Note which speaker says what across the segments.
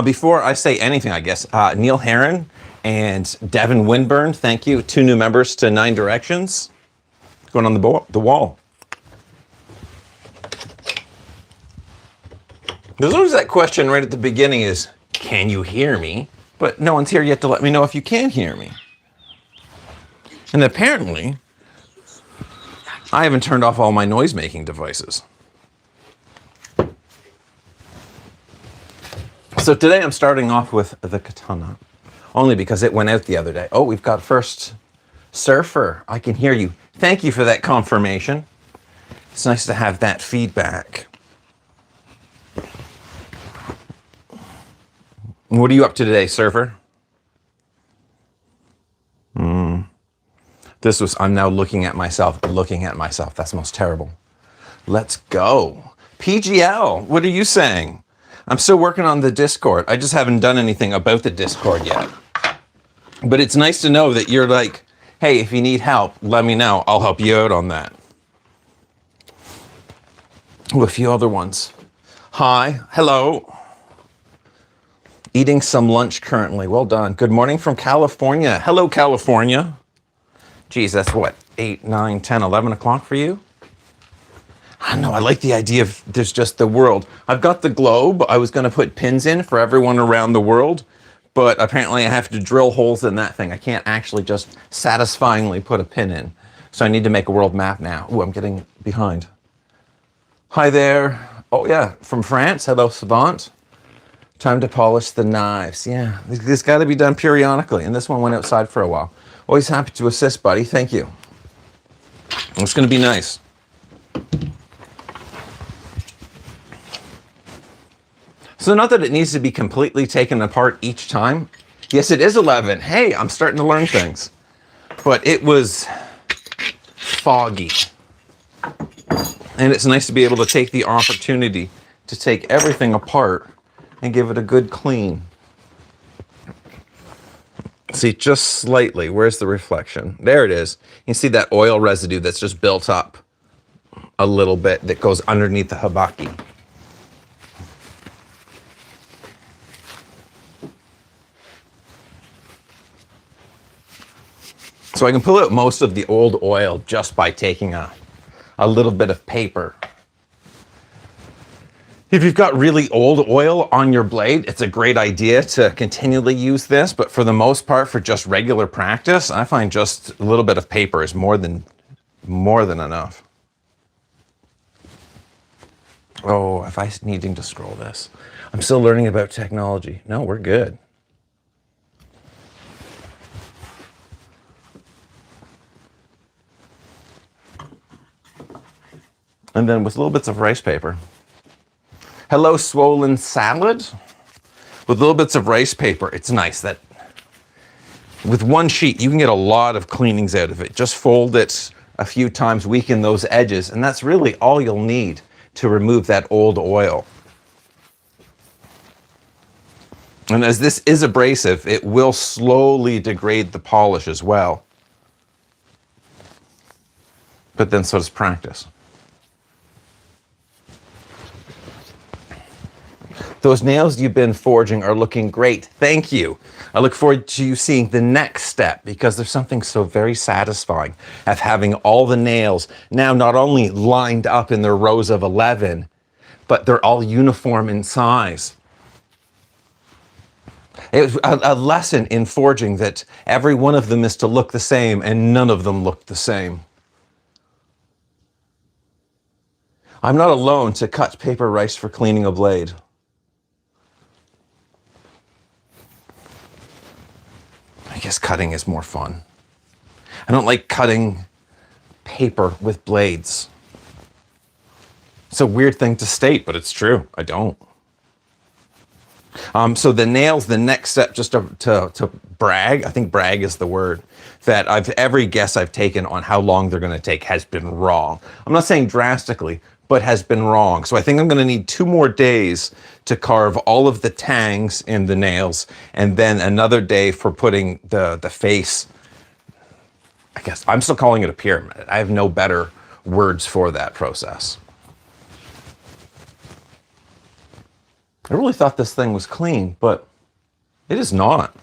Speaker 1: Before I say anything, I guess, Neil Herron and Devin Winburn, thank you. 2 new members to Nine Directions. Going on the wall. There's always that question right at the beginning is, can you hear me? But no one's here yet to let me know if you can hear me. And apparently, I haven't turned off all my noise-making devices. So today I'm starting off with the katana, only because it went out the other day. Oh, we've got first Surfer. I can hear you. Thank you for that confirmation. It's nice to have that feedback. What are you up to today, Surfer? I'm now looking at myself. That's most terrible. Let's go. PGL, what are you saying? I'm still working on the Discord. I just haven't done anything about the Discord yet. But it's nice to know that you're like, hey, if you need help, let me know. I'll help you out on that. Oh, a few other ones. Hi, hello. Eating some lunch currently. Well done. Good morning from California. Hello, California. Geez, that's what, 8, 9, 10, 11 o'clock for you? I don't know, I like the idea of there's just the world. I've got the globe. I was going to put pins in for everyone around the world, but apparently I have to drill holes in that thing. I can't actually just satisfyingly put a pin in. So I need to make a world map now. Ooh, I'm getting behind. Hi there. Oh yeah, from France. Hello, Savant. Time to polish the knives. Yeah, this got to be done periodically, and this one went outside for a while. Always happy to assist, buddy. Thank you. It's going to be nice. So not that it needs to be completely taken apart each time. Yes, it is 11. Hey, I'm starting to learn things. But it was foggy. And it's nice to be able to take the opportunity to take everything apart and give it a good clean. See, just slightly. Where's the reflection? There it is. You see that oil residue that's just built up a little bit that goes underneath the habaki. So I can pull out most of the old oil just by taking a little bit of paper. If you've got really old oil on your blade, it's a great idea to continually use this, but for the most part, for just regular practice, I find just a little bit of paper is more than enough. Oh, if I needing to scroll this. I'm still learning about technology. No, we're good. And then with little bits of rice paper. Hello, swollen salad. With little bits of rice paper, it's nice that with one sheet, you can get a lot of cleanings out of it. Just fold it a few times, weaken those edges, and that's really all you'll need to remove that old oil. And as this is abrasive, it will slowly degrade the polish as well. But then so does practice. Those nails you've been forging are looking great. Thank you. I look forward to you seeing the next step because there's something so very satisfying of having all the nails now not only lined up in their rows of 11, but they're all uniform in size. It was a lesson in forging that every one of them is to look the same and none of them look the same. I'm not alone to cut paper rice for cleaning a blade. I guess cutting is more fun. I don't like cutting paper with blades. It's a weird thing to state, but it's true. I don't. So the nails, the next step, just to brag, I think brag is the word, that every guess I've taken on how long they're going to take has been wrong. I'm not saying drastically, but has been wrong. So I think I'm going to need 2 more days to carve all of the tangs in the nails, and then another day for putting the face. I guess I'm still calling it a pyramid. I have no better words for that process. I really thought this thing was clean, but it is not.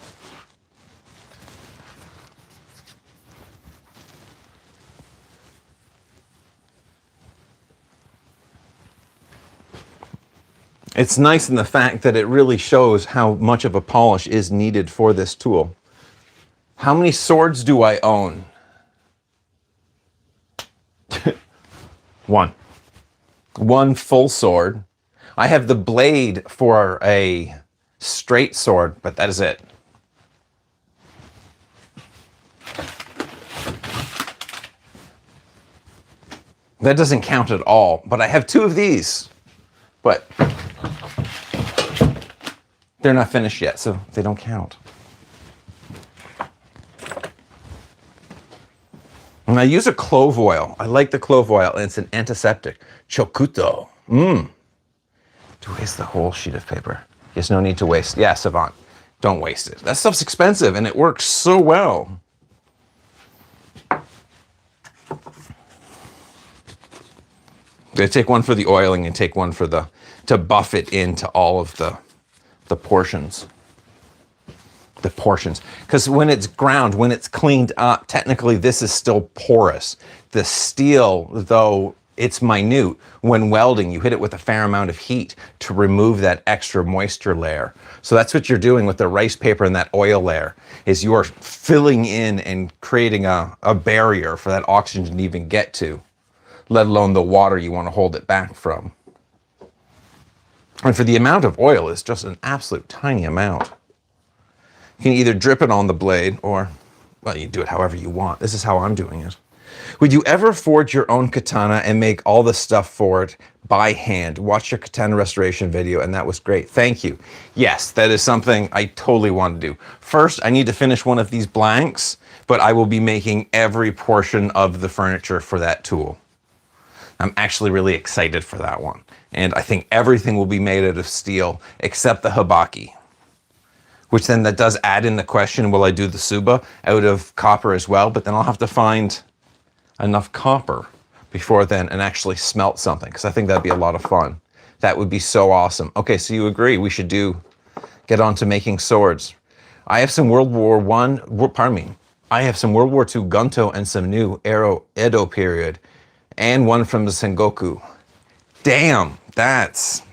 Speaker 1: It's nice in the fact that it really shows how much of a polish is needed for this tool. How many swords do I own? One. One full sword. I have the blade for a straight sword, but that is it. That doesn't count at all, but I have two of these. But they're not finished yet, so they don't count. And I use a clove oil. I like the clove oil, and it's an antiseptic. Chokuto. To waste the whole sheet of paper. There's no need to waste. Yeah, Savant, don't waste it. That stuff's expensive, and it works so well. I take one for the oiling and take one for to buff it into all of the portions. The portions. Because when it's ground, when it's cleaned up, technically this is still porous. The steel, though it's minute, when welding, you hit it with a fair amount of heat to remove that extra moisture layer. So that's what you're doing with the rice paper and that oil layer, is you're filling in and creating a barrier for that oxygen to even get to, let alone the water you want to hold it back from. And for the amount of oil, it's just an absolute tiny amount. You can either drip it on the blade or, well, you do it however you want. This is how I'm doing it. Would you ever forge your own katana and make all the stuff for it by hand? Watch your katana restoration video, and that was great. Thank you. Yes, that is something I totally want to do. First, I need to finish one of these blanks, but I will be making every portion of the furniture for that tool. I'm actually really excited for that one. And I think everything will be made out of steel except the habaki. Which then that does add in the question, will I do the suba out of copper as well? But then I'll have to find enough copper before then and actually smelt something, because I think that'd be a lot of fun. That would be so awesome. Okay, so you agree we should get on to making swords. I have some I have some World War II Gunto and some new Edo period, and one from the Sengoku. Damn, that's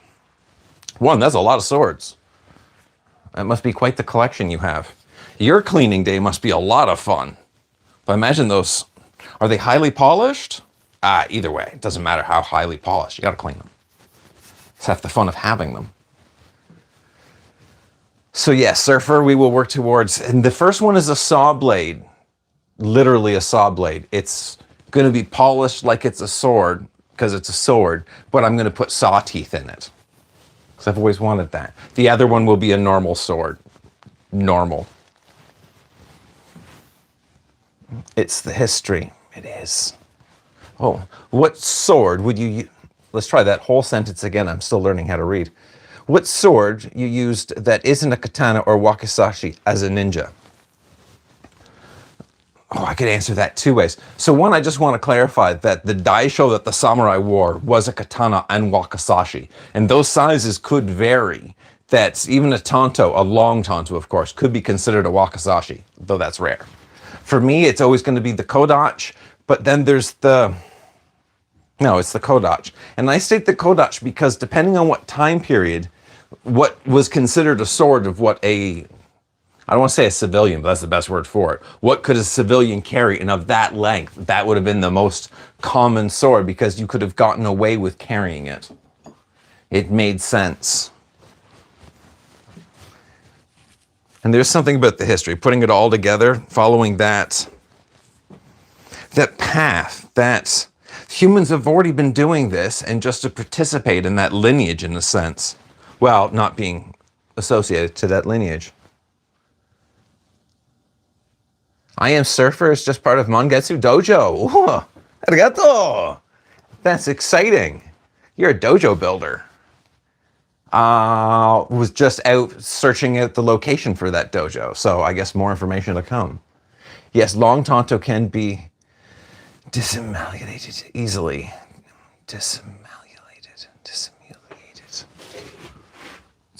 Speaker 1: a lot of swords. That must be quite the collection you have. Your cleaning day must be a lot of fun. But imagine those. Are they highly polished? Either way, it doesn't matter how highly polished. You gotta clean them. It's half the fun of having them. So yes, Surfer, we will work towards, and the first one is a saw blade. Literally a saw blade. It's gonna be polished like it's a sword, because it's a sword, but I'm gonna put saw teeth in it. Because I've always wanted that. The other one will be a normal sword. Normal. It's the history. It is. Oh, what sword would you use? Let's try that whole sentence again. I'm still learning how to read. What sword you used that isn't a katana or wakizashi as a ninja? Oh, I could answer that two ways. So one, I just want to clarify that the daisho that the samurai wore was a katana and wakizashi. And those sizes could vary. That's even a tanto, a long tanto, of course, could be considered a wakizashi, though that's rare. For me, it's always going to be the kodachi, but then there's it's the kodachi. And I state the kodachi because depending on what time period, what was considered a sword of what I don't want to say a civilian, but that's the best word for it. What could a civilian carry? And of that length, that would have been the most common sword because you could have gotten away with carrying it. It made sense. And there's something about the history, putting it all together, following that path, that humans have already been doing this, and just to participate in that lineage in a sense, well, not being associated to that lineage. I am Surfer is just part of Mangetsu Dojo. Oh, arigato. That's exciting. You're a dojo builder. Was just out searching out the location for that dojo, so I guess more information to come. Yes, long tanto can be dissimulated easily. Dissimulated.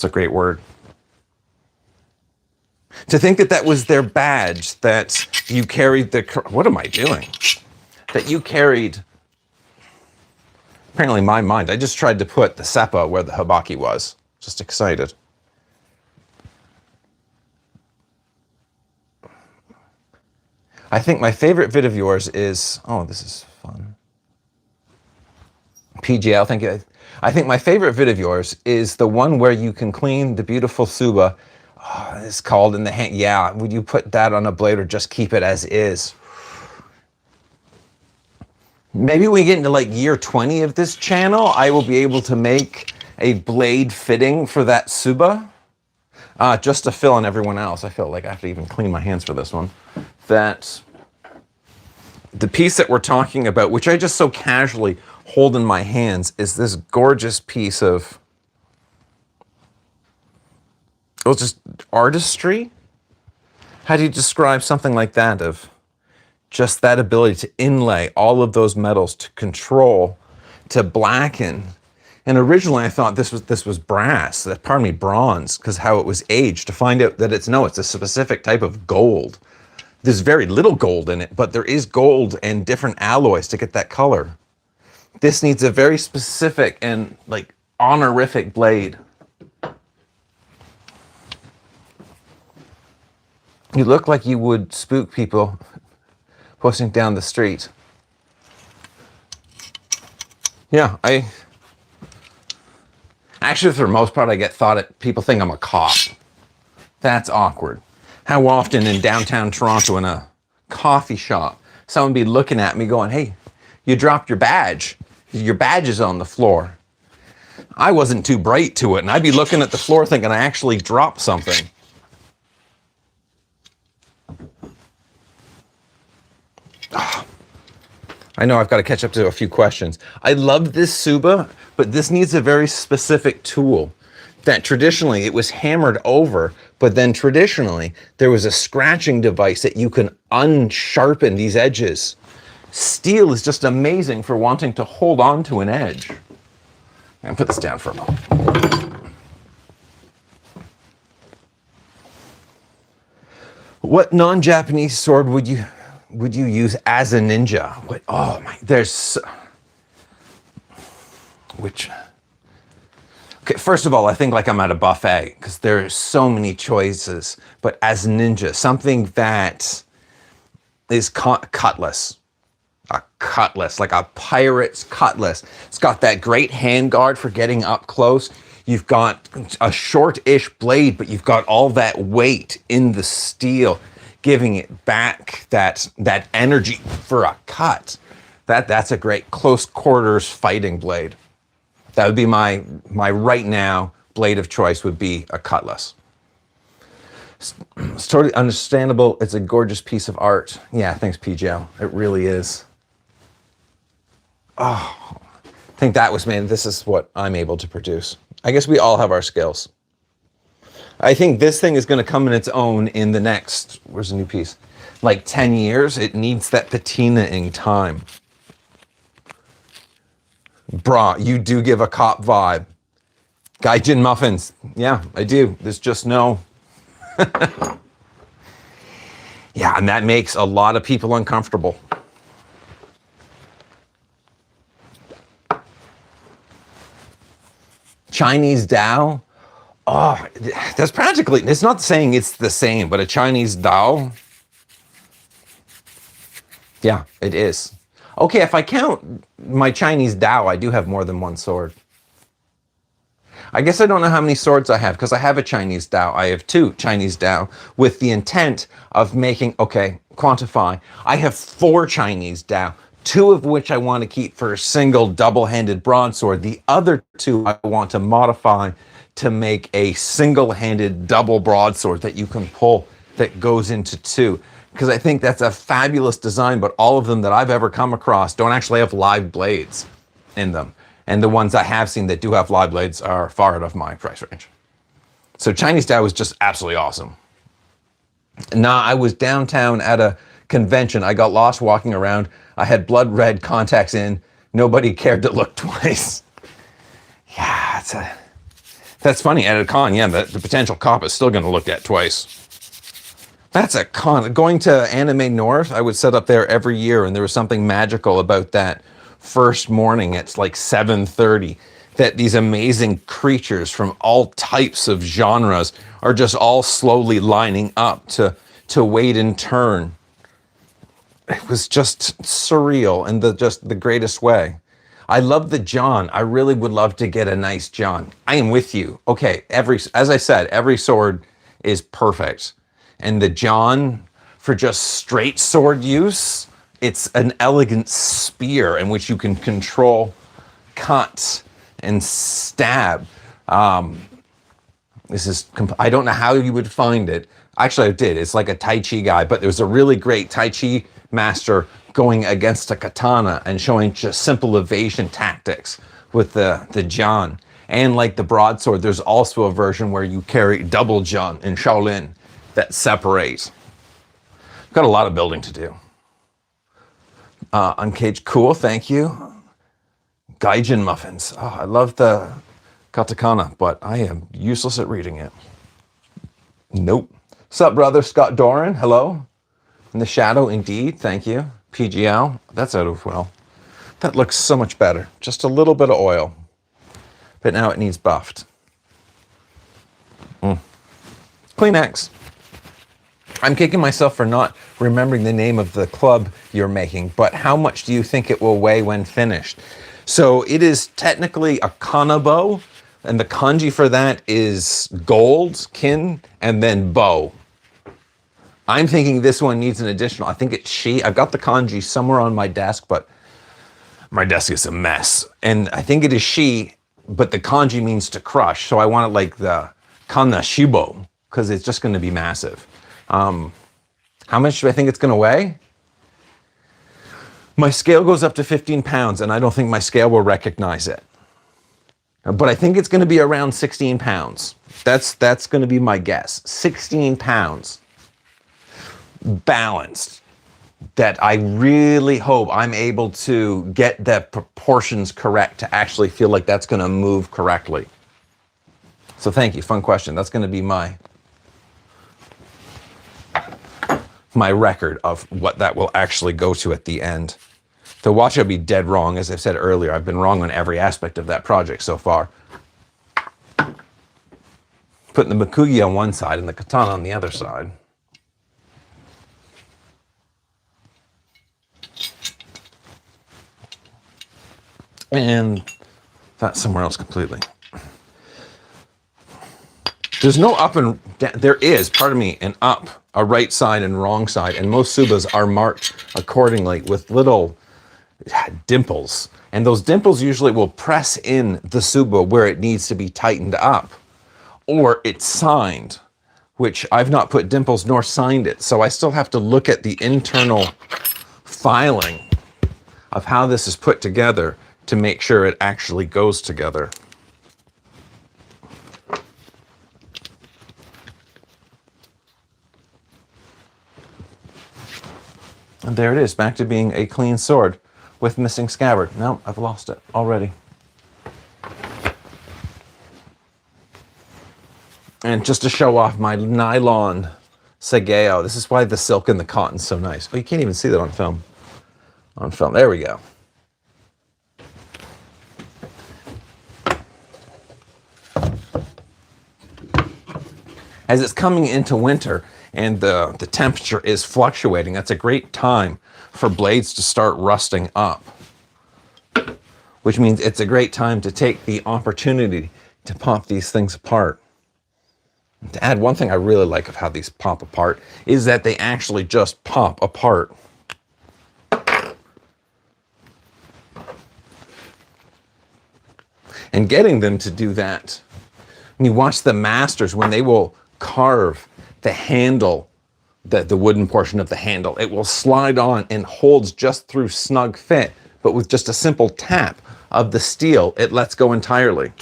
Speaker 1: It's a great word. To think that that was their badge, that you carried the... What am I doing? That you carried... Apparently my mind. I just tried to put the seppa where the habaki was. Just excited. I think my favorite vid of yours is... Oh, this is fun. PGL, thank you. I think my favorite vid of yours is the one where you can clean the beautiful Suba. Oh, it's called in the hand. Yeah, would you put that on a blade or just keep it as is? Maybe when we get into like year 20 of this channel, I will be able to make a blade fitting for that Suba. Just to fill in everyone else. I feel like I have to even clean my hands for this one. That the piece that we're talking about, which I just so casually hold in my hands, is this gorgeous piece of, well, just artistry. How do you describe something like that, of just that ability to inlay all of those metals, to control, to blacken? And originally I thought this was brass, pardon me, bronze, because how it was aged, to find out that it's a specific type of gold. There's very little gold in it, but there is gold and different alloys to get that color. This needs a very specific and like honorific blade. You look like you would spook people posting down the street. Yeah, actually, for the most part, I get people think I'm a cop. That's awkward. How often in downtown Toronto in a coffee shop, someone be looking at me going, hey, you dropped your badge. Your badge is on the floor. I wasn't too bright to it, and I'd be looking at the floor thinking I actually dropped something. Oh, I know I've got to catch up to a few questions. I love this Suba, but this needs a very specific tool. That traditionally it was hammered over, but then traditionally there was a scratching device that you can unsharpen these edges. Steel is just amazing for wanting to hold on to an edge. I'm gonna put this down for a moment. What non-Japanese sword would you use as a ninja? What? Oh my, Okay, first of all, I think like I'm at a buffet because there are so many choices. But as ninja, something that is cutlass. A cutlass, like a pirate's cutlass. It's got that great handguard for getting up close. You've got a short-ish blade, but you've got all that weight in the steel, giving it back that energy for a cut. That's a great close quarters fighting blade. That would be my right now blade of choice, would be a cutlass. It's totally understandable. It's a gorgeous piece of art. Yeah, thanks, PGL. It really is. Oh, I think that was, man, this is what I'm able to produce. I guess we all have our skills. I think this thing is going to come in its own in the next, where's the new piece? Like 10 years. It needs that patinaing time. Brah, you do give a cop vibe. Gaijin muffins. Yeah, I do. There's just no... Yeah, and that makes a lot of people uncomfortable. Chinese Dao? Oh, that's practically... It's not saying it's the same, but a Chinese Dao? Yeah, it is. Okay, if I count my Chinese Dao, I do have more than one sword. I guess I don't know how many swords I have, because I have a Chinese Dao. I have 2 Chinese Dao with the intent of making, okay, quantify. I have 4 Chinese Dao, 2 of which I want to keep for a single double-handed broadsword. The other 2 I want to modify to make a single-handed double broadsword that you can pull that goes into 2. Because I think that's a fabulous design, but all of them that I've ever come across don't actually have live blades in them. And the ones I have seen that do have live blades are far out of my price range. So Chinese Dao was just absolutely awesome. Nah, I was downtown at a convention. I got lost walking around. I had blood red contacts in. Nobody cared to look twice. Yeah, That's funny. At a con, yeah, the potential cop is still going to look at twice. That's a con. Going to Anime North, I would set up there every year, and there was something magical about that first morning. It's like 7:30. That these amazing creatures from all types of genres are just all slowly lining up to wait in turn. It was just surreal in the greatest way. I love the John. I really would love to get a nice John. I am with you. Okay, as I said, every sword is perfect. And the John, for just straight sword use, it's an elegant spear in which you can control, cut, and stab. I don't know how you would find it. Actually, I did. It's like a Tai Chi guy, but there's a really great Tai Chi master going against a katana and showing just simple evasion tactics with the John. And like the broadsword, there's also a version where you carry double John in Shaolin that separates. Got a lot of building to do. Uncaged, cool, thank you. Gaijin muffins. Oh, I love the katakana, but I am useless at reading it. Nope. Sup, brother? Scott Doran, hello. In the shadow, indeed, thank you. PGL, that's out of well. That looks so much better. Just a little bit of oil. But now it needs buffed. Kleenex. I'm kicking myself for not remembering the name of the club you're making, but how much do you think it will weigh when finished? So it is technically a kanabo, and the kanji for that is gold, kin, and then bow. I'm thinking this one needs an additional, I think it's shi. I've got the kanji somewhere on my desk, but my desk is a mess. And I think it is shi, but the kanji means to crush. So I want it like the kana shibo, because it's just going to be massive. How much do I think it's going to weigh? My scale goes up to 15 pounds, and I don't think my scale will recognize it. But I think it's going to be around 16 pounds. That's going to be my guess. 16 pounds. Balanced. That I really hope I'm able to get the proportions correct to actually feel like that's going to move correctly. So thank you. Fun question. That's going to be my record of what that will actually go to at the end. To watch, I'll be dead wrong. As I've said earlier, I've been wrong on every aspect of that project so far. Putting the Makugi on one side and the katana on the other side. And that's somewhere else completely. There's no up and down. There is, pardon me, an up, a right side and wrong side. And most subas are marked accordingly with little dimples. And those dimples usually will press in the suba where it needs to be tightened up. Or it's signed, which I've not put dimples nor signed it. So I still have to look at the internal filing of how this is put together to make sure it actually goes together. And there it is, back to being a clean sword with missing scabbard. No, I've lost it already. And just to show off my nylon Sageo, this is why the silk and the cotton's so nice. Oh, you can't even see that on film. On film, there we go. As it's coming into winter and the temperature is fluctuating, that's a great time for blades to start rusting up. Which means it's a great time to take the opportunity to pop these things apart. To add one thing I really like of how these pop apart is that they actually just pop apart. And getting them to do that, when you watch the masters, when they will carve the handle, the wooden portion of the handle, it will slide on and holds just through snug fit, but with just a simple tap of the steel, it lets go entirely.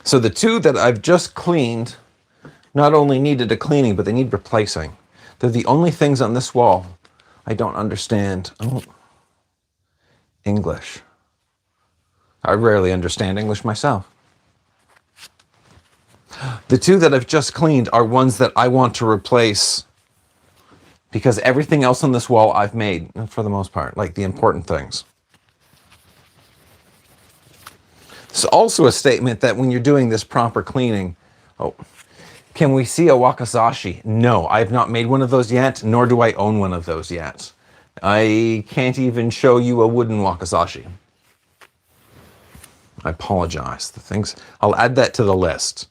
Speaker 1: So the two that I've just cleaned not only needed a cleaning, but they need replacing. They're the only things on this wall I don't understand. Oh, English. I rarely understand English myself. The two that I've just cleaned are ones that I want to replace because everything else on this wall I've made, for the most part, like the important things. It's also a statement that when you're doing this proper cleaning, oh, can we see a wakizashi? No, I have not made one of those yet, nor do I own one of those yet. I can't even show you a wooden wakizashi. I apologize. I'll add that to the list.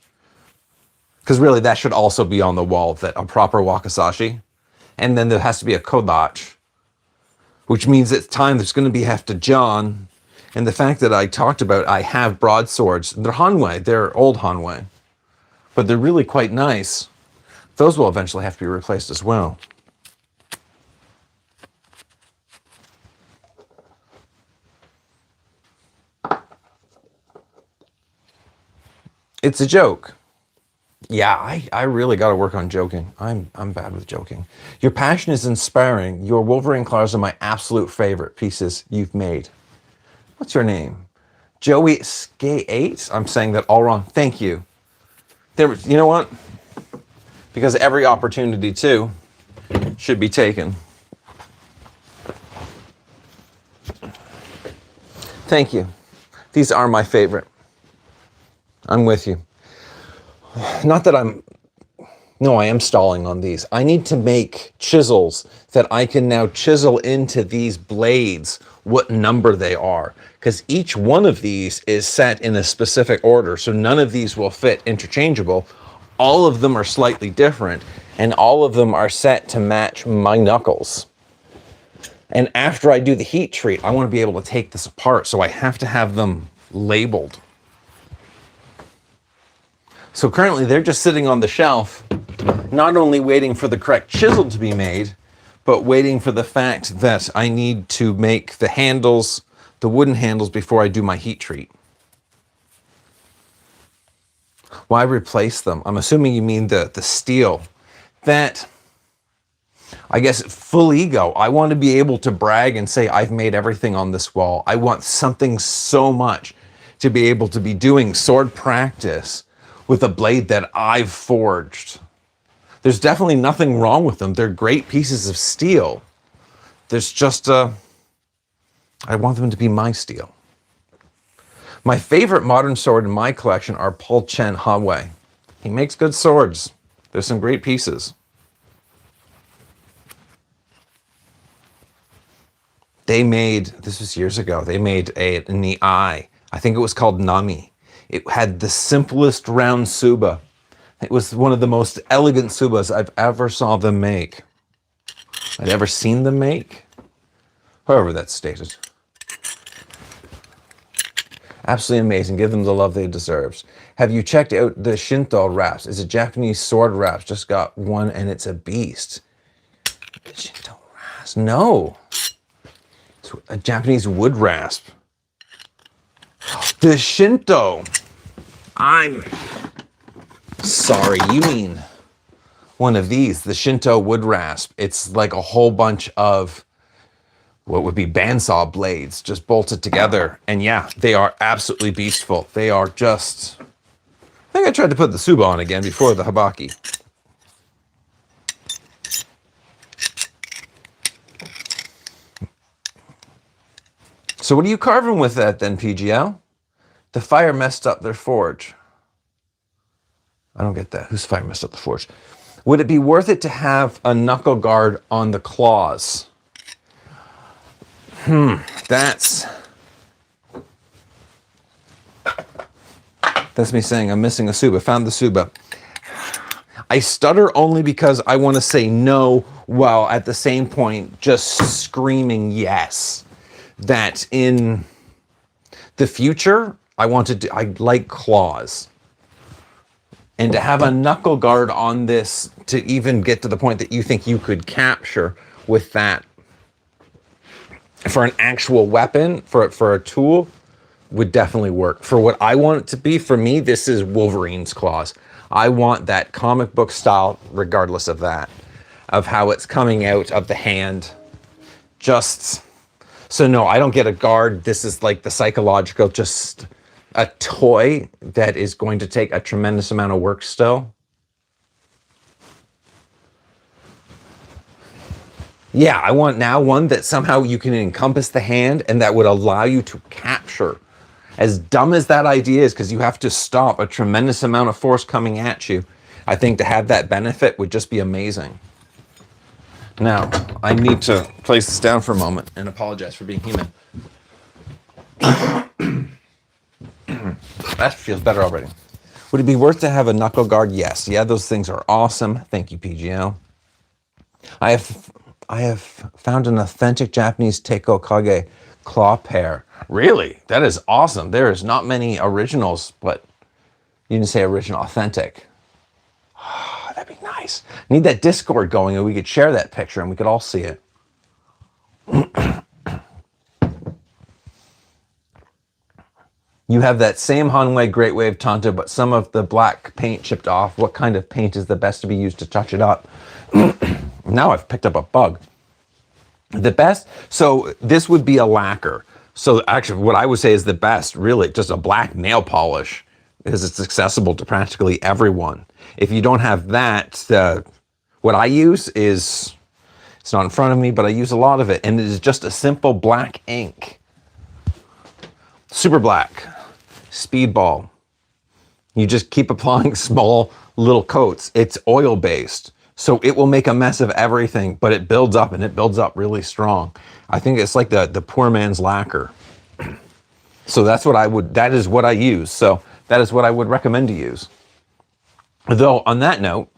Speaker 1: Because really, that should also be on the wall, that a proper wakizashi. And then there has to be a kodachi, which means it's time there's going to have to John. And the fact that I talked about, I have broadswords. They're Hanwei. They're old Hanwei. But they're really quite nice. Those will eventually have to be replaced as well. It's a joke. Yeah, I really got to work on joking. I'm bad with joking. Your passion is inspiring. Your Wolverine claws are my absolute favorite pieces you've made. What's your name? Joey Skate8? I'm saying that all wrong. Thank you. You know what? Because every opportunity too should be taken. Thank you. These are my favorite. I'm with you. Not that I am stalling on these. I need to make chisels that I can now chisel into these blades what number they are. Because each one of these is set in a specific order, so none of these will fit interchangeable. All of them are slightly different, and all of them are set to match my knuckles. And after I do the heat treat, I want to be able to take this apart, so I have to have them labeled. So currently they're just sitting on the shelf, not only waiting for the correct chisel to be made, but waiting for the fact that I need to make the handles, the wooden handles, before I do my heat treat. Why replace them? I'm assuming you mean the steel. That, I guess, full ego. I want to be able to brag and say I've made everything on this wall. I want something so much to be able to be doing sword practice with a blade that I've forged. There's definitely nothing wrong with them. They're great pieces of steel. There's just I want them to be my steel. My favorite modern sword in my collection are Paul Chen Hanwei. He makes good swords. There's some great pieces. They made, this was years ago, they made in the eye. I think it was called Nami. It had the simplest round suba. It was one of the most elegant subas I've ever saw them make. I'd ever seen them make. However that's stated. Absolutely amazing. Give them the love they deserve. Have you checked out the Shinto wraps? It's a Japanese sword wraps. Just got one and it's a beast. Shinto wraps? No. It's a Japanese wood rasp. The Shinto. I'm sorry, you mean one of these, the Shinto wood rasp. It's like a whole bunch of what would be bandsaw blades just bolted together. And yeah, they are absolutely beastful. They are just, I think I tried to put the suba on again before the habaki. So what are you carving with that then, PGL? The fire messed up their forge. I don't get that. Whose fire messed up the forge? Would it be worth it to have a knuckle guard on the claws? That's me saying I'm missing a suba. Found the suba. I stutter only because I want to say no while at the same point just screaming yes. That in the future, I like claws. And to have a knuckle guard on this to even get to the point that you think you could capture with that for an actual weapon, for a tool, would definitely work. For what I want it to be, for me, this is Wolverine's claws. I want that comic book style, regardless of that, of how it's coming out of the hand. Just, so no, I don't get a guard. This is like the psychological, just a toy that is going to take a tremendous amount of work still. Yeah, I want now one that somehow you can encompass the hand and that would allow you to capture. As dumb as that idea is, because you have to stop a tremendous amount of force coming at you, I think to have that benefit would just be amazing. Now, I need to place this down for a moment and apologize for being human. That feels better already. Would it be worth to have a knuckle guard? Yes. Yeah, those things are awesome. Thank you, PGL. I have found an authentic Japanese Teiko Kage claw pair. Really? That is awesome. There's not many originals, but you didn't say original, authentic. Oh, that'd be nice. Need that Discord going and we could share that picture and we could all see it. You have that same Hanwei Great Wave Tonto, but some of the black paint chipped off. What kind of paint is the best to be used to touch it up? Now I've picked up a bug. The best, so this would be a lacquer. So actually what I would say is the best, really, just a black nail polish, because it's accessible to practically everyone. If you don't have that, what I use is, it's not in front of me, but I use a lot of it, and it is just a simple black ink. Super black, speedball. You just keep applying small little coats. It's oil-based. So it will make a mess of everything, but it builds up and it builds up really strong. I think it's like the poor man's lacquer. So that's what that is what I use. So that is what I would recommend to use. Though on that note,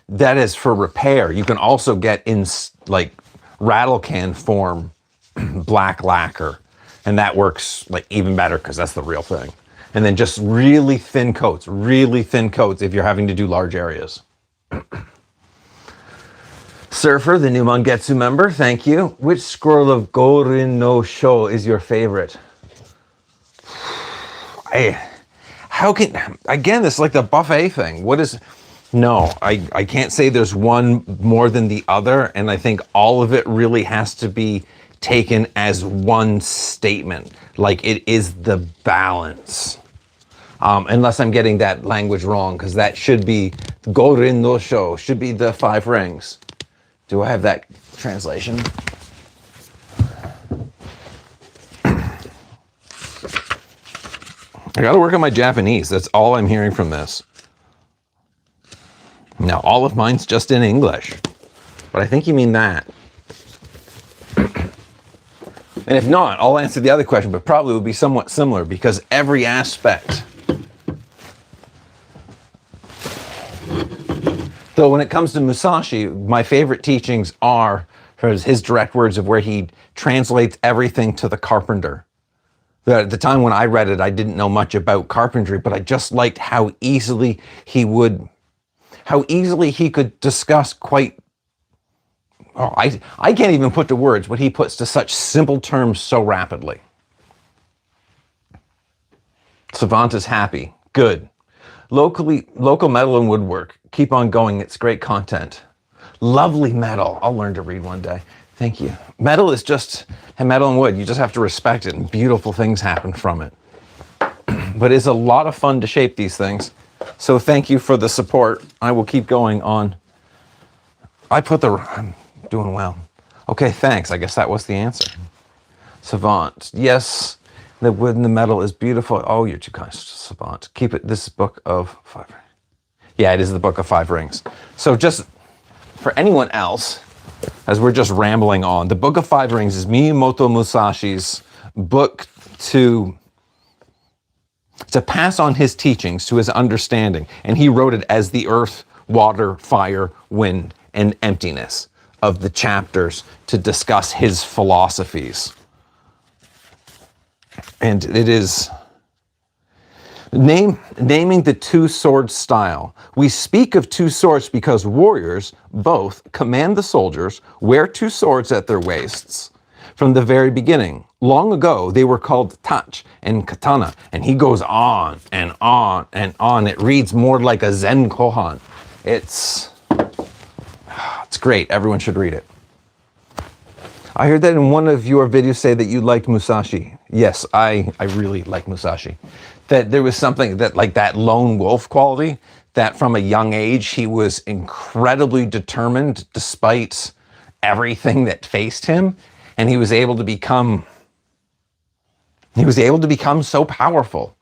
Speaker 1: that is for repair. You can also get in like rattle can form black lacquer, and that works like even better because that's the real thing. And then just really thin coats if you're having to do large areas. Surfer, the new Mangetsu member, thank you. Which scroll of Gorin no Sho is your favorite? Again, this is like the buffet thing. I can't say there's one more than the other, and I think all of it really has to be taken as one statement. Like it is the balance. Unless I'm getting that language wrong, because that should be Gorin no Sho, should be the 5 rings. Do I have that translation? I gotta work on my Japanese. That's all I'm hearing from this. Now, all of mine's just in English, but I think you mean that. And if not, I'll answer the other question, but probably will be somewhat similar because every aspect. So when it comes to Musashi, my favorite teachings are his direct words of where he translates everything to the carpenter. At the time when I read it, I didn't know much about carpentry, but I just liked how easily he could discuss quite, I can't even put to words what he puts to such simple terms so rapidly. Savant is happy. Good. Local metal and woodwork. Keep on going. It's great content. Lovely metal. I'll learn to read one day. Thank you. Metal is just metal and wood. You just have to respect it, and beautiful things happen from it. But it's a lot of fun to shape these things. So thank you for the support. I will keep going on. I'm doing well. Okay, thanks. I guess that was the answer. Savant. Yes. The wood and the metal is beautiful. Oh, you're too kind, Savant. Keep it. This is Book of 5 Rings. Yeah, it is the Book of 5 Rings. So just for anyone else, as we're just rambling on, the Book of 5 Rings is Miyamoto Musashi's book to pass on his teachings to his understanding. And he wrote it as the earth, water, fire, wind, and emptiness of the chapters to discuss his philosophies. And it is naming the two swords style. We speak of two swords because warriors both command the soldiers wear two swords at their waists. from the very beginning. Long ago, they were called touch and katana. And he goes on and on and on. It reads more like a Zen koan. It's great. Everyone should read it. I heard that in one of your videos say that you liked Musashi. Yes, I really like Musashi. That there was something that like that lone wolf quality, that from a young age he was incredibly determined despite everything that faced him, and he was able to become so powerful.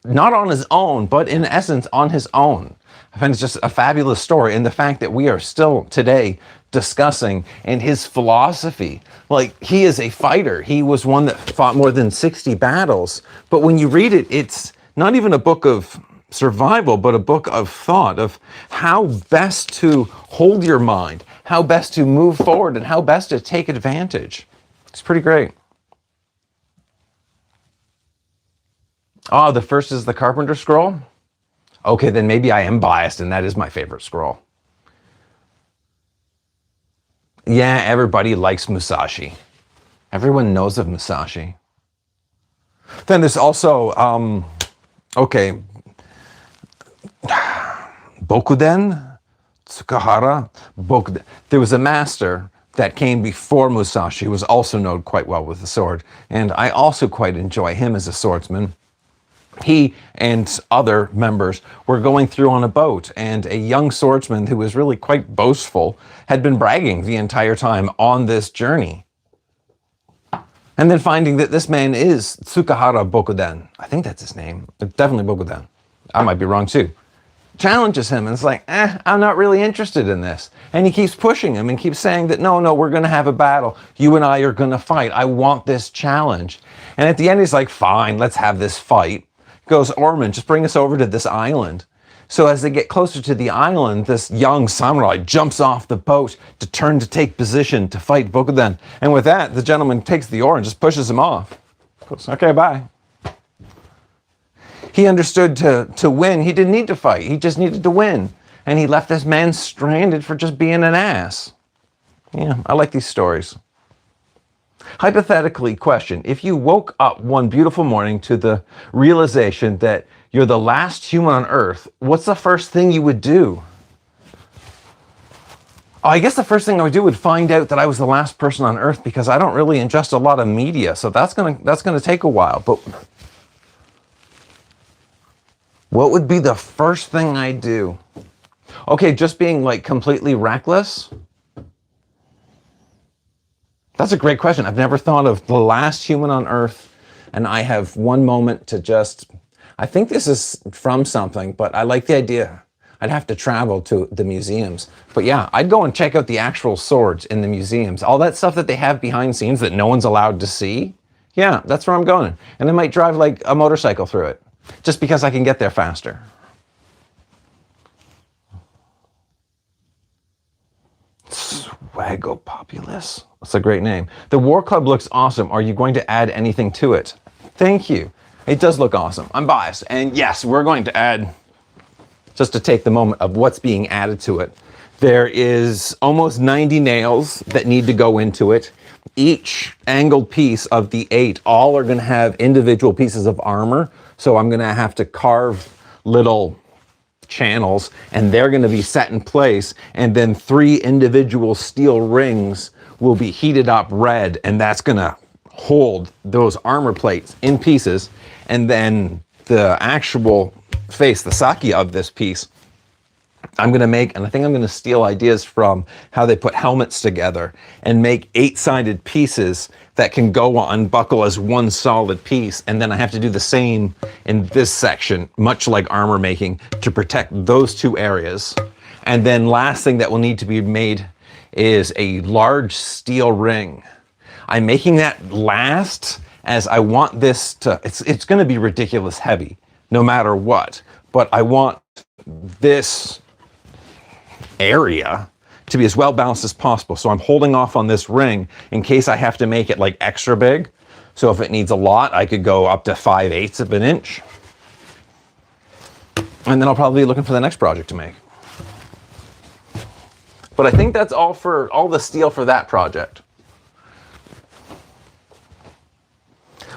Speaker 1: Not on his own, but in essence on his own. I find it's just a fabulous story, and the fact that we are still today discussing and his philosophy. Like, he is a fighter. He was one that fought more than 60 battles. But when you read it, it's not even a book of survival, but a book of thought of how best to hold your mind, how best to move forward, and how best to take advantage. It's pretty great. Oh, the first is the Carpenter Scroll? Okay, then maybe I am biased, and that is my favorite scroll. Yeah, everybody likes Musashi. Everyone knows of Musashi. Then there's also, Bokuden, Tsukahara, Bokuden. There was a master that came before Musashi who was also known quite well with the sword, and I also quite enjoy him as a swordsman. He and other members were going through on a boat, and a young swordsman who was really quite boastful had been bragging the entire time on this journey. And then finding that this man is Tsukahara Bokuden, I think that's his name, definitely Bokuden, I might be wrong too, challenges him and it's like, I'm not really interested in this. And he keeps pushing him and keeps saying that, no, we're going to have a battle. You and I are going to fight. I want this challenge. And at the end, he's like, fine, let's have this fight. Goes, Orman, just bring us over to this island. So as they get closer to the island, this young samurai jumps off the boat to turn to take position to fight Bokuden. And with that, the gentleman takes the oar and just pushes him off. Goes, okay, bye. He understood to win, he didn't need to fight. He just needed to win. And he left this man stranded for just being an ass. Yeah, I like these stories. Hypothetically, question, if you woke up one beautiful morning to the realization that you're the last human on Earth, what's the first thing you would do? Oh, I guess the first thing I would do would find out that I was the last person on Earth, because I don't really ingest a lot of media, so that's gonna take a while. But what would be the first thing I'd do? Okay, just being like completely reckless? That's a great question. I've never thought of the last human on Earth, and I have one moment to just, I think this is from something, but I like the idea. I'd have to travel to the museums. But yeah, I'd go and check out the actual swords in the museums. All that stuff that they have behind scenes that no one's allowed to see. Yeah, that's where I'm going. And I might drive like a motorcycle through it, just because I can get there faster. Swagopopulus. That's a great name. The War Club looks awesome. Are you going to add anything to it? Thank you. It does look awesome. I'm biased. And yes, we're going to add, just to take the moment of what's being added to it. There is almost 90 nails that need to go into it. Each angled piece of the 8, all are going to have individual pieces of armor. So I'm going to have to carve little channels, and they're going to be set in place, and then 3 individual steel rings will be heated up red, and that's going to hold those armor plates in pieces. And then the actual face, the sake of this piece, I'm going to make, and I think I'm going to steal ideas from how they put helmets together and make 8-sided pieces that can go on, buckle as one solid piece. And then I have to do the same in this section, much like armor making, to protect those 2 areas. And then last thing that will need to be made is a large steel ring. I'm making that last, as I want this to, it's going to be ridiculous heavy no matter what, but I want this area to be as well balanced as possible. So I'm holding off on this ring in case I have to make it like extra big. So if it needs a lot, I could go up to 5/8 of an inch. And then I'll probably be looking for the next project to make. But I think that's all the steel for that project.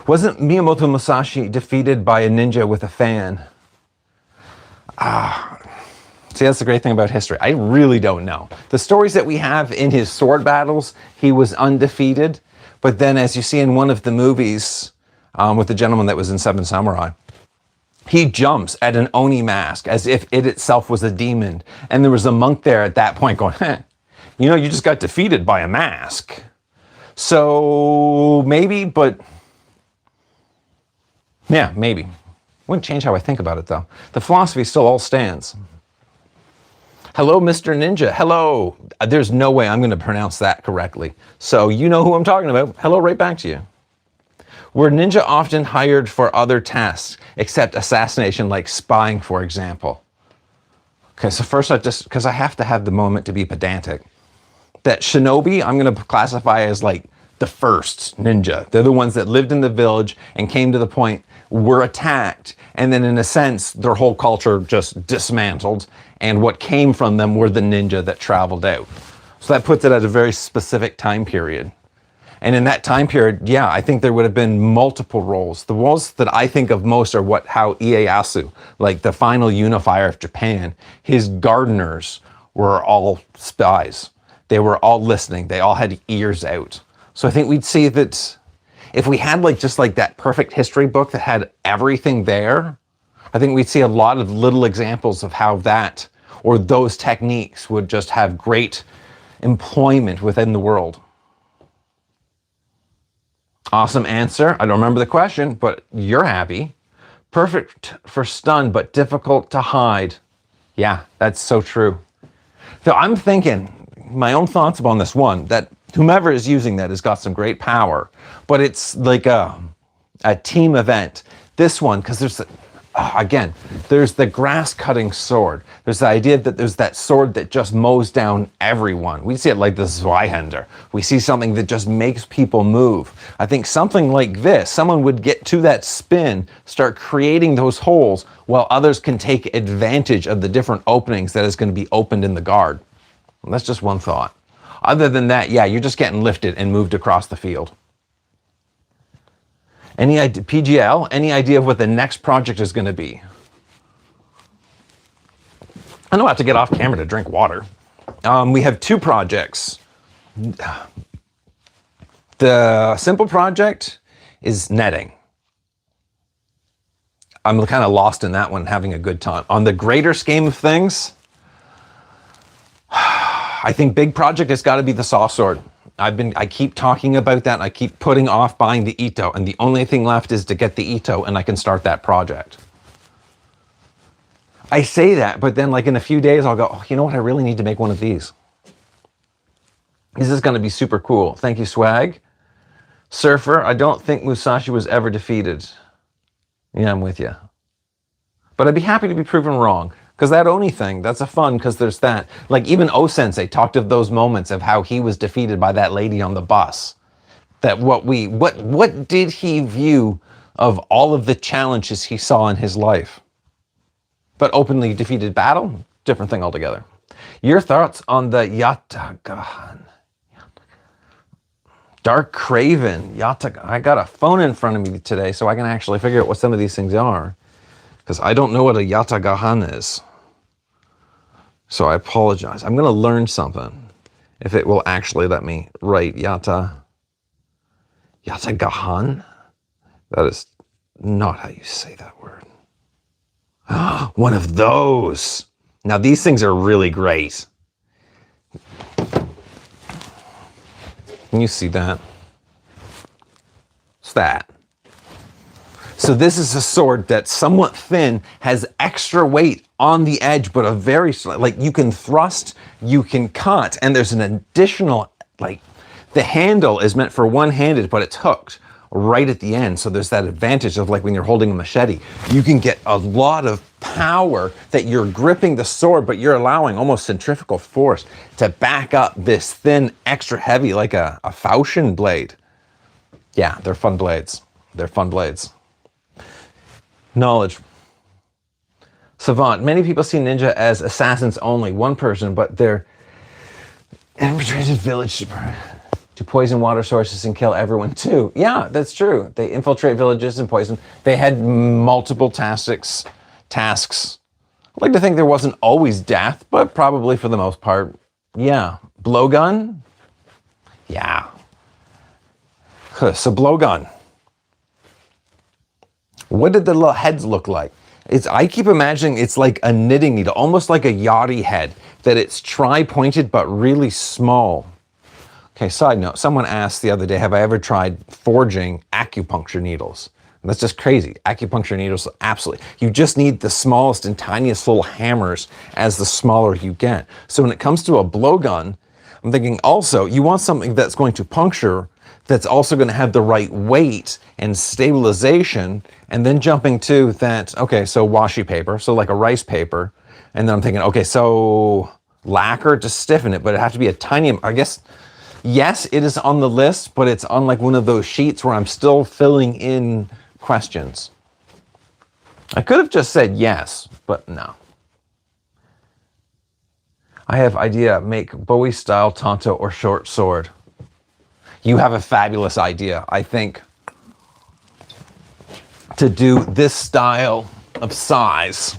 Speaker 1: Wasn't Miyamoto Musashi defeated by a ninja with a fan? See, that's the great thing about history. I really don't know. The stories that we have in his sword battles, he was undefeated. But then, as you see in one of the movies with the gentleman that was in Seven Samurai, he jumps at an Oni mask as if it itself was a demon. And there was a monk there at that point going, you know, you just got defeated by a mask. So maybe, but yeah, maybe. Wouldn't change how I think about it, though. The philosophy still all stands. Hello, Mr. Ninja. Hello. There's no way I'm going to pronounce that correctly. So you know who I'm talking about. Hello right back to you. Were ninja often hired for other tasks, except assassination, like spying, for example? Okay, so first because I have to have the moment to be pedantic. That shinobi, I'm going to classify as like the first ninja. They're the ones that lived in the village and came to the point, were attacked, and then in a sense, their whole culture just dismantled, and what came from them were the ninja that traveled out. So that puts it at a very specific time period. And in that time period, yeah, I think there would have been multiple roles. The roles that I think of most are how Ieyasu, like the final unifier of Japan, his gardeners were all spies. They were all listening. They all had ears out. So I think we'd see that if we had just that perfect history book that had everything there, I think we'd see a lot of little examples of how that or those techniques would just have great employment within the world. Awesome answer. I don't remember the question, but you're happy. Perfect for stun, but difficult to hide. Yeah, that's so true. So I'm thinking, my own thoughts on this one, that whomever is using that has got some great power, but it's like a team event. This one, because there's there's the grass cutting sword. There's the idea that there's that sword that just mows down everyone. We see it like the Zweihänder. We see something that just makes people move. I think something like this, someone would get to that spin, start creating those holes, while others can take advantage of the different openings that is going to be opened in the guard. Well, that's just one thought. Other than that, yeah, you're just getting lifted and moved across the field. Any idea, PGL, any idea of what the next project is going to be? I know I have to get off camera to drink water. We have two projects. The simple project is netting. I'm kind of lost in that one, having a good time. On the greater scheme of things, I think big project has got to be the saw sword. I keep talking about that, and I keep putting off buying the Ito, and the only thing left is to get the Ito, and I can start that project. I say that, but then in a few days, I'll go, oh, you know what? I really need to make one of these. This is going to be super cool. Thank you, Swag. Surfer, I don't think Musashi was ever defeated. Yeah, I'm with you. But I'd be happy to be proven wrong. Because that Oni thing, that's a fun, because there's that. Even O-Sensei talked of those moments of how he was defeated by that lady on the bus. That what did he view of all of the challenges he saw in his life? But openly defeated battle, different thing altogether. Your thoughts on the Yatagahan? Dark Craven, Yatagahan. I got a phone in front of me today, so I can actually figure out what some of these things are. Because I don't know what a Yatagahan is. So I apologize. I'm going to learn something. If it will actually let me write Yatagahan. That is not how you say that word. One of those. Now these things are really great. Can you see that? It's that. So this is a sword that's somewhat thin, has extra weight on the edge, but a very, you can thrust, you can cut, and there's an additional, the handle is meant for one-handed, but it's hooked right at the end. So there's that advantage of when you're holding a machete, you can get a lot of power that you're gripping the sword, but you're allowing almost centrifugal force to back up this thin, extra heavy, like a falchion blade. Yeah, they're fun blades. They're fun blades. Knowledge. Savant. Many people see ninja as assassins only, one person, but they're infiltrated village. to poison water sources and kill everyone too. Yeah, that's true. They infiltrate villages and poison. They had multiple tasks. I'd like to think there wasn't always death, but probably for the most part, yeah. Blowgun? Yeah. So blowgun. What did the little heads look like? I keep imagining it's like a knitting needle, almost like a yachty head, that it's tri-pointed but really small. Okay, side note, someone asked the other day, have I ever tried forging acupuncture needles? And that's just crazy. Acupuncture needles, absolutely. You just need the smallest and tiniest little hammers as the smaller you get. So when it comes to a blowgun, I'm thinking also, you want something that's going to puncture, that's also going to have the right weight and stabilization, and then jumping to that, okay, so washi paper, so like a rice paper, and then I'm thinking, okay, so lacquer to stiffen it, but it has to be a tiny, I guess, yes, it is on the list, but it's on like one of those sheets where I'm still filling in questions. I could have just said yes, but no. I have idea, make Bowie style tanto or short sword. You have a fabulous idea, I think, to do this style of size,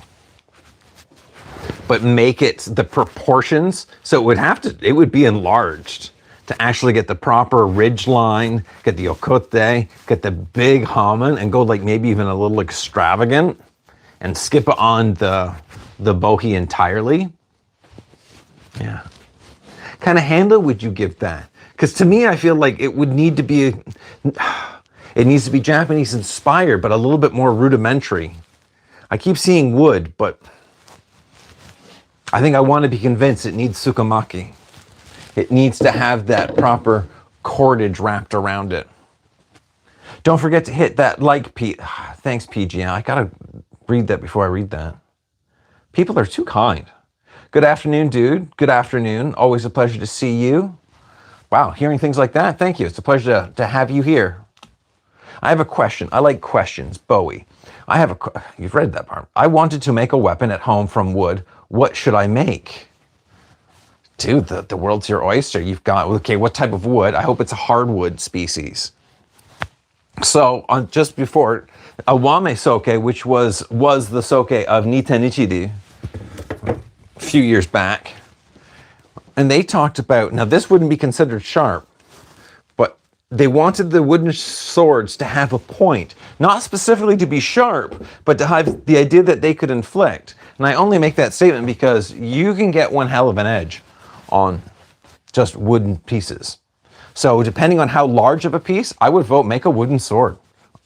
Speaker 1: but make it the proportions, so it would be enlarged to actually get the proper ridge line, get the okote, get the big hamen, and go like maybe even a little extravagant, and skip on the bohi entirely. Yeah. Kind of handle would you give that? Because to me, I feel like it would need to be, it needs to be Japanese inspired, but a little bit more rudimentary. I keep seeing wood, but I think I want to be convinced it needs tsukamaki. It needs to have that proper cordage wrapped around it. Don't forget to hit that like, thanks, PG. I gotta read that before I read that. People are too kind. Good afternoon, dude. Good afternoon. Always a pleasure to see you. Wow, hearing things like that, thank you. It's a pleasure to have you here. I have a question. I like questions. Bowie. You've read that part. I wanted to make a weapon at home from wood. What should I make? Dude, the world's your oyster. You've got, okay, what type of wood? I hope it's a hardwood species. So just before, Awame Soke, which was the soke of Nitanichiri a few years back, and they talked about, now this wouldn't be considered sharp, but they wanted the wooden swords to have a point, not specifically to be sharp, but to have the idea that they could inflict. And I only make that statement because you can get one hell of an edge on just wooden pieces. So depending on how large of a piece, I would vote make a wooden sword.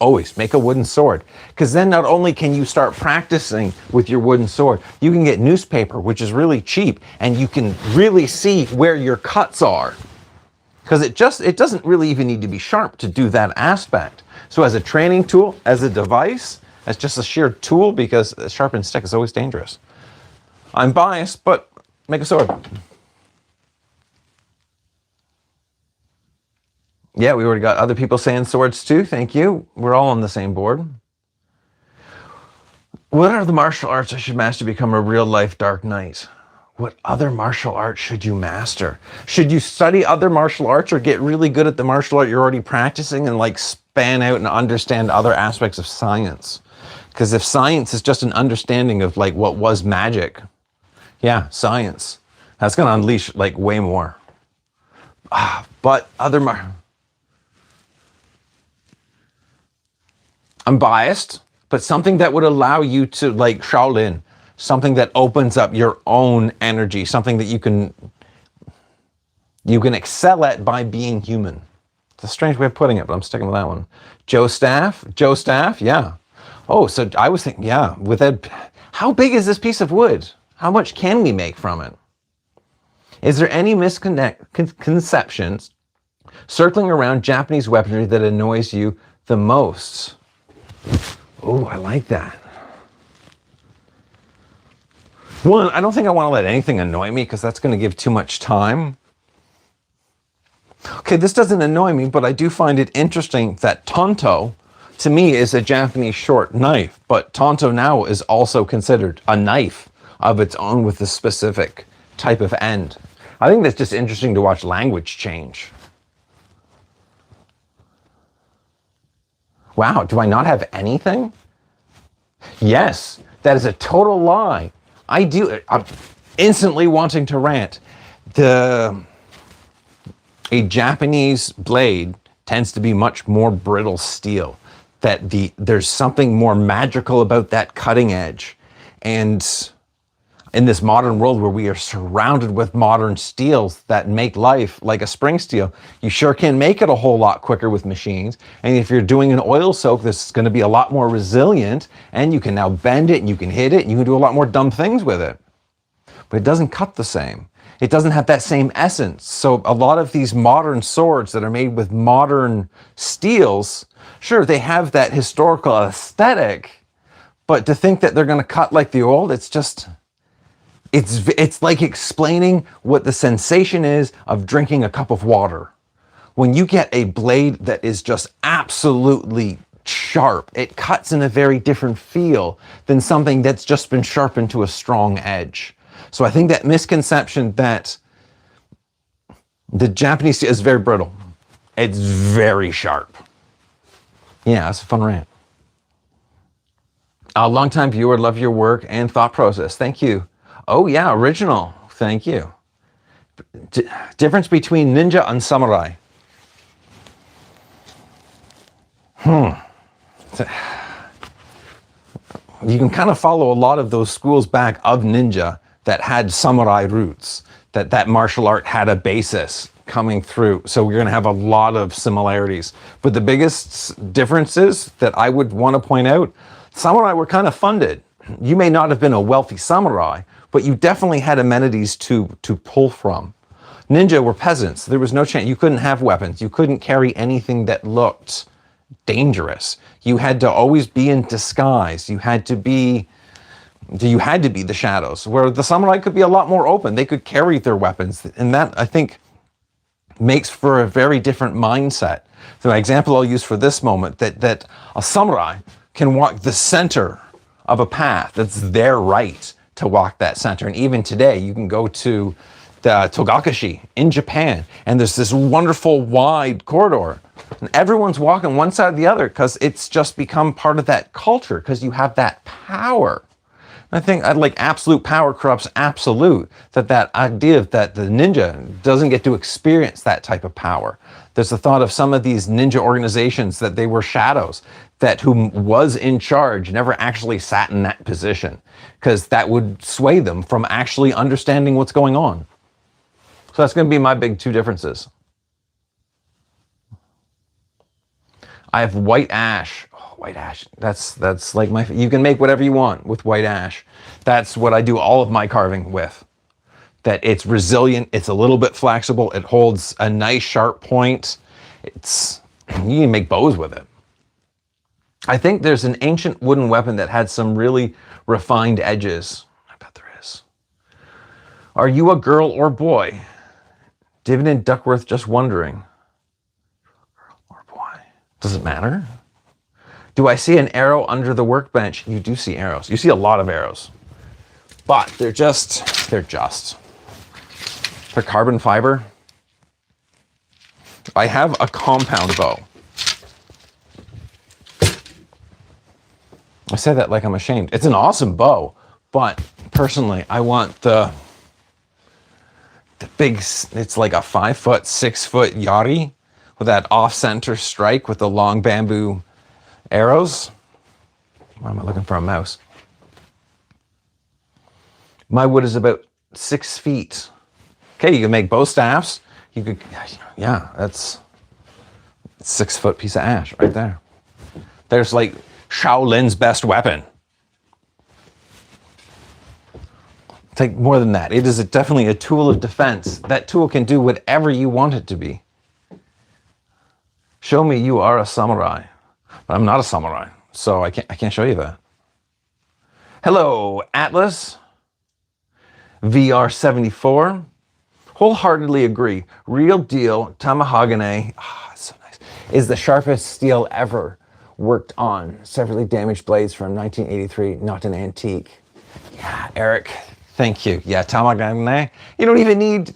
Speaker 1: Always make a wooden sword. Because then not only can you start practicing with your wooden sword, you can get newspaper, which is really cheap, and you can really see where your cuts are. Because it doesn't really even need to be sharp to do that aspect. So as a training tool, as a device, as just a sheer tool, because a sharpened stick is always dangerous. I'm biased, but make a sword. Yeah, we already got other people saying swords too. Thank you. We're all on the same board. What are the martial arts I should master to become a real life Dark Knight? What other martial arts should you master? Should you study other martial arts or get really good at the martial art you're already practicing and like span out and understand other aspects of science? Because if science is just an understanding of like what was magic, yeah, science, that's going to unleash like way more. But I'm biased, but something that would allow you to, like Shaolin, something that opens up your own energy, something that you can excel at by being human. It's a strange way of putting it, but I'm sticking with that one. Joe Staff, yeah. Oh, so I was thinking, yeah, with that, how big is this piece of wood? How much can we make from it? Is there any misconceptions circling around Japanese weaponry that annoys you the most? Oh, I like that. One, I don't think I want to let anything annoy me because that's going to give too much time. Okay, this doesn't annoy me, but I do find it interesting that tanto, to me, is a Japanese short knife, but tanto now is also considered a knife of its own with a specific type of end. I think that's just interesting to watch language change. Wow, do I not have anything? Yes, that is a total lie. I do. I'm instantly wanting to rant. A Japanese blade tends to be much more brittle steel. There's something more magical about that cutting edge. And in this modern world where we are surrounded with modern steels that make life like a spring steel, you sure can make it a whole lot quicker with machines. And if you're doing an oil soak, this is going to be a lot more resilient, and you can now bend it and you can hit it and you can do a lot more dumb things with it. But it doesn't cut the same. It doesn't have that same essence. So a lot of these modern swords that are made with modern steels, sure, they have that historical aesthetic, but to think that they're going to cut like the old, it's like explaining what the sensation is of drinking a cup of water. When you get a blade that is just absolutely sharp, it cuts in a very different feel than something that's just been sharpened to a strong edge. So I think that misconception that the Japanese steel is very brittle. It's very sharp. Yeah, it's a fun rant. A longtime viewer, love your work and thought process. Thank you. Oh yeah, original. Thank you. Difference between ninja and samurai. You can kind of follow a lot of those schools back of ninja that had samurai roots, that martial art had a basis coming through. So we're going to have a lot of similarities. But the biggest differences that I would want to point out, samurai were kind of funded. You may not have been a wealthy samurai, but you definitely had amenities to pull from. Ninja were peasants. There was no chance. You couldn't have weapons. You couldn't carry anything that looked dangerous. You had to always be in disguise. You had to be the shadows, where the samurai could be a lot more open. They could carry their weapons. And that, I think, makes for a very different mindset. So my example I'll use for this moment, that a samurai can walk the center of a path. That's their right to walk that center. And even today, you can go to the Togakashi in Japan, and there's this wonderful wide corridor. And everyone's walking one side or the other because it's just become part of that culture, because you have that power. I think like absolute power corrupts absolute, that idea that the ninja doesn't get to experience that type of power. There's the thought of some of these ninja organizations that they were shadows, that who was in charge never actually sat in that position, because that would sway them from actually understanding what's going on. So that's going to be my big two differences. I have white ash. White ash, that's like you can make whatever you want with white ash. That's what I do all of my carving with. That it's resilient, it's a little bit flexible, it holds a nice sharp point. You can make bows with it. I think there's an ancient wooden weapon that had some really refined edges. I bet there is. Are you a girl or boy? Dividend Duckworth just wondering. Girl or boy? Does it matter? Do I see an arrow under the workbench? You do see arrows. You see a lot of arrows. But they're carbon fiber. I have a compound bow. I say that like I'm ashamed. It's an awesome bow, but personally, I want the big, it's like a 5 foot, 6 foot yari with that off-center strike with the long bamboo arrows. Why am I looking for a mouse? My wood is about 6 feet. Okay, you can make bow staffs. You could, yeah, that's a 6 foot piece of ash right there. There's like Shaolin's best weapon. Take more than that. It is definitely a tool of defense. That tool can do whatever you want it to be. Show me you are a samurai. But I'm not a samurai, so I can't show you that. Hello, Atlas. VR74. Wholeheartedly agree. Real deal Tamahagane, it's so nice, is the sharpest steel ever worked on. Severely damaged blades from 1983, not an antique. Yeah, Eric, thank you. Yeah, Tamahagane. You don't even need,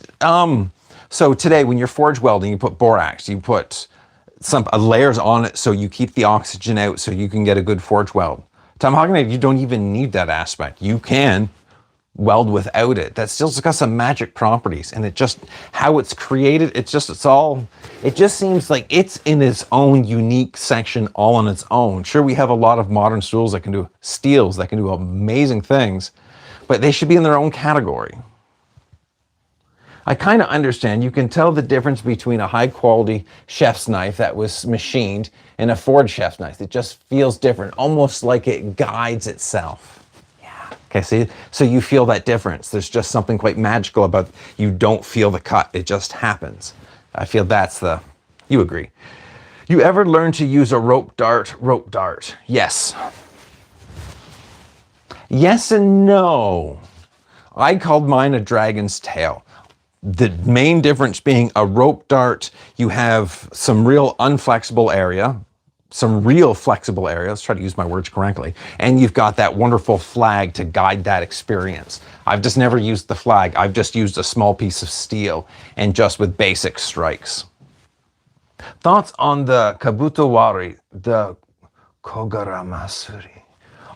Speaker 1: so today when you're forge welding, you put borax, you put some layers on it so you keep the oxygen out so you can get a good forge weld. Tomahawk knife, you don't even need that aspect. You can weld without it. That still's got some magic properties, and it just, how it's created, it just seems like it's in its own unique section all on its own. Sure, we have a lot of modern steels that can do amazing things, but they should be in their own category. I kind of understand. You can tell the difference between a high quality chef's knife that was machined and a forged chef's knife. It just feels different, almost like it guides itself. Yeah. Okay, see? So you feel that difference. There's just something quite magical about, you don't feel the cut. It just happens. I feel that's the, you agree. You ever learn to use a rope dart? Rope dart. Yes. Yes and no. I called mine a dragon's tail. The main difference being a rope dart, you have some real unflexible area, some real flexible area, let's try to use my words correctly, and you've got that wonderful flag to guide that experience. I've just never used the flag. I've just used a small piece of steel and just with basic strikes. Thoughts on the Kabutowari, the Kogara Masuri?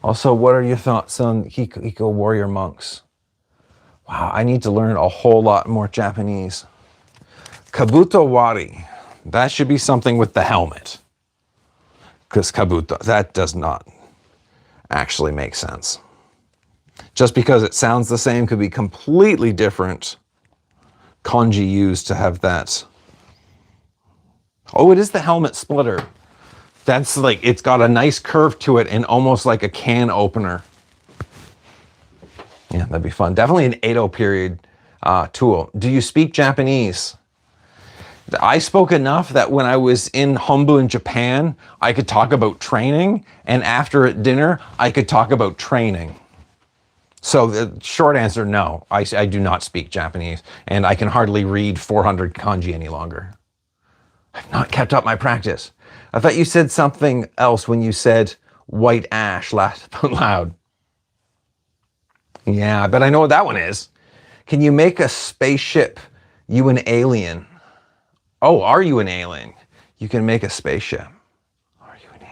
Speaker 1: Also, what are your thoughts on Hiko warrior monks? Wow, I need to learn a whole lot more Japanese. Kabutowari, that should be something with the helmet. Because kabuto, that does not actually make sense. Just because it sounds the same could be completely different kanji used to have that. Oh, it is the helmet splitter. That's like, it's got a nice curve to it and almost like a can opener. Yeah, that'd be fun. Definitely an Edo period tool. Do you speak Japanese? I spoke enough that when I was in Hombu in Japan, I could talk about training, and after at dinner, I could talk about training. So the short answer, no, I do not speak Japanese, and I can hardly read 400 kanji any longer. I've not kept up my practice. I thought you said something else when you said white ash, laughed out loud. Yeah, I bet I know what that one is. Can you make a spaceship? You an alien? Oh, are you an alien? You can make a spaceship. Are you an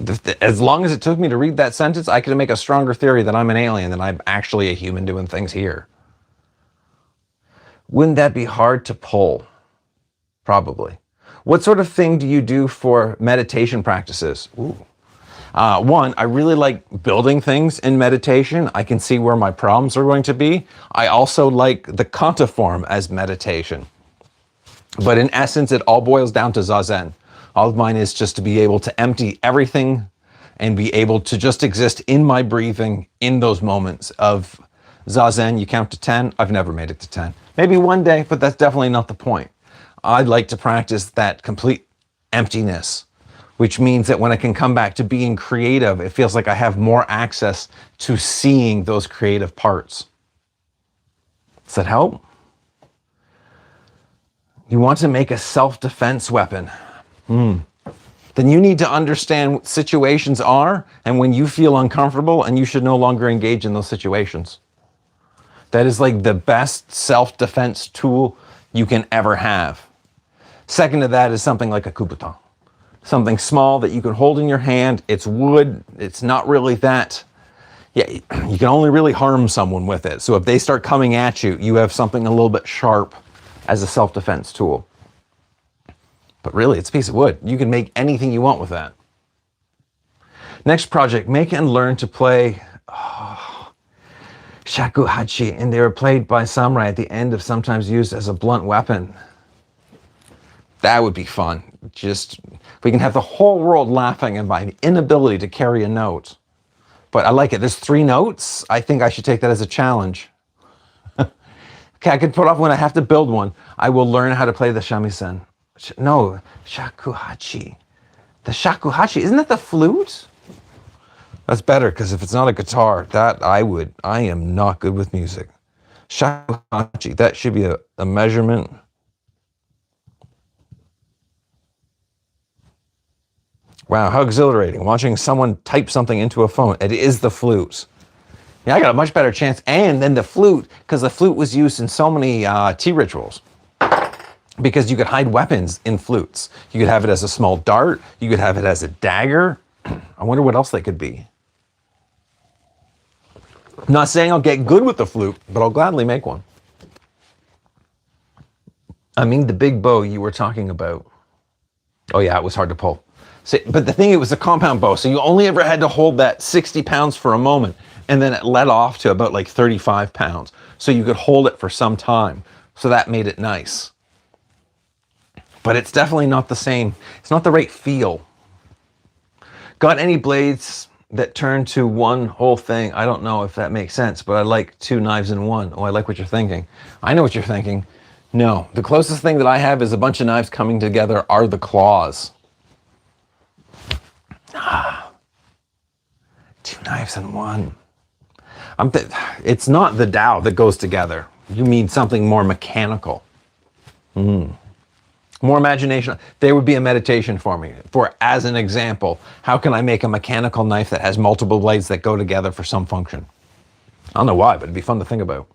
Speaker 1: alien? As long as it took me to read that sentence, I could make a stronger theory that I'm an alien than I'm actually a human doing things here. Wouldn't that be hard to pull? Probably. What sort of thing do you do for meditation practices? Ooh. One, I really like building things in meditation. I can see where my problems are going to be. I also like the kata form as meditation. But in essence, it all boils down to Zazen. All of mine is just to be able to empty everything and be able to just exist in my breathing in those moments of Zazen. You count to 10. I've never made it to 10. Maybe one day, but that's definitely not the point. I'd like to practice that complete emptiness, which means that when I can come back to being creative, it feels like I have more access to seeing those creative parts. Does that help? You want to make a self-defense weapon. Then you need to understand what situations are and when you feel uncomfortable, and you should no longer engage in those situations. That is like the best self-defense tool you can ever have. Second to that is something like a kubutan. Something small that you can hold in your hand. It's wood. It's not really that. Yeah, you can only really harm someone with it. So if they start coming at you, you have something a little bit sharp as a self-defense tool. But really, it's a piece of wood. You can make anything you want with that. Next project, make and learn to play shakuhachi, and they were played by samurai at the end of sometimes used as a blunt weapon. That would be fun. Just, we can have the whole world laughing at my inability to carry a note. But I like it. There's 3 notes. I think I should take that as a challenge. Okay, I could put off when I have to build one. I will learn how to play the shamisen. No, shakuhachi. The shakuhachi, isn't that the flute? That's better, because if it's not a guitar, that I am not good with music. Shakuhachi, that should be a measurement. Wow, how exhilarating, watching someone type something into a phone. It is the flute. Yeah, I got a much better chance. And then the flute, because the flute was used in so many tea rituals. because you could hide weapons in flutes. You could have it as a small dart. You could have it as a dagger. I wonder what else they could be. I'm not saying I'll get good with the flute, but I'll gladly make one. I mean, the big bow you were talking about. Oh yeah, it was hard to pull. See, but the thing, it was a compound bow, so you only ever had to hold that 60 pounds for a moment, and then it let off to about like 35 pounds. So you could hold it for some time. So that made it nice. But it's definitely not the same. It's not the right feel. Got any blades that turn to one whole thing? I don't know if that makes sense, but I like 2 knives in one. Oh, I like what you're thinking. I know what you're thinking. No, the closest thing that I have is a bunch of knives coming together are the claws. 2 knives in one. It's not the Tao that goes together. You mean something more mechanical. More imagination. There would be a meditation for me. For, as an example, how can I make a mechanical knife that has multiple blades that go together for some function? I don't know why, but it'd be fun to think about.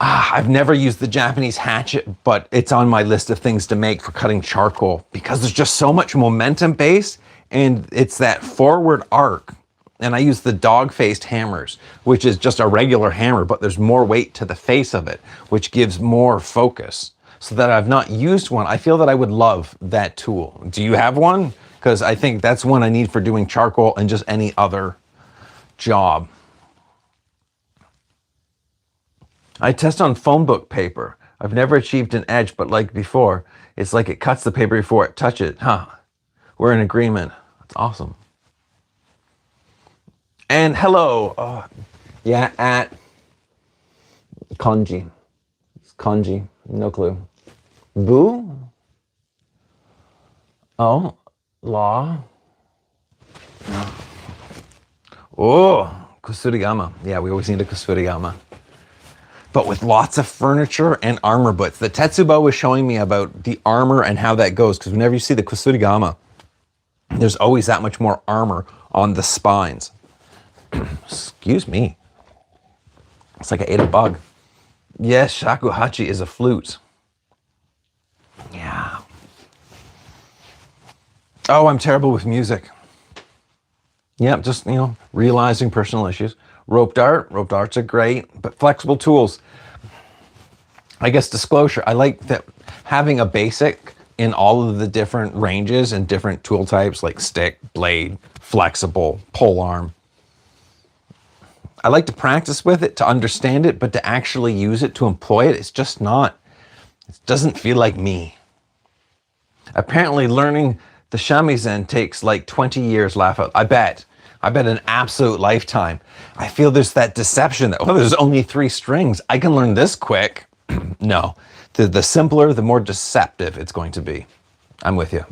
Speaker 1: I've never used the Japanese hatchet, but it's on my list of things to make for cutting charcoal because there's just so much momentum base, and it's that forward arc. And I use the dog-faced hammers, which is just a regular hammer, but there's more weight to the face of it, which gives more focus. So that I've not used one, I feel that I would love that tool. Do you have one? Because I think that's one I need for doing charcoal and just any other job. I test on phone book paper. I've never achieved an edge, but like before, it's like it cuts the paper before it touches it. Huh. We're in agreement. That's awesome. And hello. Yeah, at kanji. It's kanji. No clue. Boo? Oh, law. No. Oh, kusurigama. Yeah, we always need a kusurigama. But with lots of furniture and armor butts. The Tetsubo was showing me about the armor and how that goes, because whenever you see the kusurigama, there's always that much more armor on the spines. Excuse me. It's like I ate a bug. Yes, shakuhachi is a flute. Yeah. Oh, I'm terrible with music. Yep, just, realizing personal issues. Rope darts are great, but flexible tools. I guess disclosure, I like that having a basic in all of the different ranges and different tool types like stick, blade, flexible, pole arm. I like to practice with it, to understand it, but to actually use it, to employ it, it's just not, it doesn't feel like me. Apparently learning the shamisen takes like 20 years, laugh out. I bet an absolute lifetime. I feel there's that deception that, there's only 3 strings. I can learn this quick. No, the simpler, the more deceptive it's going to be. I'm with you.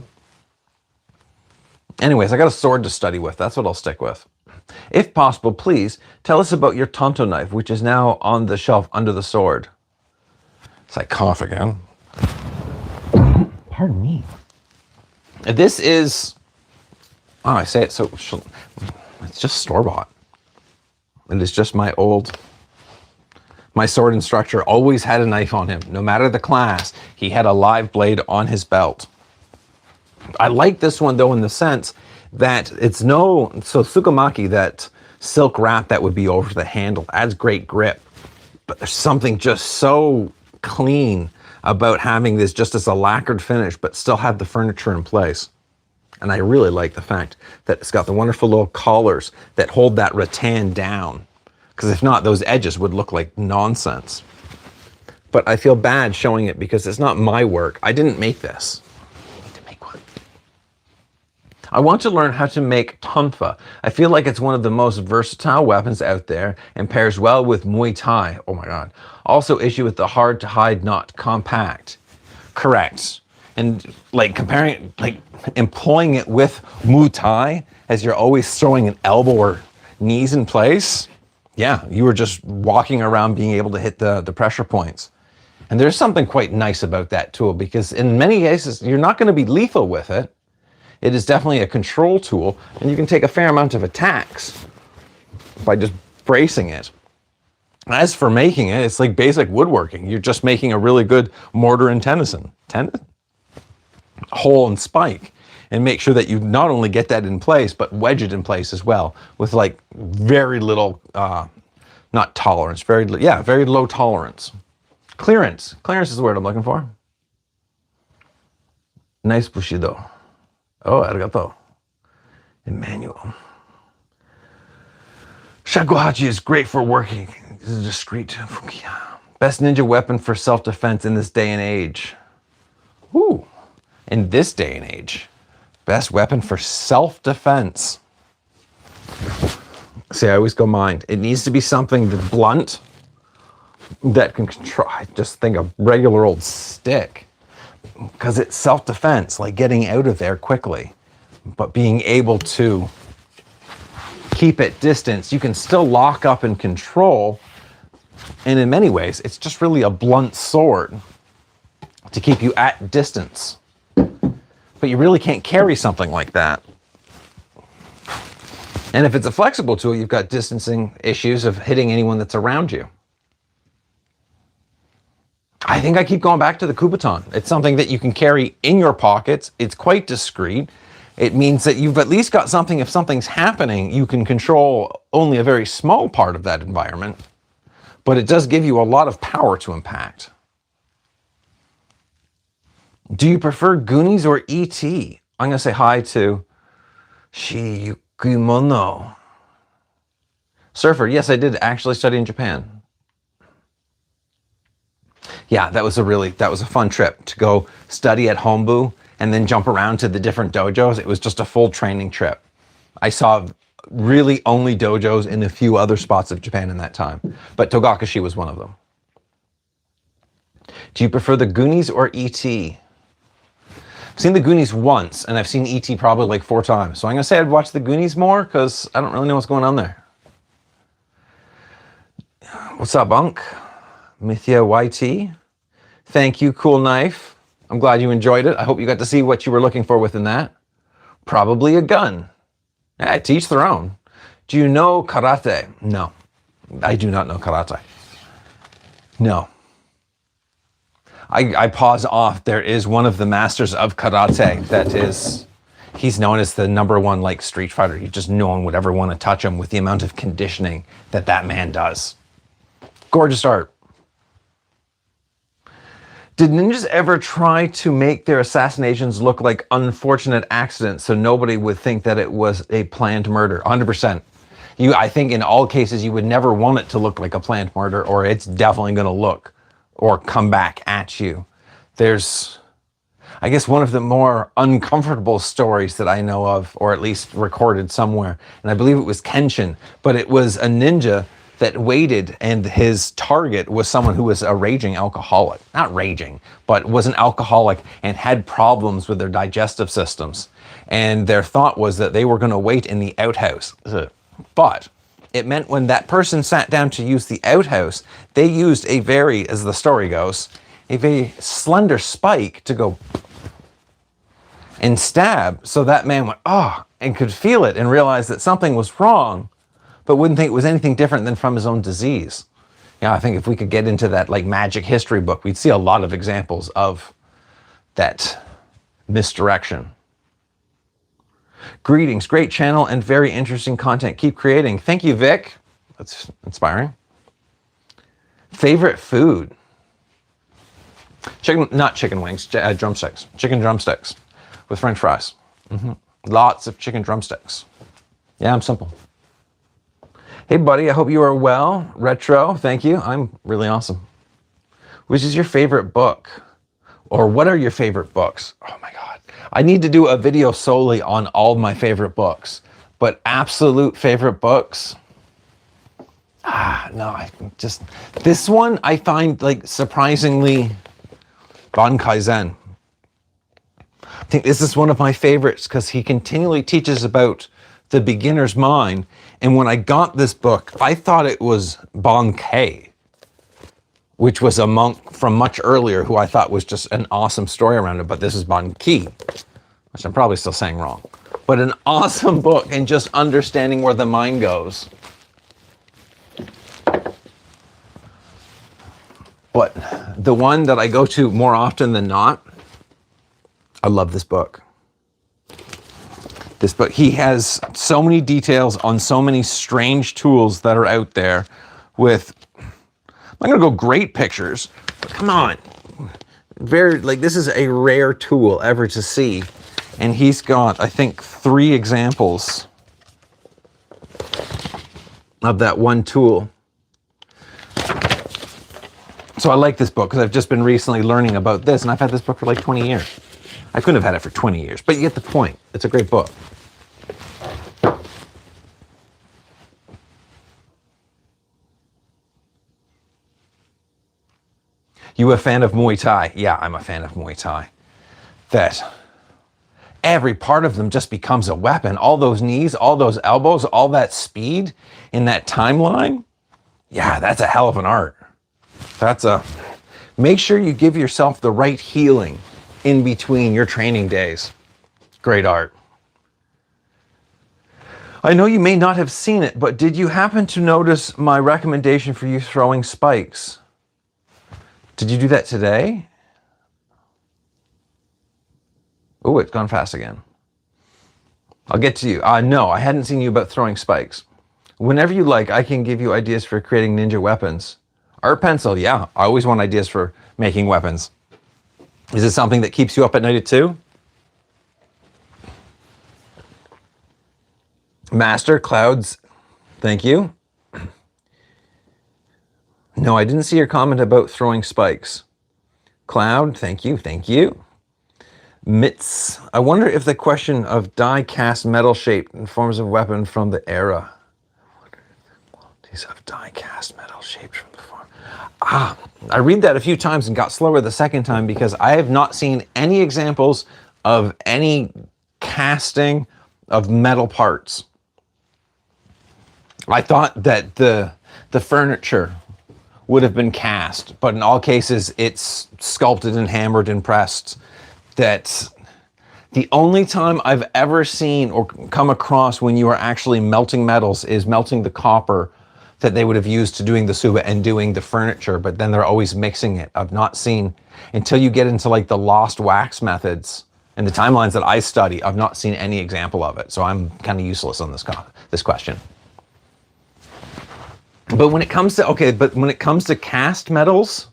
Speaker 1: Anyways, I got a sword to study with. That's what I'll stick with. If possible, please tell us about your Tonto knife, which is now on the shelf under the sword. It's like cough again. Pardon me. This is, I say it so, it's just store-bought. It is just my sword instructor always had a knife on him. No matter the class, he had a live blade on his belt. I like this one though in the sense that it's so tsukamaki, that silk wrap that would be over the handle, adds great grip. But there's something just so clean about having this just as a lacquered finish, but still have the furniture in place. And I really like the fact that it's got the wonderful little collars that hold that rattan down. Because if not, those edges would look like nonsense. But I feel bad showing it because it's not my work. I didn't make this. I need to make one. I want to learn how to make tonfa. I feel like it's one of the most versatile weapons out there and pairs well with Muay Thai. Oh my God. Also issue with the hard to hide, not compact. Correct. And employing it with Muay Thai as you're always throwing an elbow or knees in place. Yeah, you were just walking around being able to hit the pressure points. And there's something quite nice about that tool because in many cases, you're not going to be lethal with it. It is definitely a control tool and you can take a fair amount of attacks by just bracing it. As for making it, it's like basic woodworking. You're just making a really good mortar and tenison, hole and spike, and make sure that you not only get that in place, but wedge it in place as well with like very little, not tolerance, very low tolerance. Clearance is the word I'm looking for. Nice bushido. Oh, arigato. Emmanuel. Shakuhachi is great for working. This is discreet. Best ninja weapon for self-defense in this day and age. Ooh. In this day and age. Best weapon for self-defense. See, I always go mind. It needs to be something that's blunt, that can control. I just think a regular old stick. Because it's self-defense, like getting out of there quickly. But being able to keep it distance, you can still lock up and control. And in many ways, it's just really a blunt sword to keep you at distance. But you really can't carry something like that. And if it's a flexible tool, you've got distancing issues of hitting anyone that's around you. I think I keep going back to the kubaton. It's something that you can carry in your pockets. It's quite discreet. It means that you've at least got something, if something's happening, you can control only a very small part of that environment, but it does give you a lot of power to impact. Do you prefer Goonies or E.T.? I'm going to say hi to Shiyukimono. Surfer, yes, I did actually study in Japan. Yeah, that was a fun trip to go study at Hombu and then jump around to the different dojos. It was just a full training trip. I saw really only dojos in a few other spots of Japan in that time, but Togakashi was one of them. Do you prefer the Goonies or E.T.? I've seen the Goonies once, and I've seen E.T. probably like 4 times. So I'm going to say I'd watch the Goonies more because I don't really know what's going on there. What's up, Unk? Mithya YT. Thank you, Cool Knife. I'm glad you enjoyed it. I hope you got to see what you were looking for within that. Probably a gun. Yeah, to each their own. Do you know karate? No, I do not know karate. No. I pause off. There is one of the masters of karate that is, he's known as the #1 like street fighter. You just no one would ever want to touch him with the amount of conditioning that man does. Gorgeous art. Did ninjas ever try to make their assassinations look like unfortunate accidents so nobody would think that it was a planned murder? 100%. I think in all cases you would never want it to look like a planned murder, or it's definitely going to look or come back at you. There's, I guess, one of the more uncomfortable stories that I know of, or at least recorded somewhere, and I believe it was Kenshin, but it was a ninja that waited, and his target was someone who was a raging alcoholic. Not raging, but was an alcoholic and had problems with their digestive systems. And their thought was that they were going to wait in the outhouse. But it meant when that person sat down to use the outhouse, they used a very, as the story goes, a very slender spike to go and stab. So that man went, oh, and could feel it and realize that something was wrong, but wouldn't think it was anything different than from his own disease. Yeah, I think if we could get into that like magic history book, we'd see a lot of examples of that misdirection. Greetings, great channel and very interesting content. Keep creating. Thank you, Vic. That's inspiring. Favorite food? Not chicken wings, drumsticks. Chicken drumsticks with French fries. Lots of chicken drumsticks. Yeah, I'm simple. Hey, buddy, I hope you are well. Retro, thank you. I'm really awesome. Which is your favorite book? Or what are your favorite books? Oh my God. I need to do a video solely on all of my favorite books. But absolute favorite books? No, this one I find like surprisingly Ban Kaizen. I think this is one of my favorites because he continually teaches about the beginner's mind. And when I got this book, I thought it was Ban Kei, which was a monk from much earlier who I thought was just an awesome story around it. But this is Ban Ki, which I'm probably still saying wrong. But an awesome book and just understanding where the mind goes. But the one that I go to more often than not, I love this book. This book, he has so many details on so many strange tools that are out there with, I'm gonna go great pictures, but come on. Very, like, this is a rare tool ever to see. And he's got, I think, 3 examples of that one tool. So I like this book because I've just been recently learning about this, and I've had this book for like 20 years. I couldn't have had it for 20 years, but you get the point. It's a great book. You a fan of Muay Thai? Yeah, I'm a fan of Muay Thai. That every part of them just becomes a weapon. All those knees, all those elbows, all that speed in that timeline. Yeah, that's a hell of an art. Make sure you give yourself the right healing in between your training days. Great art. I know you may not have seen it, but did you happen to notice my recommendation for you throwing spikes? Did you do that today? Oh, it's gone fast again. I'll get to you. No, I hadn't seen you about throwing spikes. Whenever you like, I can give you ideas for creating ninja weapons. Art pencil, yeah. I always want ideas for making weapons. Is it something that keeps you up at night too? Master Clouds, thank you. No, I didn't see your comment about throwing spikes. Cloud, thank you, thank you. Mitz, I wonder if the question of die cast metal shaped in forms of weapon from the era. Qualities of die cast metal shaped from the form. I read that a few times and got slower the second time because I have not seen any examples of any casting of metal parts. I thought that the furniture would have been cast, but in all cases it's sculpted and hammered and pressed. That's the only time I've ever seen or come across when you are actually melting metals is melting the copper that they would have used to doing the suba and doing the furniture, but then they're always mixing it. I've not seen, until you get into like the lost wax methods and the timelines that I study, I've not seen any example of it. So I'm kind of useless on this question. But when it comes to cast metals,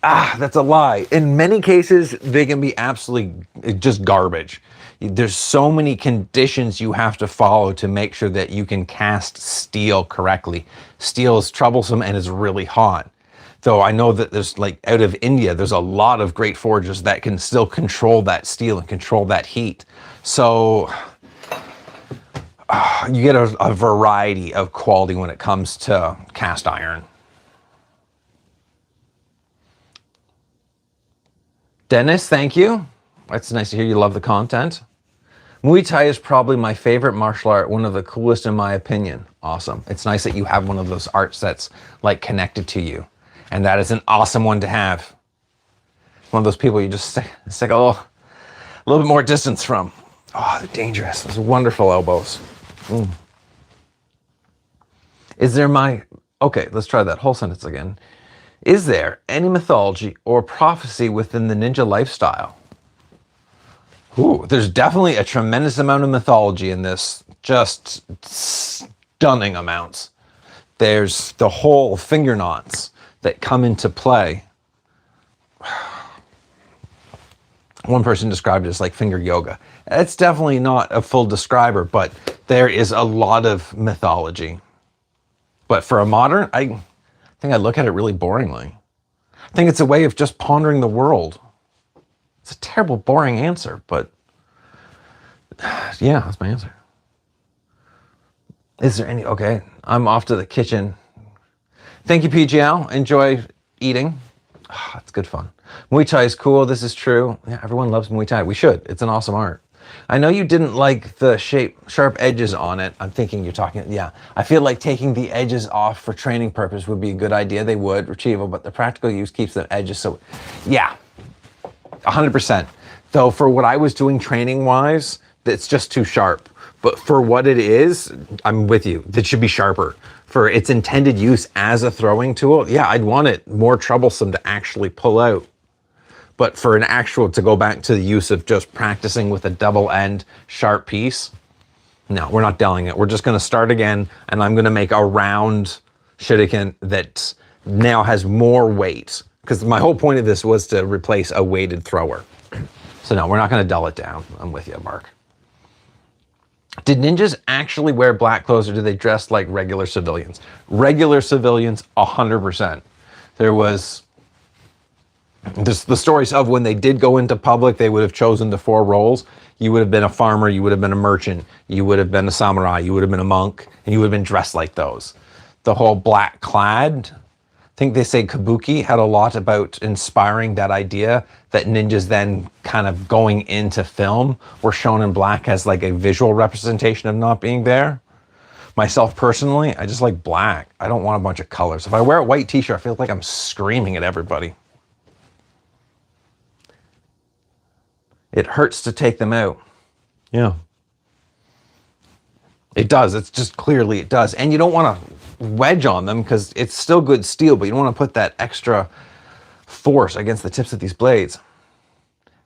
Speaker 1: that's a lie. In many cases, they can be absolutely just garbage. There's so many conditions you have to follow to make sure that you can cast steel correctly. Steel is troublesome and is really hot. Though I know that there's, like, out of India, there's a lot of great forgers that can still control that steel and control that heat. So you get a variety of quality when it comes to cast iron. Dennis, thank you. It's nice to hear you love the content. Muay Thai is probably my favorite martial art, one of the coolest in my opinion. Awesome. It's nice that you have one of those art sets like connected to you. And that is an awesome one to have. One of those people you just stick a little bit more distance from. Oh, they're dangerous. Those wonderful elbows. Okay, let's try that whole sentence again. Is there any mythology or prophecy within the ninja lifestyle? There's definitely a tremendous amount of mythology in this, just stunning amounts. There's the whole finger knots that come into play. One person described it as like finger yoga. It's definitely not a full describer, but there is a lot of mythology. But for a modern, I think I look at it really boringly. I think it's a way of just pondering the world. It's a terrible, boring answer, but yeah, that's my answer. Is there any, okay, I'm off to the kitchen. Thank you, PGL. Enjoy eating. It's good fun. Muay Thai is cool. This is true. Yeah, everyone loves Muay Thai. We should. It's an awesome art. I know you didn't like the sharp edges on it. I'm thinking you're talking, yeah. I feel like taking the edges off for training purpose would be a good idea. They would, retrieval, but the practical use keeps the edges. So yeah, 100%. Though for what I was doing training wise, it's just too sharp. But for what it is, I'm with you. It should be sharper. for its intended use as a throwing tool, yeah, I'd want it more troublesome to actually pull out. But for an actual, to go back to the use of just practicing with a double end sharp piece, no, we're not delling it. We're just going to start again, and I'm going to make a round shuriken that now has more weight. Because my whole point of this was to replace a weighted thrower. So no, we're not going to dull it down. I'm with you, Mark. Did ninjas actually wear black clothes, or did they dress like regular civilians? Regular civilians, 100%. There's the stories of when they did go into public, they would have chosen the 4 roles. You would have been a farmer, you would have been a merchant, you would have been a samurai, you would have been a monk, and you would have been dressed like those. The whole black clad, I think they say kabuki had a lot about inspiring that idea that ninjas then kind of going into film were shown in black as like a visual representation of not being there. Myself personally, I just like black. I don't want a bunch of colors. If I wear a white t-shirt, I feel like I'm screaming at everybody. It hurts to take them out. Yeah. It does. It's just clearly it does. And you don't want to wedge on them because it's still good steel, but you don't want to put that extra force against the tips of these blades.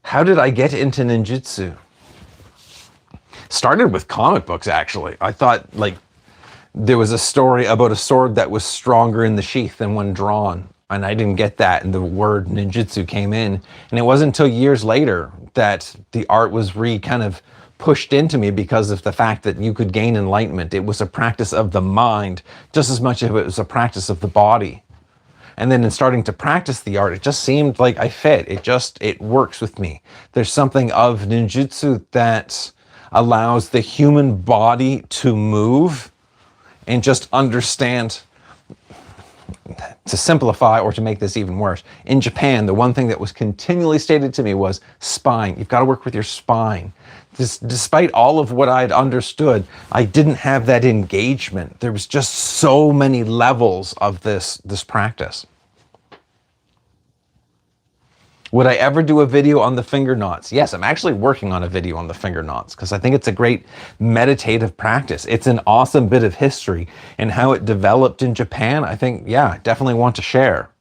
Speaker 1: How did I get into ninjutsu? Started with comic books, actually. I thought like there was a story about a sword that was stronger in the sheath than when drawn. And I didn't get that, and the word ninjutsu came in. And it wasn't until years later that the art was kind of pushed into me because of the fact that you could gain enlightenment. It was a practice of the mind, just as much as it was a practice of the body. And then in starting to practice the art, it just seemed like I fit. It works with me. There's something of ninjutsu that allows the human body to move and just understand. To simplify, or to make this even worse, in Japan, the one thing that was continually stated to me was spine. You've got to work with your spine. Despite all of what I'd understood, I didn't have that engagement. There was just so many levels of this practice. Would I ever do a video on the finger knots? Yes, I'm actually working on a video on the finger knots because I think it's a great meditative practice. It's an awesome bit of history, and how it developed in Japan, I think, yeah, I definitely want to share.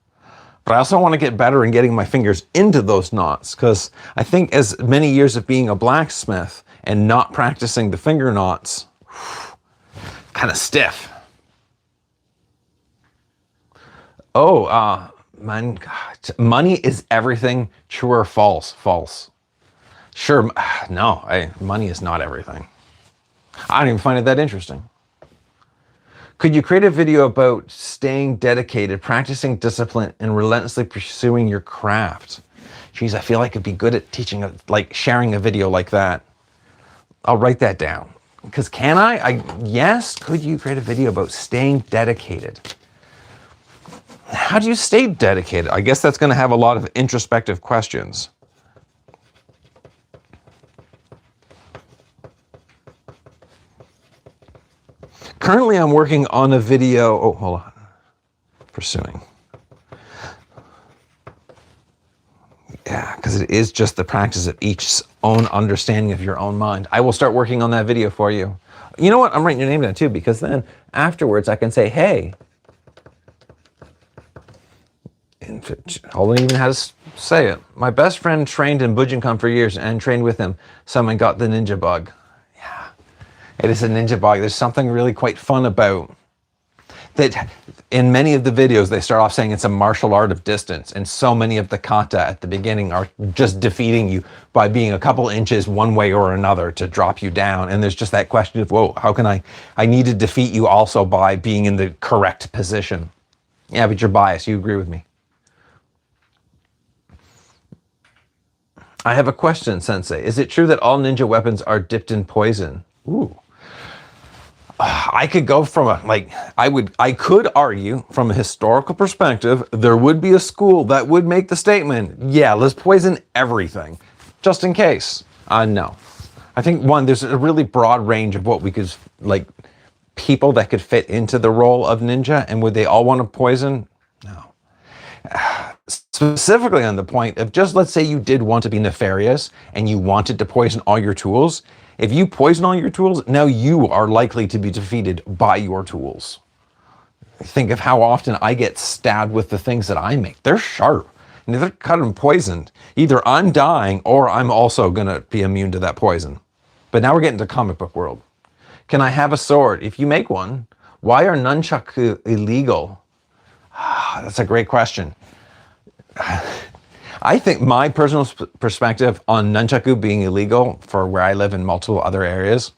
Speaker 1: But I also want to get better in getting my fingers into those knots, because I think as many years of being a blacksmith and not practicing the finger knots, kind of stiff. Oh, man, God. Money is everything. True or false? False. Sure. No, money is not everything. I don't even find it that interesting. Could you create a video about staying dedicated, practicing discipline, and relentlessly pursuing your craft? Geez, I feel like I'd be good at teaching, like sharing a video like that. I'll write that down. Because can I? Yes. Could you create a video about staying dedicated? How do you stay dedicated? I guess that's going to have a lot of introspective questions. Currently, I'm working on a video. Oh, hold on. Pursuing. Yeah, because it is just the practice of each own understanding of your own mind. I will start working on that video for you. You know what? I'm writing your name down too, because then afterwards I can say, hey, hold on, even how to say it. My best friend trained in Bujinkan for years and trained with him. Someone got the ninja bug. Yeah, it is a ninja bug. There's something really quite fun about that. In many of the videos, they start off saying it's a martial art of distance. And so many of the kata at the beginning are just defeating you by being a couple inches one way or another to drop you down. And there's just that question of, whoa, how can I need to defeat you also by being in the correct position. Yeah, but you're biased. You agree with me. I have a question, Sensei. Is it true that all ninja weapons are dipped in poison? Ooh. I could go from I could argue from a historical perspective, there would be a school that would make the statement, yeah, let's poison everything, just in case. No. I think, one, there's a really broad range of what we could, people that could fit into the role of ninja, and would they all want to poison? No. Specifically on the point of just, let's say you did want to be nefarious and you wanted to poison all your tools. If you poison all your tools, now you are likely to be defeated by your tools. think of how often I get stabbed with the things that I make. They're sharp and they're cut and poisoned. Either I'm dying or I'm also gonna be immune to that poison. But now we're getting to comic book world. Can I have a sword? If you make one, why are nunchaku illegal? That's a great question. I think my personal perspective on nunchaku being illegal for where I live in multiple other areas,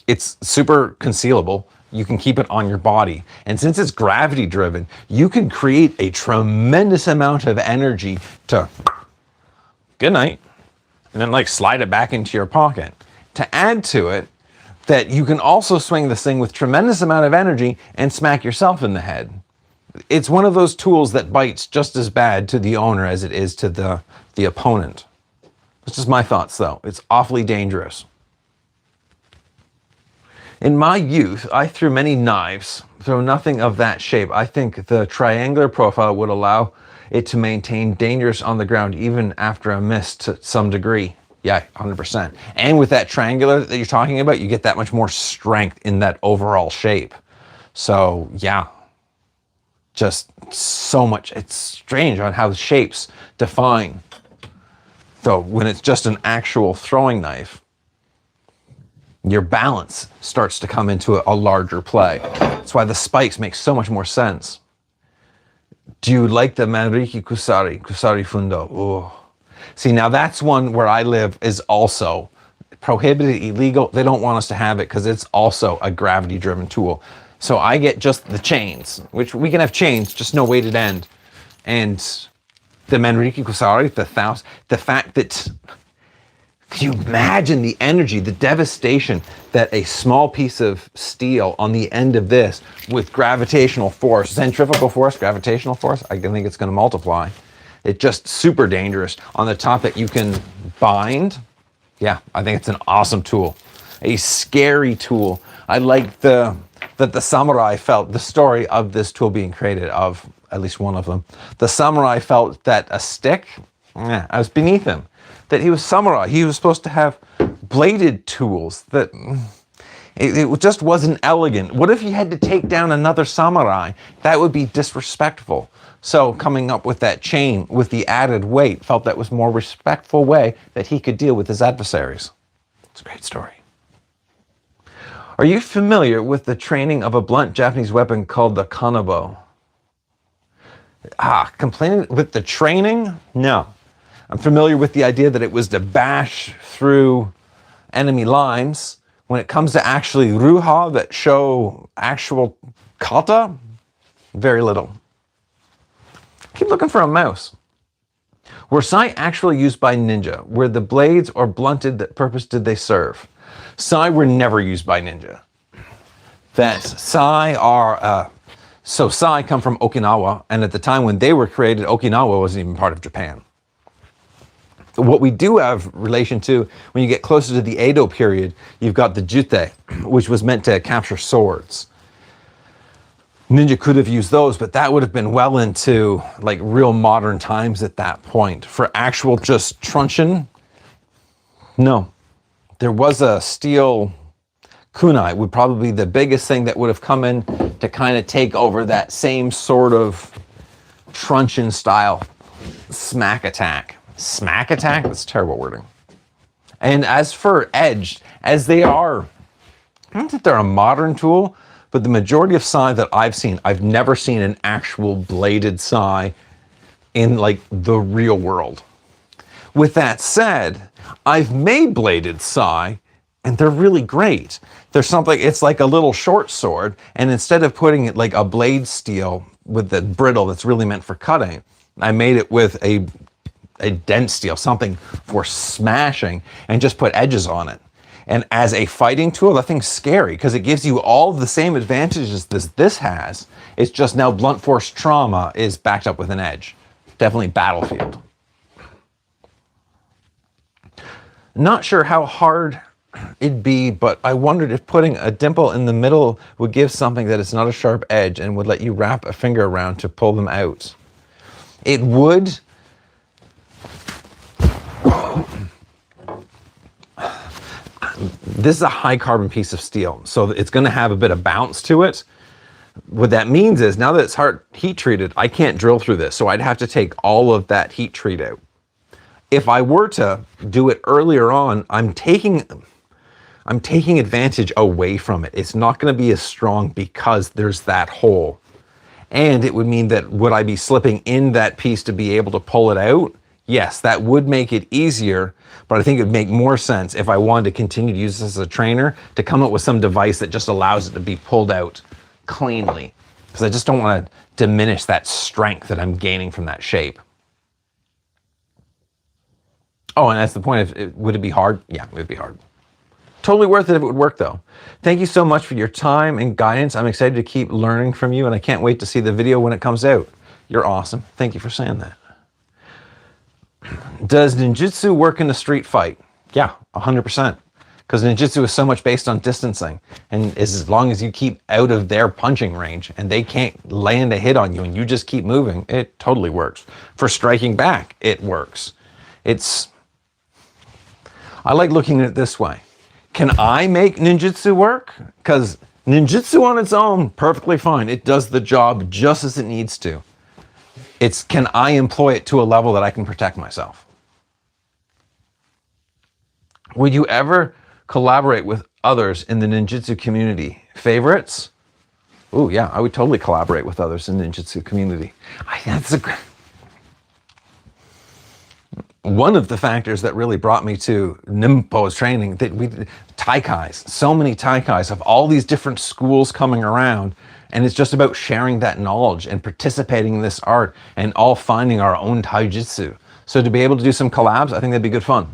Speaker 1: it's super concealable. You can keep it on your body. And since it's gravity driven, you can create a tremendous amount of energy to good night, and then like slide it back into your pocket. To add to it, that you can also swing this thing with tremendous amount of energy and smack yourself in the head. It's one of those tools that bites just as bad to the owner as it is to the opponent. That's just my thoughts though. It's awfully dangerous. In my youth, I threw many knives, though nothing of that shape. I think the triangular profile would allow it to maintain dangerous on the ground even after a miss to some degree. Yeah, 100%. And with that triangular that you're talking about, you get that much more strength in that overall shape. So yeah, just so much. It's strange on how the shapes define. So when it's just an actual throwing knife, your balance starts to come into a larger play. That's why the spikes make so much more sense. Do you like the Manriki Kusari Fundo? Ooh. See, now that's one where I live is also prohibited, illegal. They don't want us to have it because it's also a gravity-driven tool. So I get just the chains, which we can have chains, just no weighted end. And the Manriki Kusari, the fact that, can you imagine the energy, the devastation that a small piece of steel on the end of this with gravitational force, centrifugal force, gravitational force, I think it's going to multiply. It's just super dangerous. On the top that you can bind, yeah, I think it's an awesome tool. A scary tool. I like that the samurai felt, the story of this tool being created, of at least one of them, the samurai felt that a stick, I was beneath him. That he was samurai. He was supposed to have bladed tools. That it just wasn't elegant. What if you had to take down another samurai? That would be disrespectful. So coming up with that chain with the added weight felt that was more respectful way that he could deal with his adversaries. It's a great story. Are you familiar with the training of a blunt Japanese weapon called the kanabo? Complaining with the training? No. I'm familiar with the idea that it was to bash through enemy lines. When it comes to actually ruha that show actual kata, very little. Keep looking for a mouse. Were sai actually used by ninja? Were the blades or blunted? That purpose did they serve? Sai were never used by ninja. That sai are, so sai come from Okinawa, and at the time when they were created, Okinawa wasn't even part of Japan. What we do have relation to, when you get closer to the Edo period, you've got the jute, which was meant to capture swords. Ninja could have used those, but that would have been well into like real modern times at that point. For actual just truncheon, no. There was a steel kunai, would probably be the biggest thing that would have come in to kind of take over that same sort of truncheon style smack attack. Smack attack? That's terrible wording. And as for edged, as they are, I don't think they're a modern tool, but the majority of sai that I've seen, I've never seen an actual bladed sai in like the real world. With that said, I've made bladed sai and they're really great. There's something, it's like a little short sword, and instead of putting it like a blade steel with the brittle that's really meant for cutting, I made it with a dense steel, something for smashing, and just put edges on it. And as a fighting tool, that thing's scary because it gives you all the same advantages this has. It's just now blunt force trauma is backed up with an edge. Definitely battlefield. Not sure how hard it'd be, but I wondered if putting a dimple in the middle would give something that is not a sharp edge and would let you wrap a finger around to pull them out. It would. This is a high carbon piece of steel, so it's going to have a bit of bounce to it. What that means is now that it's heat treated, I can't drill through this. So I'd have to take all of that heat treat out. If I were to do it earlier on, I'm taking advantage away from it. It's not going to be as strong because there's that hole. And it would mean that would I be slipping in that piece to be able to pull it out? Yes, that would make it easier, but I think it would make more sense if I wanted to continue to use this as a trainer to come up with some device that just allows it to be pulled out cleanly. Because I just don't want to diminish that strength that I'm gaining from that shape. Oh, and that's the point. Would it be hard? Yeah, it would be hard. Totally worth it if it would work though. Thank you so much for your time and guidance. I'm excited to keep learning from you and I can't wait to see the video when it comes out. You're awesome. Thank you for saying that. Does ninjutsu work in a street fight? Yeah, 100%. Because ninjutsu is so much based on distancing. And as long as you keep out of their punching range and they can't land a hit on you and you just keep moving, it totally works. For striking back, it works. I like looking at it this way. Can I make ninjutsu work? Because ninjutsu on its own, perfectly fine. It does the job just as it needs to. It's can I employ it to a level that I can protect myself? Would you ever collaborate with others in the ninjutsu community? Favorites? Oh yeah, I would totally collaborate with others in the ninjutsu community. One of the factors that really brought me to Nimpo's training, taikais, so many taikais of all these different schools coming around, and it's just about sharing that knowledge and participating in this art and all finding our own taijutsu. So to be able to do some collabs, I think that'd be good fun.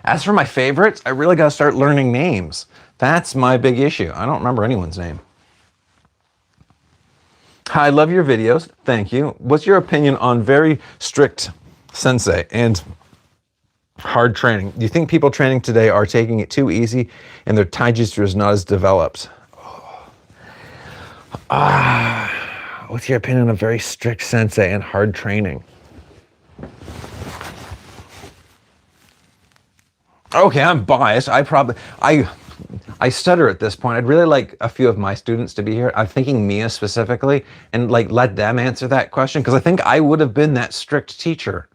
Speaker 1: As for my favorites, I really gotta start learning names. That's my big issue. I don't remember anyone's name. Hi, I love your videos. Thank you. What's your opinion on very strict sensei and hard training? Do you think people training today are taking it too easy and their taijutsu is not as developed? What's your opinion on very strict sensei and hard training? Okay, I'm biased. I stutter at this point. I'd really like a few of my students to be here. I'm thinking Mia specifically, and like let them answer that question because I think I would have been that strict teacher.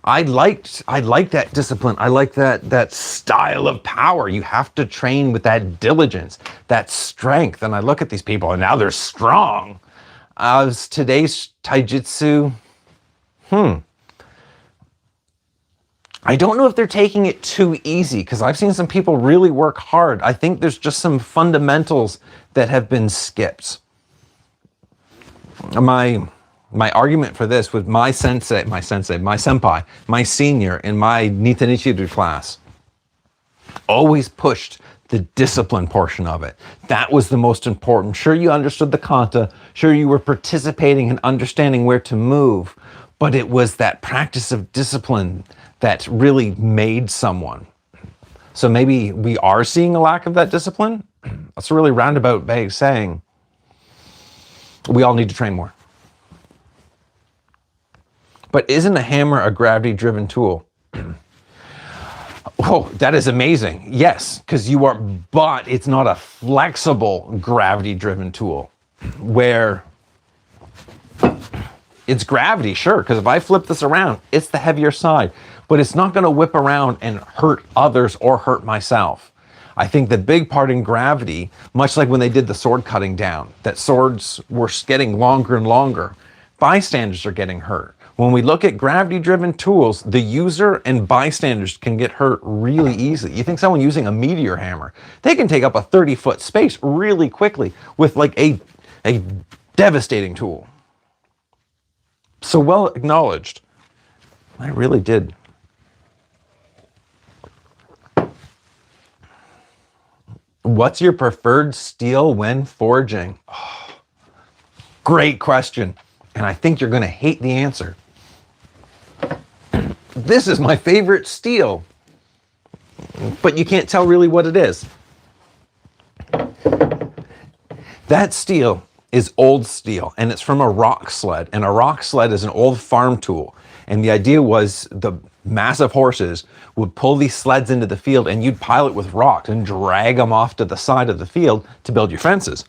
Speaker 1: I liked that discipline. I like that style of power. You have to train with that diligence, that strength. And I look at these people and now they're strong. Today's taijutsu, I don't know if they're taking it too easy because I've seen some people really work hard. I think there's just some fundamentals that have been skipped. My argument for this with my senpai, my senior in my Nita Nichiru class, always pushed the discipline portion of it. That was the most important. Sure, you understood the kata, sure you were participating and understanding where to move, but it was that practice of discipline that really made someone. So maybe we are seeing a lack of that discipline. That's a really roundabout way of saying we all need to train more. But isn't a hammer a gravity-driven tool? Oh, that is amazing. Yes, because but it's not a flexible gravity-driven tool where it's gravity, sure, because if I flip this around, it's the heavier side, but it's not going to whip around and hurt others or hurt myself. I think the big part in gravity, much like when they did the sword cutting down, that swords were getting longer and longer, bystanders are getting hurt. When we look at gravity-driven tools, the user and bystanders can get hurt really easily. You think someone using a meteor hammer, they can take up a 30-foot space really quickly with like a devastating tool. So well acknowledged. I really did. What's your preferred steel when forging? Oh, great question. And I think you're going to hate the answer. This is my favorite steel, but you can't tell really what it is. That steel is old steel, and it's from a rock sled, and a rock sled is an old farm tool. And the idea was the massive horses would pull these sleds into the field, and you'd pile it with rocks and drag them off to the side of the field to build your fences.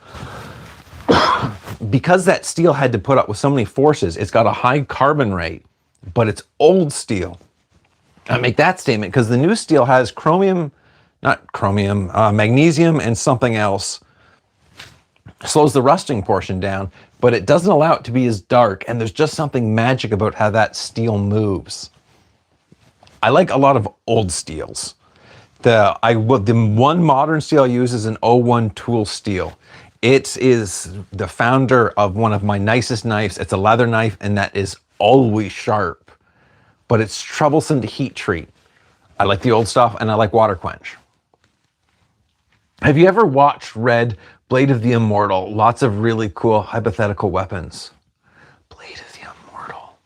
Speaker 1: Because that steel had to put up with so many forces, it's got a high carbon rate, but it's old steel. I make that statement because the new steel has magnesium and something else. Slows the rusting portion down, but it doesn't allow it to be as dark, and there's just something magic about how that steel moves. I like a lot of old steels. The one modern steel I use is an O1 tool steel. It is the founder of one of my nicest knives. It's a leather knife, and that is always sharp, but it's troublesome to heat treat. I like the old stuff, and I like water quench. Have you ever read Blade of the Immortal? Lots of really cool hypothetical weapons. Blade of the Immortal.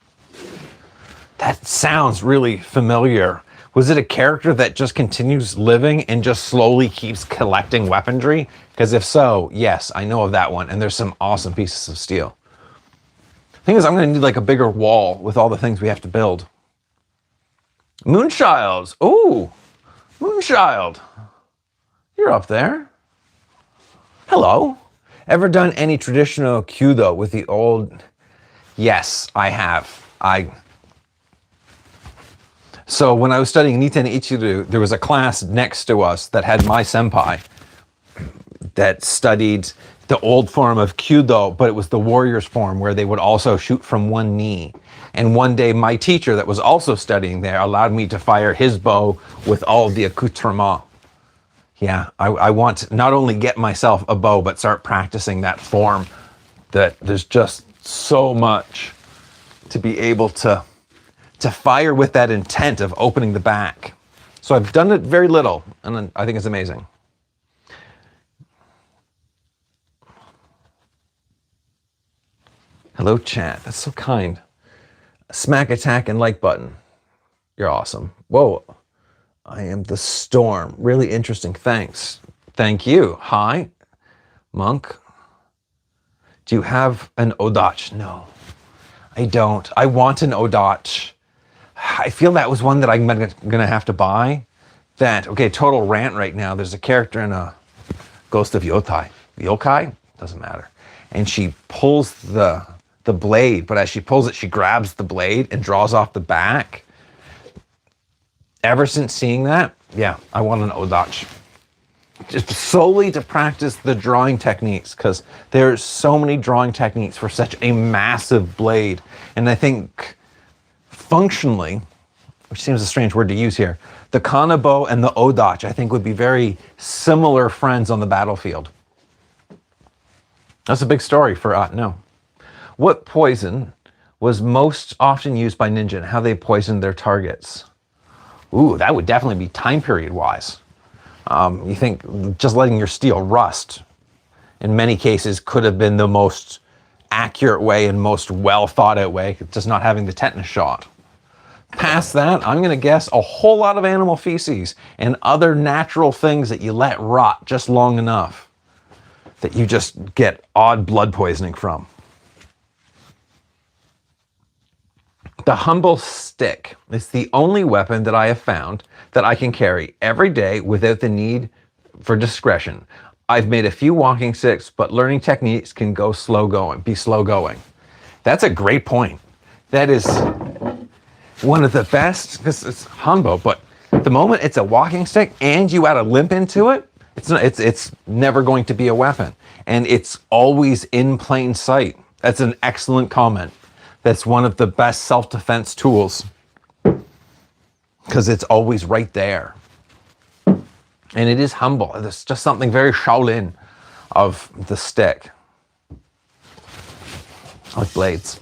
Speaker 1: That sounds really familiar. Was it a character that just continues living and just slowly keeps collecting weaponry? Because if so, yes, I know of that one, and there's some awesome pieces of steel. Thing is, I'm going to need like a bigger wall with all the things we have to build. Moonchilds. Ooh, Moonchild. You're up there. Hello. Ever done any traditional kyudo with the old? Yes, I have. So when I was studying Niten Ichiru, there was a class next to us that had my senpai that studied the old form of kyudo, but it was the warrior's form where they would also shoot from one knee. And one day my teacher that was also studying there allowed me to fire his bow with all of the accoutrements. Yeah, I want to not only get myself a bow, but start practicing that form. That there's just so much to be able to fire with that intent of opening the back. So I've done it very little, and I think it's amazing. Hello, chat. That's so kind. Smack, attack, and like button. You're awesome. Whoa. I am the storm. Really interesting. Thanks. Thank you. Hi, Monk. Do you have an Odach? No, I don't. I want an Odach. I feel that was one that I'm gonna have to buy. Okay, total rant right now. There's a character in a Ghost of Yokai? Doesn't matter. And she pulls the blade, but as she pulls it, she grabs the blade and draws off the back. Ever since seeing that, yeah, I want an Odach. Just solely to practice the drawing techniques, because there's so many drawing techniques for such a massive blade. And I think functionally, which seems a strange word to use here, the Kanabo and the Odach, I think, would be very similar friends on the battlefield. That's a big story for no. What poison was most often used by ninja and how they poisoned their targets? Ooh, that would definitely be time period wise. You think just letting your steel rust in many cases could have been the most accurate way and most well thought out way, just not having the tetanus shot. Past that, I'm going to guess a whole lot of animal feces and other natural things that you let rot just long enough that you just get odd blood poisoning from. The humble stick is the only weapon that I have found that I can carry every day without the need for discretion. I've made a few walking sticks, but learning techniques can be slow going. That's a great point. That is one of the best, because it's humble, but the moment it's a walking stick and you add a limp into it, it's never going to be a weapon. And it's always in plain sight. That's an excellent comment. That's one of the best self-defense tools, because it's always right there. And it is humble. There's just something very Shaolin of the stick. I like blades.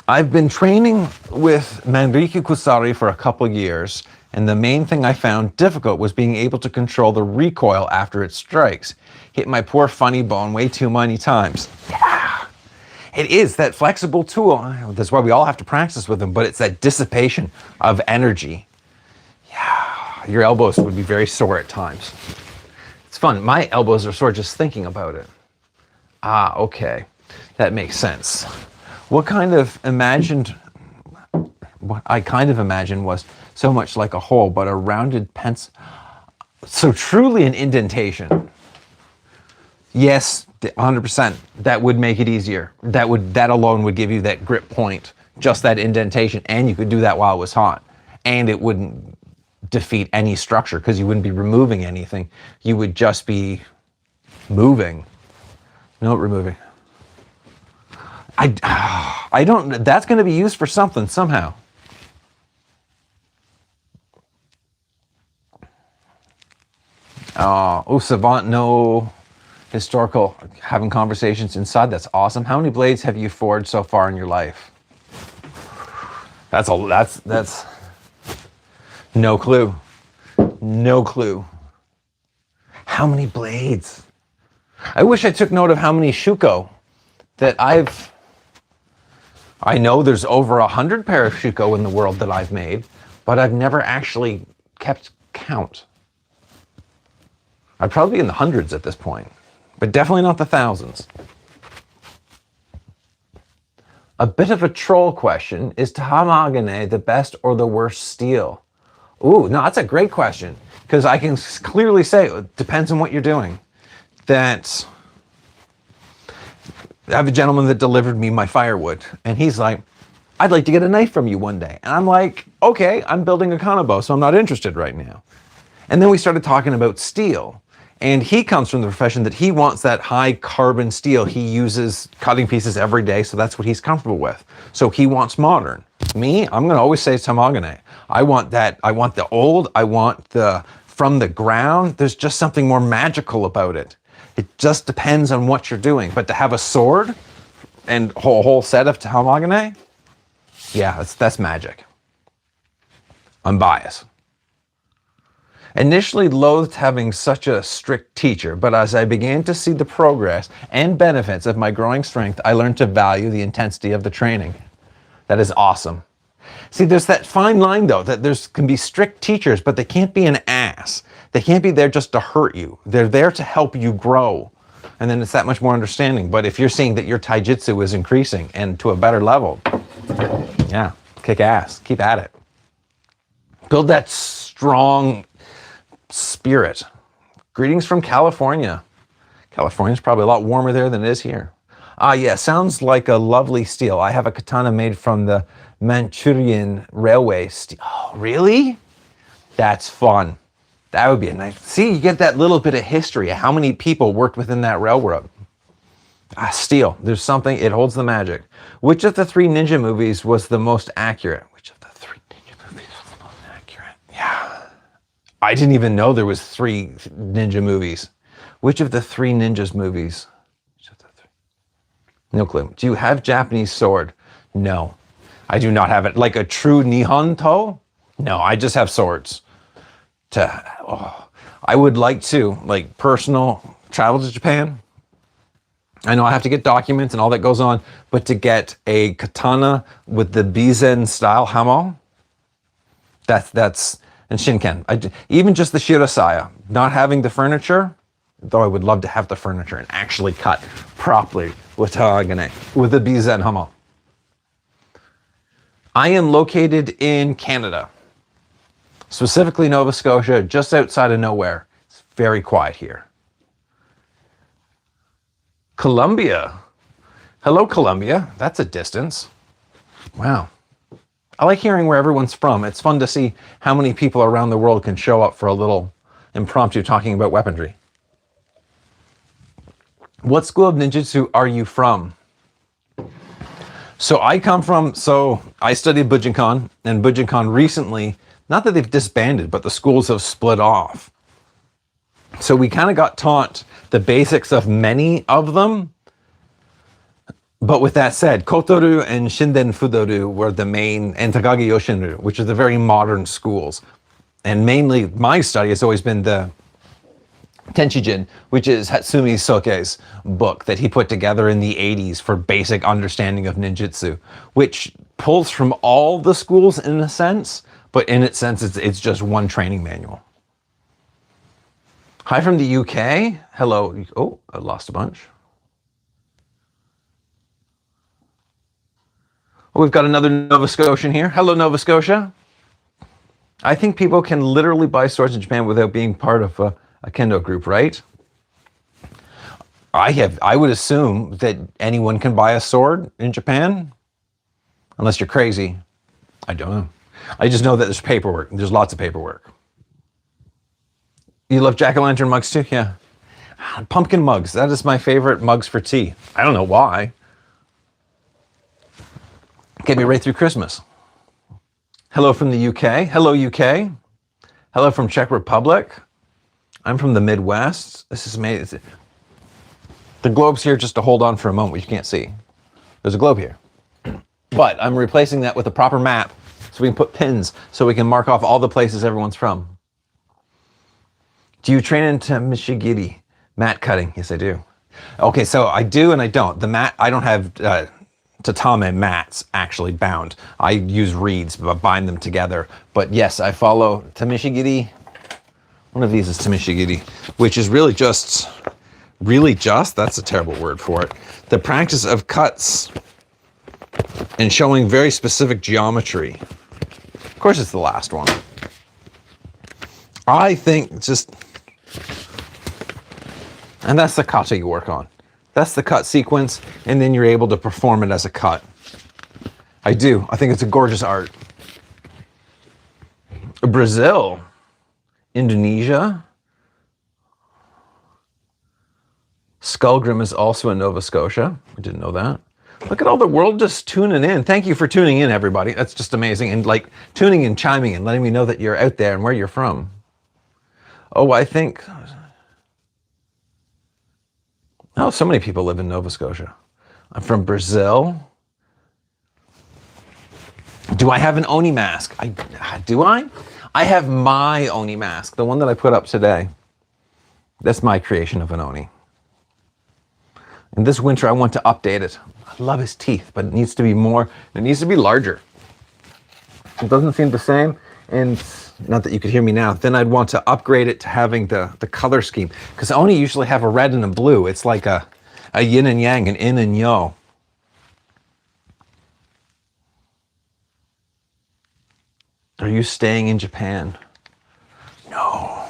Speaker 1: I've been training with Manrique Kusari for a couple years, and the main thing I found difficult was being able to control the recoil after it strikes. Hit my poor funny bone way too many times. Yeah. It is that flexible tool. That's why we all have to practice with them, but it's that dissipation of energy. Yeah, your elbows would be very sore at times. It's fun. My elbows are sore just thinking about it. Okay. That makes sense. What I kind of imagined was so much like a hole, but a rounded pencil. So truly an indentation. Yes, 100%. That would make it easier. That alone would give you that grip point, just that indentation, and you could do that while it was hot. And it wouldn't defeat any structure because you wouldn't be removing anything. You would just be moving. No, removing. I don't, that's going to be used for something somehow. Oh, Savant, no historical, having conversations inside. That's awesome. How many blades have you forged so far in your life? That's no clue. No clue. How many blades? I wish I took note of how many shuko that I know there's over 100 pair of shuko in the world that I've made, but I've never actually kept count. I'd probably be in the hundreds at this point, but definitely not the thousands. A bit of a troll question. Is Tamagane the best or the worst steel? Ooh, no, that's a great question, because I can clearly say it depends on what you're doing. That I have a gentleman that delivered me my firewood, and he's like, I'd like to get a knife from you one day. And I'm like, okay, I'm building a kanabo, so I'm not interested right now. And then we started talking about steel. And he comes from the profession that he wants that high carbon steel. He uses cutting pieces every day, so that's what he's comfortable with. So he wants modern. Me, I'm going to always say Tamagane. I want that. I want the old. I want the from the ground. There's just something more magical about it. It just depends on what you're doing. But to have a sword and a whole set of Tamagane, yeah, that's magic. I'm biased. Initially loathed having such a strict teacher, but as I began to see the progress and benefits of my growing strength, I learned to value the intensity of the training. That is awesome. See, there's that fine line though, that there's can be strict teachers, but they can't be an ass. They can't be there just to hurt you. They're there to help you grow. And then it's that much more understanding. But if you're seeing that your taijutsu is increasing and to a better level, yeah, kick ass, keep at it. Build that strong spirit. Greetings from California. California's probably a lot warmer there than it is here. Yeah, sounds like a lovely steel. I have a katana made from the Manchurian railway steel. Oh, really? That's fun. That would be a nice, see, you get that little bit of history of how many people worked within that railroad. Steel, there's something, it holds the magic. Which of the 3 ninja movies was the most accurate? Which of the 3 ninja movies was the most accurate? Yeah. I didn't even know there was 3 ninja movies. Which of the 3 ninjas movies? Which of the 3? No clue. Do you have Japanese sword? No, I do not have it. Like a true Nihonto? No, I just have swords. I would like to, like, personal travel to Japan. I know I have to get documents and all that goes on, but to get a katana with the Bizen style hamo, that's and Shinken. Even just the Shirasaya, not having the furniture, though I would love to have the furniture and actually cut properly with Tahagane, with the Bizen hamo. I am located in Canada, specifically Nova Scotia, just outside of nowhere. It's very quiet here. Colombia. Hello, Colombia. That's a distance. Wow. I like hearing where everyone's from. It's fun to see how many people around the world can show up for a little impromptu talking about weaponry. What school of ninjutsu are you from? So I studied Bujinkan, and Bujinkan recently, not that they've disbanded, but the schools have split off. So we kind of got taught the basics of many of them. But with that said, Kotoru and Shinden Fudoru were the main, and Takagi Yoshinru, which are the very modern schools. And mainly my study has always been the Tenshijin, which is Hatsumi Soke's book that he put together in the 80s for basic understanding of ninjutsu, which pulls from all the schools in a sense, but in its sense, it's just one training manual. Hi from the UK. Hello. Oh, I lost a bunch. Oh, we've got another Nova Scotian here. Hello, Nova Scotia. I think people can literally buy swords in Japan without being part of a kendo group, right? I would assume that anyone can buy a sword in Japan, unless you're crazy. I don't know. I just know that there's paperwork. There's lots of paperwork. You love jack-o'-lantern mugs too? Yeah. Pumpkin mugs. That is my favorite mugs for tea. I don't know why. Get me right through Christmas. Hello from the UK. Hello, UK. Hello from Czech Republic. I'm from the Midwest. This is amazing. The globe's here just to hold on for a moment, which you can't see. There's a globe here. But I'm replacing that with a proper map so we can put pins so we can mark off all the places everyone's from. Do you train into Mishigiri? Mat cutting? Yes, I do. Okay, so I do and I don't. The mat, I don't have tatame mats actually bound. I use reeds, but bind them together. But yes, I follow Tamishigiri. One of these is Tamishigiri, which is really just, that's a terrible word for it. The practice of cuts and showing very specific geometry. Of course, it's the last one. I think just, and that's the kata you work on. That's the cut sequence, and then you're able to perform it as a cut. I do. I think it's a gorgeous art. Brazil, Indonesia. Skullgrim is also in Nova Scotia. I didn't know that. Look at all the world just tuning in. Thank you for tuning in, everybody. That's just amazing. And like tuning in, chiming in, letting me know that you're out there and where you're from. Oh, I think... Oh, so many people live in Nova Scotia. I'm from Brazil. Do I have an Oni mask? Do I? I have my Oni mask, the one that I put up today. That's my creation of an Oni. And this winter, I want to update it. I love his teeth, but it needs to be more, it needs to be larger. It doesn't seem the same, and not that you could hear me now, then I'd want to upgrade it to having the color scheme. Because Oni usually have a red and a blue. It's like a yin and yang, an in and yo. Are you staying in Japan? No.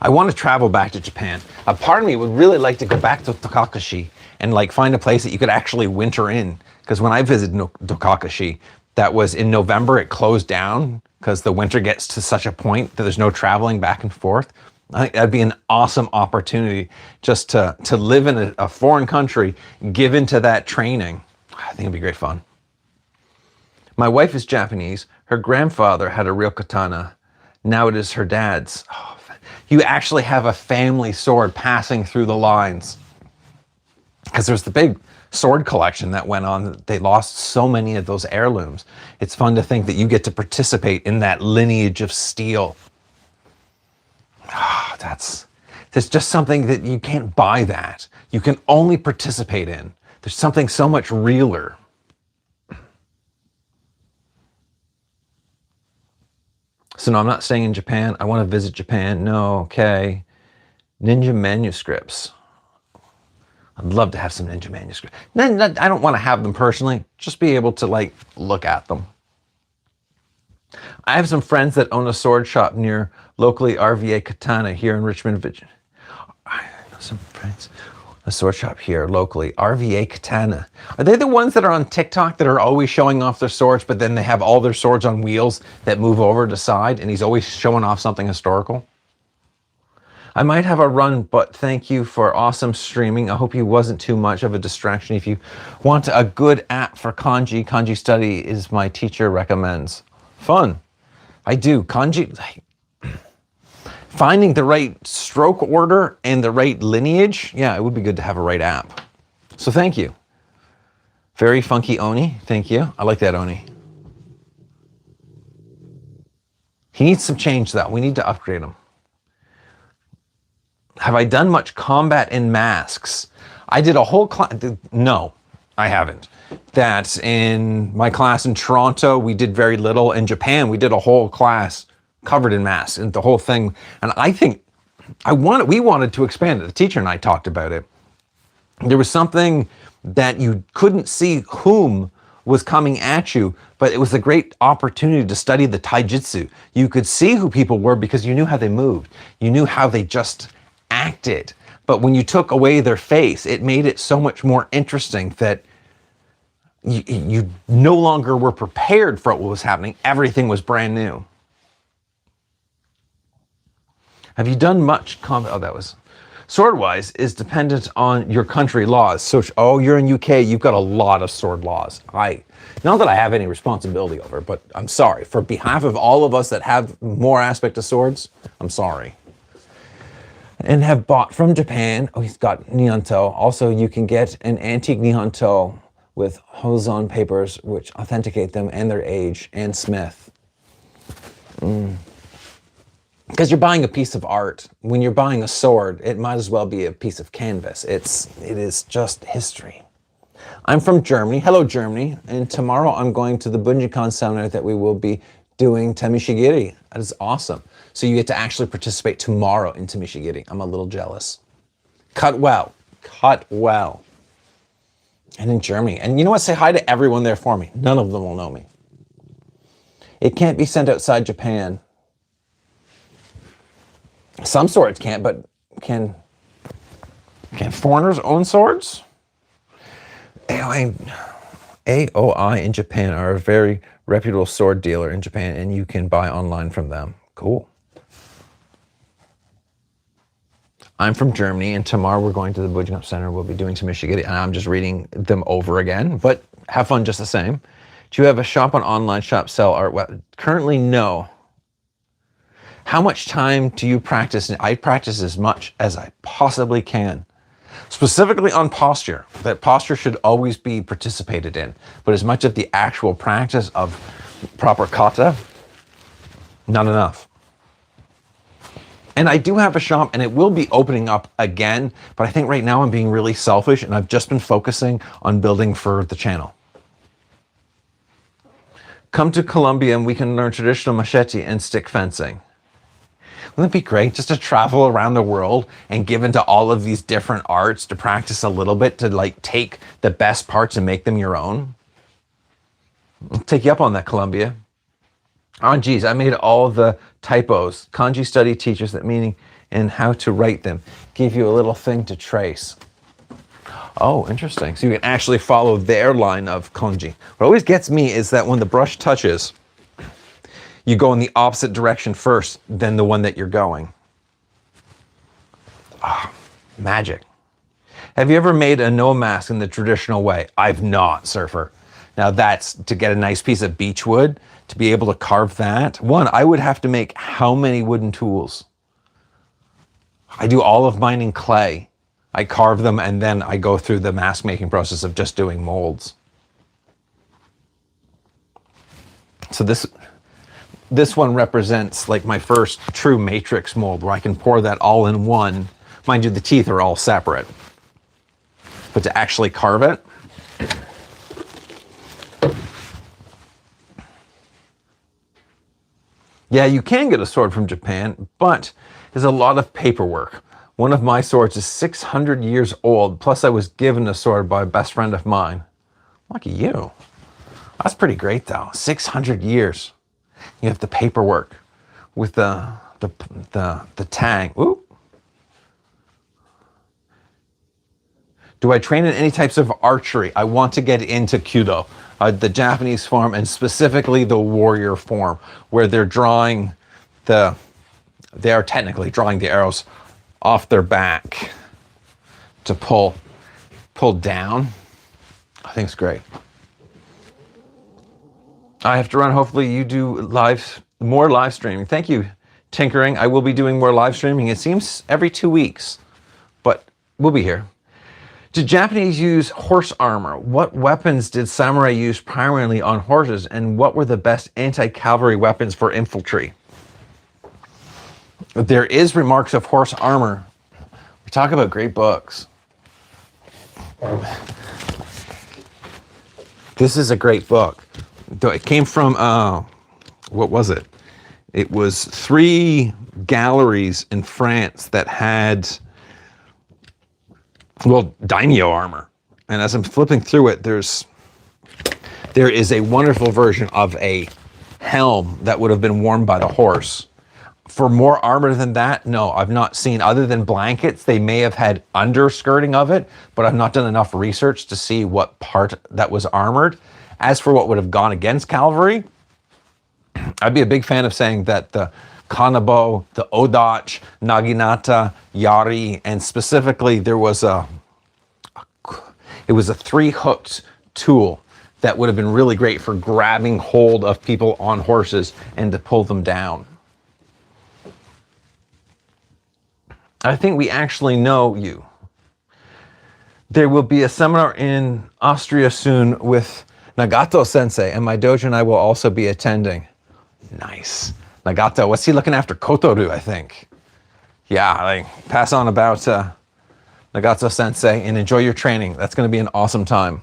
Speaker 1: I want to travel back to Japan. A part of me would really like to go back to Tokakashi and like find a place that you could actually winter in. Because when I visited Tokakashi, that was in November, it closed down because the winter gets to such a point that there's no traveling back and forth. I think that'd be an awesome opportunity just to live in a foreign country, give into that training. I think it'd be great fun. My wife is Japanese. Her grandfather had a real katana. Now it is her dad's. Oh, you actually have a family sword passing through the lines. Because there's the big sword collection that went on. They lost so many of those heirlooms. It's fun to think that you get to participate in that lineage of steel. Oh, that's just something that you can't buy that. You can only participate in. There's something so much realer. So no, I'm not staying in Japan. I want to visit Japan. No, okay. Ninja manuscripts. I'd love to have some ninja manuscripts. I don't want to have them personally, just be able to like look at them. I have some friends that own a sword shop near locally RVA Katana here in Richmond, Virginia. I know some friends, a sword shop here locally, RVA Katana. Are they the ones that are on TikTok that are always showing off their swords, but then they have all their swords on wheels that move over to the side and he's always showing off something historical? I might have a run, but thank you for awesome streaming. I hope you wasn't too much of a distraction. If you want a good app for kanji study is my teacher recommends. Fun. I do. Kanji, finding the right stroke order and the right lineage, yeah, it would be good to have a right app. So thank you. Very funky Oni, thank you. I like that Oni. He needs some change though. We need to upgrade him. Have I done much combat in masks? I did a whole class. No, I haven't. That in my class in Toronto, we did very little. In Japan, we did a whole class covered in masks and the whole thing. And I think we wanted to expand it. The teacher and I talked about it. There was something that you couldn't see whom was coming at you, but it was a great opportunity to study the taijutsu. You could see who people were because you knew how they moved. You knew how they just acted. But when you took away their face, it made it so much more interesting that you no longer were prepared for what was happening. Everything was brand new. Have you done much combat? Oh, that was sword-wise is dependent on your country laws. So, oh, you're in UK, you've got a lot of sword laws. Not that I have any responsibility over, but I'm sorry. For behalf of all of us that have more aspect of swords, I'm sorry. And have bought from Japan. Oh, he's got Nihonto. Also, you can get an antique Nihonto with Hozon papers, which authenticate them and their age, and Smith. Because you're buying a piece of art. When you're buying a sword, it might as well be a piece of canvas. It is just history. I'm from Germany. Hello, Germany. And tomorrow I'm going to the Bunjikan seminar that we will be doing Temishigiri. That is awesome. So you get to actually participate tomorrow in Temishigiri. I'm a little jealous. Cut well. Cut well. And in Germany. And you know what? Say hi to everyone there for me. None of them will know me. It can't be sent outside Japan. Some swords can't, but can foreigners own swords? AOI in Japan are a very reputable sword dealer in Japan, and you can buy online from them. Cool. I'm from Germany, and tomorrow we're going to the Bunjikan Center. We'll be doing some Michigiri, and I'm just reading them over again, but have fun just the same. Do you have a shop on online shop, sell art? Well, currently, no. How much time do you practice? I practice as much as I possibly can. Specifically on posture. That posture should always be participated in. But as much of the actual practice of proper kata, not enough. And I do have a shop, and it will be opening up again, but I think right now I'm being really selfish, and I've just been focusing on building for the channel. Come to Colombia and we can learn traditional machete and stick fencing. Wouldn't it be great just to travel around the world and give into all of these different arts to practice a little bit, to like take the best parts and make them your own? I'll take you up on that, Colombia. Oh, geez, I made all the typos. Kanji study teaches that meaning and how to write them. Give you a little thing to trace. Oh, interesting. So you can actually follow their line of kanji. What always gets me is that when the brush touches, you go in the opposite direction first than the one that you're going. Ah, magic. Have you ever made a no mask in the traditional way? I've not, Surfer. Now that's to get a nice piece of beech wood, to be able to carve that. One, I would have to make how many wooden tools? I do all of mine in clay. I carve them and then I go through the mask making process of just doing molds. So this one represents like my first true matrix mold where I can pour that all in one. Mind you, the teeth are all separate. But to actually carve it, yeah, you can get a sword from Japan, but there's a lot of paperwork. One of my swords is 600 years old, plus I was given a sword by a best friend of mine. Lucky you. That's pretty great though, 600 years. You have the paperwork with the tag. Ooh. Do I train in any types of archery? I want to get into Kudo, the Japanese form, and specifically the warrior form, where they're technically drawing the arrows off their back to pull down. I think it's great. I have to run. Hopefully you do more live streaming. Thank you, Tinkering. I will be doing more live streaming. It seems every 2 weeks, but we'll be here. Did Japanese use horse armor? What weapons did samurai use primarily on horses, and what were the best anti-cavalry weapons for infantry? There is remarks of horse armor. We talk about great books. This is a great book. It came from, what was it? It was 3 galleries in France that had, well, daimyo armor. And as I'm flipping through it, there is a wonderful version of a helm that would have been worn by the horse. For more armor than that, no, I've not seen. Other than blankets, they may have had underskirting of it, but I've not done enough research to see what part that was armored. As for what would have gone against cavalry, I'd be a big fan of saying that the Kanabo, the Odachi, Naginata, Yari, and specifically it was a 3-hooked tool that would have been really great for grabbing hold of people on horses and to pull them down. I think we actually know you. There will be a seminar in Austria soon with Nagato Sensei, and my dojo and I will also be attending. Nice. Nagato, what's he looking after? Kotoru, I think. Yeah, like, pass on about Nagato Sensei and enjoy your training. That's going to be an awesome time.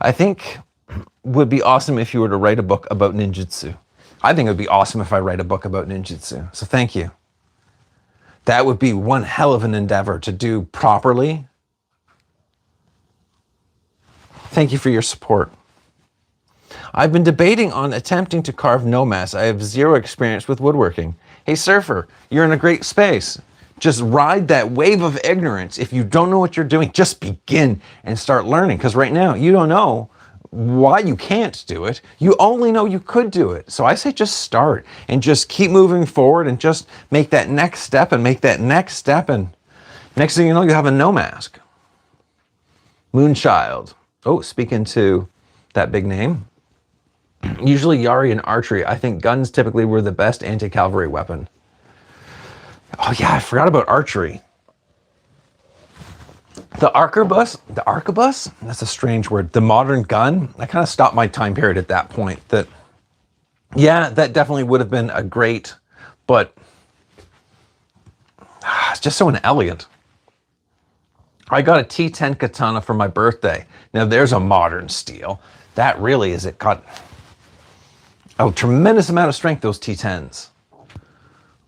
Speaker 1: I think it would be awesome if you were to write a book about ninjutsu. I think it would be awesome if I write a book about ninjutsu. So thank you. That would be one hell of an endeavor to do properly. Thank you for your support. I've been debating on attempting to carve nomas. I have zero experience with woodworking. Hey, surfer, you're in a great space. Just ride that wave of ignorance. If you don't know what you're doing, just begin and start learning. Because right now, you don't know why you can't do it. You only know you could do it. So I say just start and just keep moving forward and just make that next step and make that next step. And next thing you know, you have a no mask. Moonchild. Oh, speaking to that big name. Usually Yari and archery. I think guns typically were the best anti-cavalry weapon. Oh yeah, I forgot about archery. The arquebus, that's a strange word. The modern gun, I kind of stopped my time period at that point. Yeah, that definitely would have been a great, but it's just so inelegant. I got a T10 katana for my birthday. Now there's a modern steel. That really is, it got a tremendous amount of strength, those T10s.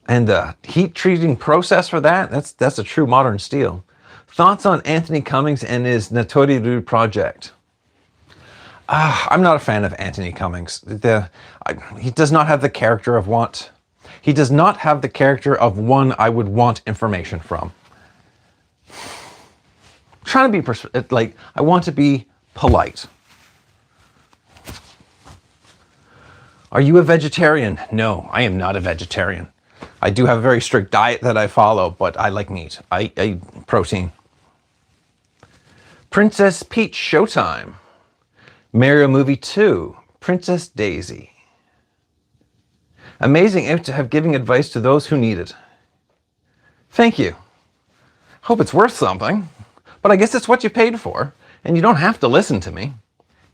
Speaker 1: And the heat treating process for that's a true modern steel. Thoughts on Anthony Cummings and his Natori-Ryu project? I'm not a fan of Anthony Cummings. He does not have the character of what. He does not have the character of one I would want information from. I'm trying to be I want to be polite. Are you a vegetarian? No, I am not a vegetarian. I do have a very strict diet that I follow, but I like meat. I eat protein. Princess Peach Showtime. Mario Movie 2. Princess Daisy. Amazing aim to have giving advice to those who need it. Thank you. Hope it's worth something, but I guess it's what you paid for, and you don't have to listen to me.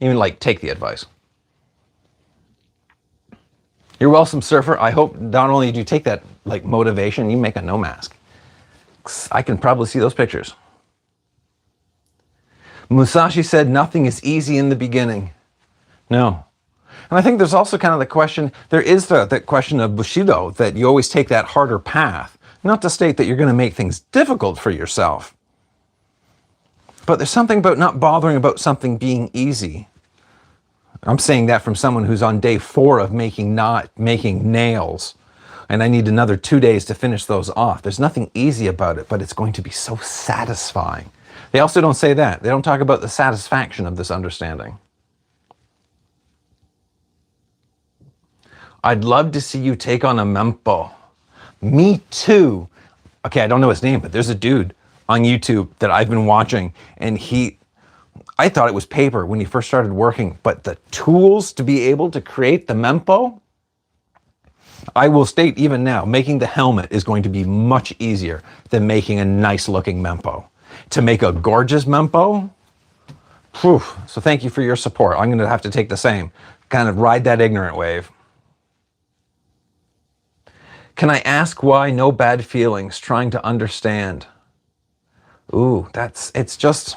Speaker 1: Even take the advice. You're welcome, surfer. I hope not only do you take that motivation, you make a no mask. I can probably see those pictures. Musashi said nothing is easy in the beginning. No. And I think there's also kind of the question, there is that question of Bushido, that you always take that harder path. Not to state that you're going to make things difficult for yourself. But there's something about not bothering about something being easy. I'm saying that from someone who's on day 4 of making nails, and I need another 2 days to finish those off. There's nothing easy about it, but it's going to be so satisfying. They also don't say that. They don't talk about the satisfaction of this understanding. I'd love to see you take on a Mempo. Me too. Okay, I don't know his name, but there's a dude on YouTube that I've been watching, and I thought it was paper when he first started working, but the tools to be able to create the Mempo, I will state even now, making the helmet is going to be much easier than making a nice looking Mempo. To make a gorgeous Mempo, so thank you for your support. I'm going to have to take the same, kind of ride that ignorant wave. Can I ask why? No bad feelings, trying to understand. Ooh, it's just,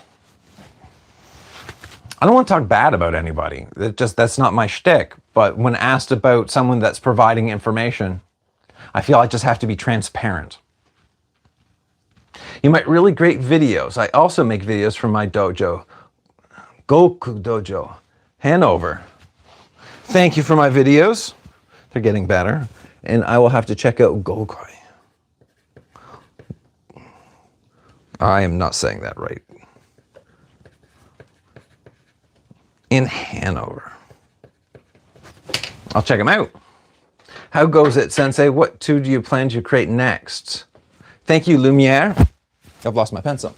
Speaker 1: I don't want to talk bad about anybody. That's not my shtick. But when asked about someone that's providing information, I feel I just have to be transparent. You make really great videos. I also make videos for my dojo, Goku Dojo, Hanover. Thank you for my videos. They're getting better. And I will have to check out Gokai. I am not saying that right. In Hanover. I'll check them out. How goes it, Sensei? What two do you plan to create next? Thank you, Lumiere. I've lost my pencil.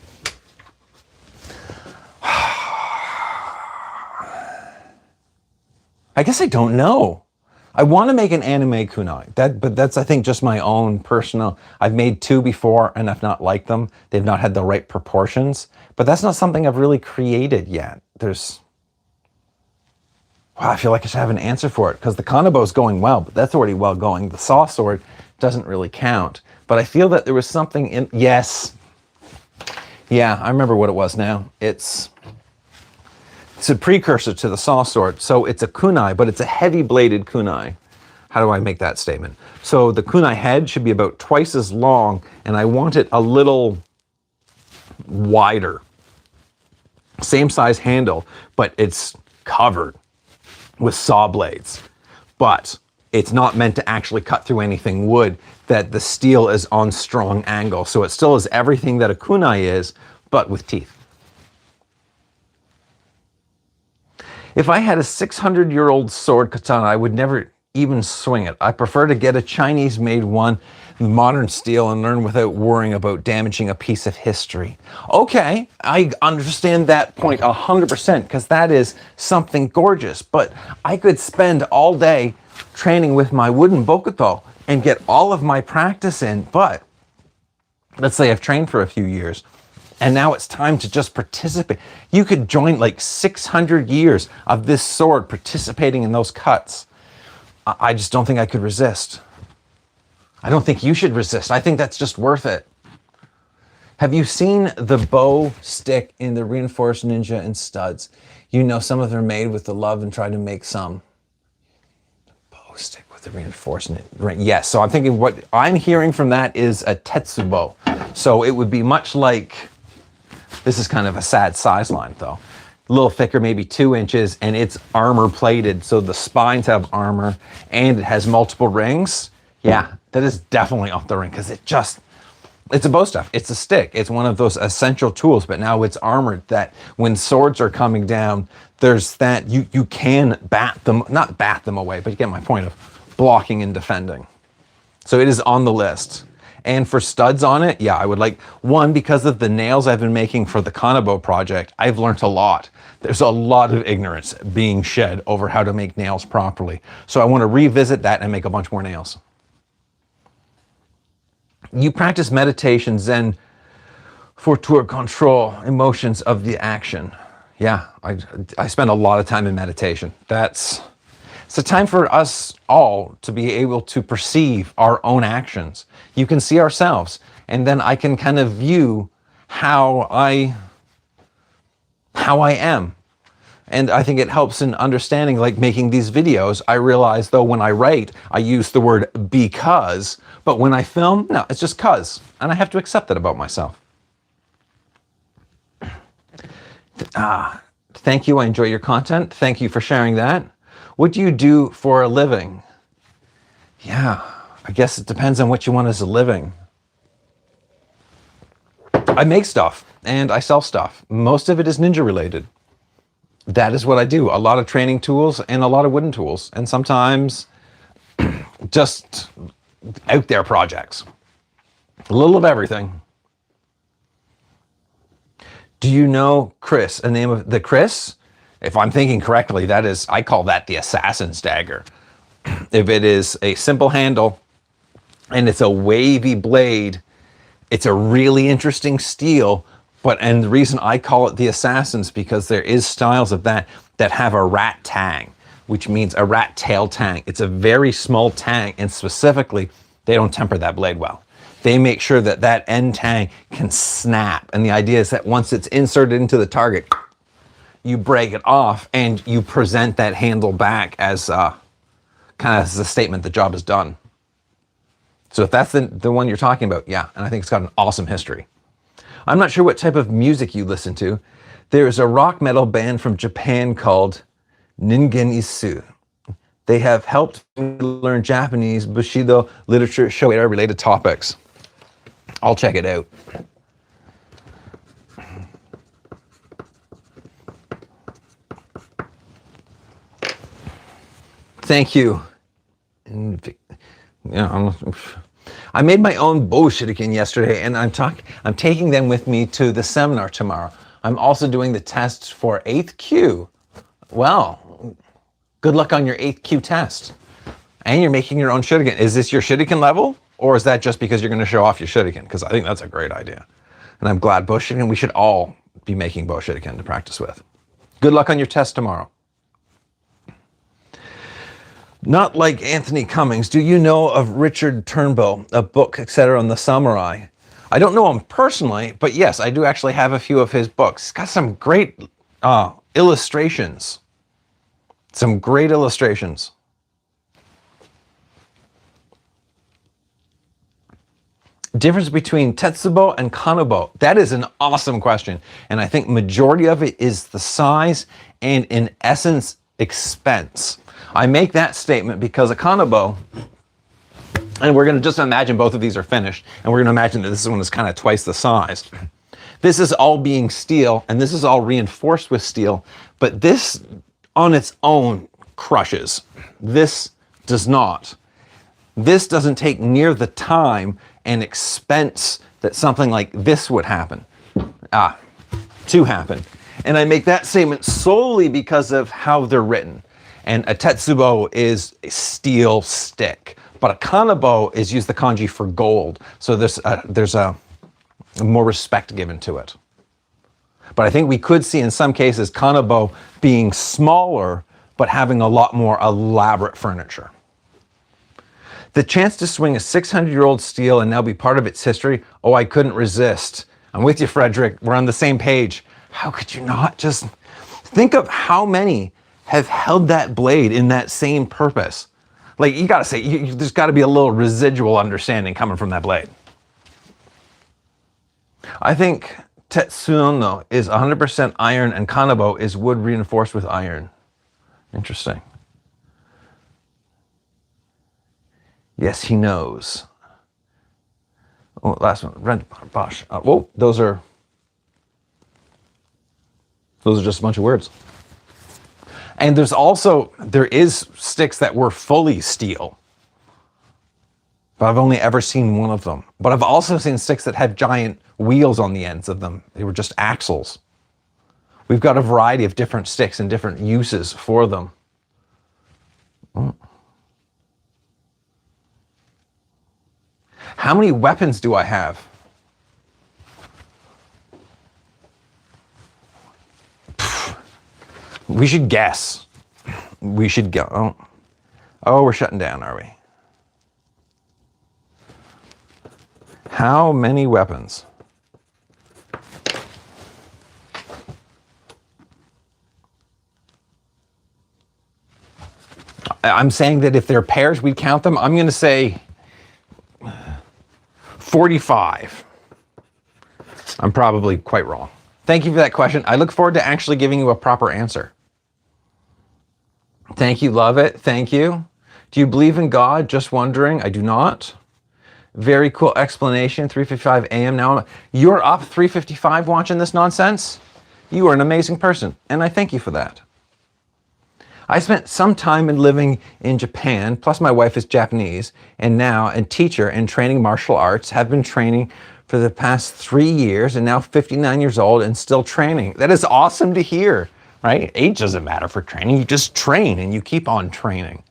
Speaker 1: I guess I don't know. I want to make an anime kunai, but that's, I think, just my own personal. I've made two before and I've not liked them. They've not had the right proportions, but that's not something I've really created yet. Wow, I feel like I should have an answer for it because the kanabo is going well, but that's already well going. The saw sword doesn't really count, but I feel that there was something in, yes. Yeah, I remember what it was now. It's a precursor to the saw sword. So it's a kunai, but it's a heavy bladed kunai. How do I make that statement? So the kunai head should be about twice as long, and I want it a little wider. Same size handle, but it's covered with saw blades. But it's not meant to actually cut through anything wood, that the steel is on strong angle. So it still is everything that a kunai is, but with teeth. If I had a 600-year-old sword katana, I would never even swing it. I prefer to get a Chinese-made one, modern steel, and learn without worrying about damaging a piece of history. Okay, I understand that point 100%, because that is something gorgeous. But I could spend all day training with my wooden bokuto and get all of my practice in. But let's say I've trained for a few years, and now it's time to just participate. You could join like 600 years of this sword participating in those cuts. I just don't think I could resist. I don't think you should resist. I think that's just worth it. Have you seen the bow stick in the reinforced ninja and studs? You know, some of them are made with the love and try to make some. Bow stick with the reinforcement. Yes, so I'm thinking what I'm hearing from that is a tetsubo. So it would be much like, this is kind of a sad size line though. A little thicker, maybe 2 inches, and it's armor plated. So the spines have armor and it has multiple rings. Yeah, that is definitely off the ring because it's a bow staff. It's a stick. It's one of those essential tools, but now it's armored that when swords are coming down, there's that, you can not bat them away, but you get my point of blocking and defending. So it is on the list. And for studs on it, yeah, I would like one, because of the nails I've been making for the Kanabo project, I've learned a lot. There's a lot of ignorance being shed over how to make nails properly. So I want to revisit that and make a bunch more nails. You practice meditation, Zen, to control emotions of the action. Yeah, I spend a lot of time in meditation. It's a time for us all to be able to perceive our own actions. You can see ourselves, and then I can kind of view how I am. And I think it helps in understanding, like making these videos. I realize though when I write, I use the word because, but when I film, no, it's just cause. And I have to accept that about myself. Thank you, I enjoy your content. Thank you for sharing that. What do you do for a living? Yeah, I guess it depends on what you want as a living. I make stuff and I sell stuff. Most of it is ninja related. That is what I do. A lot of training tools and a lot of wooden tools, and sometimes just out there projects. A little of everything. Do you know Chris? The name of the Chris? If I'm thinking correctly, that is, I call that the assassin's dagger. If it is a simple handle and it's a wavy blade, it's a really interesting steel. And the reason I call it the assassin's, because there is styles of that have a rat tang, which means a rat tail tang. It's a very small tang, and specifically, they don't temper that blade well. They make sure that that end tang can snap. And the idea is that once it's inserted into the target, you break it off and you present that handle back as kind of as a statement, the job is done. So if that's the one you're talking about, yeah, and I think it's got an awesome history. I'm not sure what type of music you listen to. There's a rock metal band from Japan called Ninjutsu They have helped me learn Japanese, Bushido, literature, Showa related topics. I'll check it out. Thank you. Yeah, I made my own bow shuriken yesterday, and I'm taking them with me to the seminar tomorrow. I'm also doing the tests for 8th Q. Well, good luck on your 8th Q test. And you're making your own shuriken. Is this your shuriken level? Or is that just because you're going to show off your shuriken? Because I think that's a great idea. And I'm glad bow shuriken, we should all be making bow shuriken to practice with. Good luck on your test tomorrow. Not like Anthony Cummings, do you know of Richard Turnbow, a book, etc. on the samurai? I don't know him personally, but yes, I do actually have a few of his books. He's got some great illustrations. Some great illustrations. Difference between tetsubo and kanabo. That is an awesome question. And I think majority of it is the size and in essence, expense. I make that statement because a kanabo, and we're going to just imagine both of these are finished, and we're going to imagine that this one is kind of twice the size. This is all being steel, and this is all reinforced with steel, but this on its own crushes. This does not. This doesn't take near the time and expense that something like this would happen, to happen. And I make that statement solely because of how they're written. And a tetsubo is a steel stick, but a kanabo is use the kanji for gold. So there's a more respect given to it. But I think we could see in some cases kanabo being smaller, but having a lot more elaborate furniture. The chance to swing a 600-year-old steel and now be part of its history, oh, I couldn't resist. I'm with you, Frederick. We're on the same page. How could you not just think of how many have held that blade in that same purpose? Like, you gotta say, there's gotta be a little residual understanding coming from that blade. I think Tetsuno is 100% iron and kanabo is wood reinforced with iron. Interesting. Yes, he knows. Oh, last one, Red Bosch. Whoa, those are just a bunch of words. And there is sticks that were fully steel, but I've only ever seen one of them. But I've also seen sticks that have giant wheels on the ends of them. They were just axles. We've got a variety of different sticks and different uses for them. How many weapons do I have? We should guess. We should go. Oh, we're shutting down, are we? How many weapons? I'm saying that if they're pairs, we count them. I'm going to say 45. I'm probably quite wrong. Thank you for that question. I look forward to actually giving you a proper answer. Thank you, love it. Thank you. Do you believe in God? Just wondering. I do not. Very cool explanation. 3:55 a.m. now. You're up 3:55 watching this nonsense? You are an amazing person, and I thank you for that. I spent some time in living in Japan, plus my wife is Japanese, and now a teacher and training martial arts, have been training for the past 3 years and now 59 years old and still training. That is awesome to hear, right? Age doesn't matter for training. You just train and you keep on training.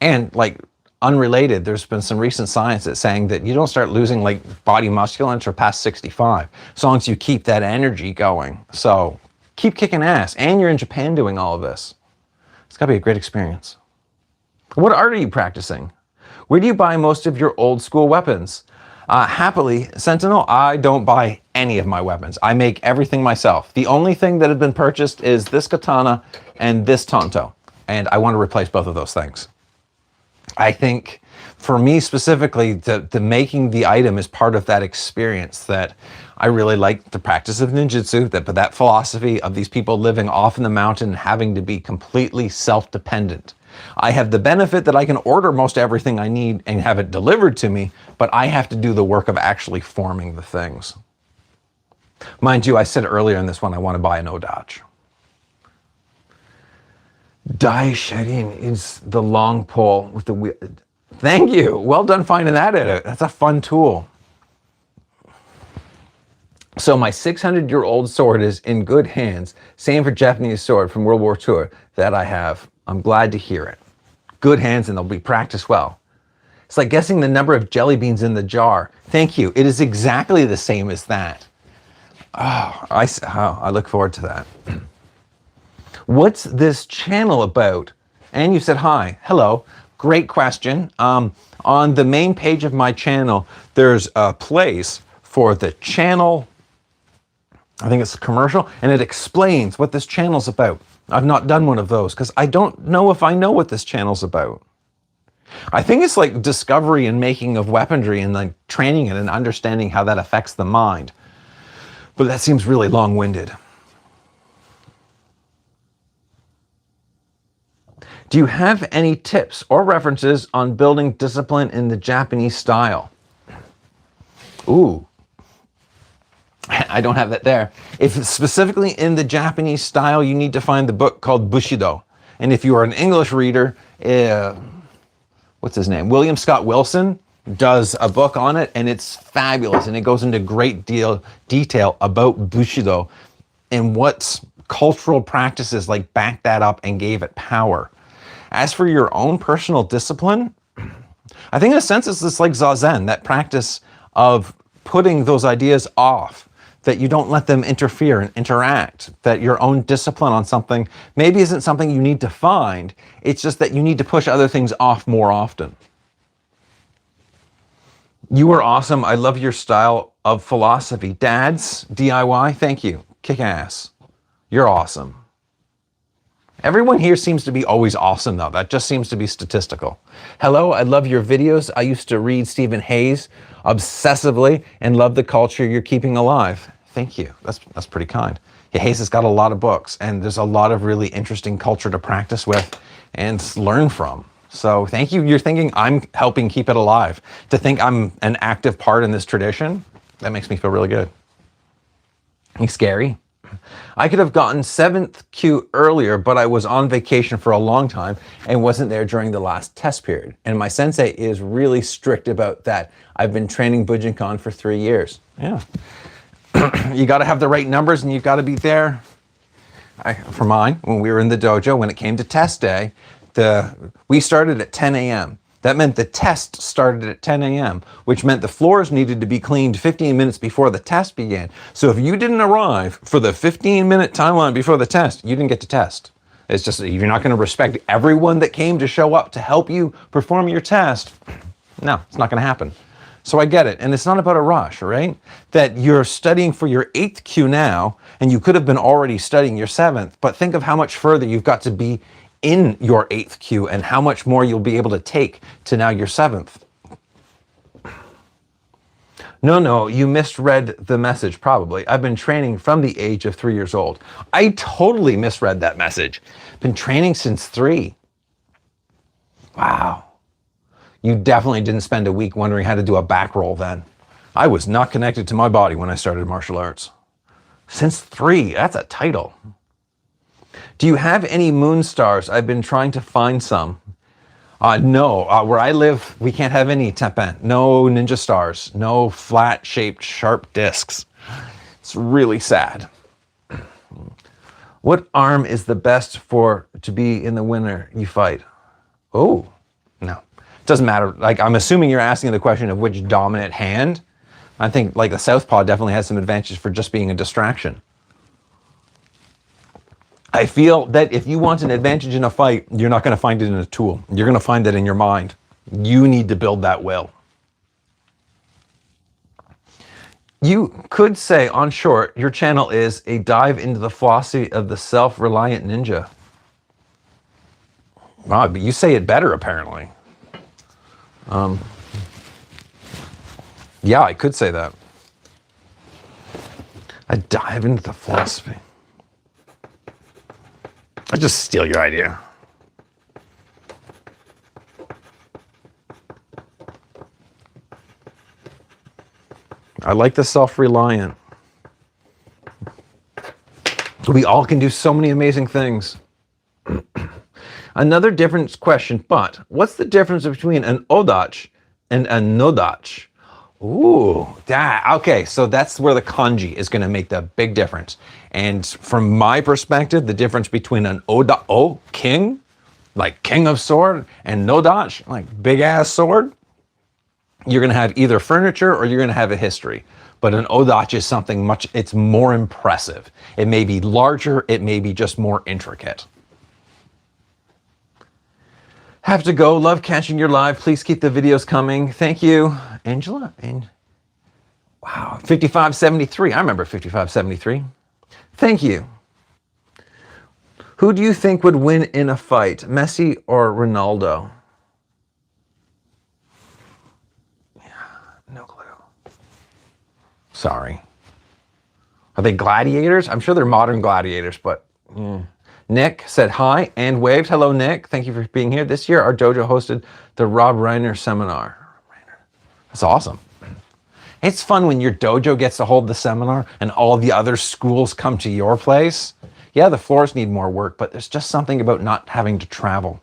Speaker 1: And like unrelated, there's been some recent science that's saying that you don't start losing like body muscle until past 65, as long as you keep that energy going. So keep kicking ass. And you're in Japan doing all of this. It's gotta be a great experience. What art are you practicing? Where do you buy most of your old school weapons? Happily, Sentinel, I don't buy any of my weapons. I make everything myself. The only thing that has been purchased is this katana and this tanto, and I want to replace both of those things. I think for me specifically, the making the item is part of that experience that I really like the practice of ninjutsu, but that philosophy of these people living off in the mountain, having to be completely self-dependent. I have the benefit that I can order most everything I need and have it delivered to me, but I have to do the work of actually forming the things. Mind you, I said earlier in this one, I want to buy an Odach. Dai shedding is the long pole with the wheel. Thank you. Well done finding that in it. That's a fun tool. So my 600-year-old sword is in good hands. Same for Japanese sword from World War II that I have. I'm glad to hear it. Good hands and they'll be practiced well. It's like guessing the number of jelly beans in the jar. Thank you. It is exactly the same as that. Oh, I look forward to that. What's this channel about? And you said hi. Hello. Great question. On the main page of my channel, there's a place for the channel. I think it's a commercial, and it explains what this channel's about. I've not done one of those because I don't know if I know what this channel's about. I think it's like discovery and making of weaponry and like training it and understanding how that affects the mind. But that seems really long-winded. Do you have any tips or references on building discipline in the Japanese style? Ooh. I don't have that there. If it's specifically in the Japanese style, you need to find the book called Bushido. And if you are an English reader, what's his name? William Scott Wilson does a book on it, and it's fabulous. And it goes into great detail about Bushido and what cultural practices like backed that up and gave it power. As for your own personal discipline, I think in a sense it's just like Zazen, that practice of putting those ideas off, that you don't let them interfere and interact, that your own discipline on something maybe isn't something you need to find, it's just that you need to push other things off more often. You are awesome. I love your style of philosophy. Dads, DIY, thank you. Kick ass. You're awesome. Everyone here seems to be always awesome though. That just seems to be statistical. Hello, I love your videos. I used to read Stephen Hayes obsessively and love the culture you're keeping alive. Thank you. That's pretty kind. Yeah, Hayes has got a lot of books and there's a lot of really interesting culture to practice with and learn from. So thank you. You're thinking I'm helping keep it alive. To think I'm an active part in this tradition, that makes me feel really good. It's scary. I could have gotten 7th Q earlier, but I was on vacation for a long time and wasn't there during the last test period. And my sensei is really strict about that. I've been training Bujinkan for 3 years. Yeah. You got to have the right numbers and you've got to be there. For mine, when we were in the dojo, when it came to test day, we started at 10 a.m. That meant the test started at 10 a.m., which meant the floors needed to be cleaned 15 minutes before the test began. So if you didn't arrive for the 15-minute timeline before the test, you didn't get to test. It's just you're not going to respect everyone that came to show up to help you perform your test. No, it's not going to happen. So I get it. And it's not about a rush, right? That you're studying for your 8th Q now, and you could have been already studying your 7th, but think of how much further you've got to be in your 8th Q and how much more you'll be able to take to now your 7th. No, you misread the message probably. I've been training from the age of 3 years old. I totally misread that message. Been training since 3. Wow. You definitely didn't spend a week wondering how to do a back roll then. I was not connected to my body when I started martial arts. Since 3, that's a title. Do you have any moon stars? I've been trying to find some. No, where I live, we can't have any tepen. No ninja stars. No flat-shaped, sharp discs. It's really sad. What arm is the best to be in the winner you fight? Oh, no. Doesn't matter. Like, I'm assuming you're asking the question of which dominant hand. I think like the southpaw definitely has some advantages for just being a distraction. I feel that if you want an advantage in a fight, you're not going to find it in a tool. You're going to find it in your mind. You need to build that will. You could say, on short, your channel is a dive into the philosophy of the self-reliant ninja. Wow, but you say it better, apparently. Yeah, I could say that. A dive into the philosophy. I just steal your idea. I like the self-reliant. We all can do so many amazing things. Another difference question, but what's the difference between an odachi and a nodachi? Ooh, okay, so that's where the kanji is going to make the big difference. And from my perspective, the difference between an king, like king of sword, and nodachi, like big ass sword, you're going to have either furniture or you're going to have a history. But an odachi is something it's more impressive. It may be larger, it may be just more intricate. Have to go. Love catching your live. Please keep the videos coming. Thank you, Angela. And wow, 5573. I remember 5573. Thank you. Who do you think would win in a fight, Messi or Ronaldo? Yeah, no clue. Sorry. Are they gladiators? I'm sure they're modern gladiators, but Nick said hi and waved. Hello, Nick. Thank you for being here. This year, our dojo hosted the Rob Reiner seminar. That's awesome. It's fun when your dojo gets to hold the seminar and all the other schools come to your place. Yeah, the floors need more work, but there's just something about not having to travel.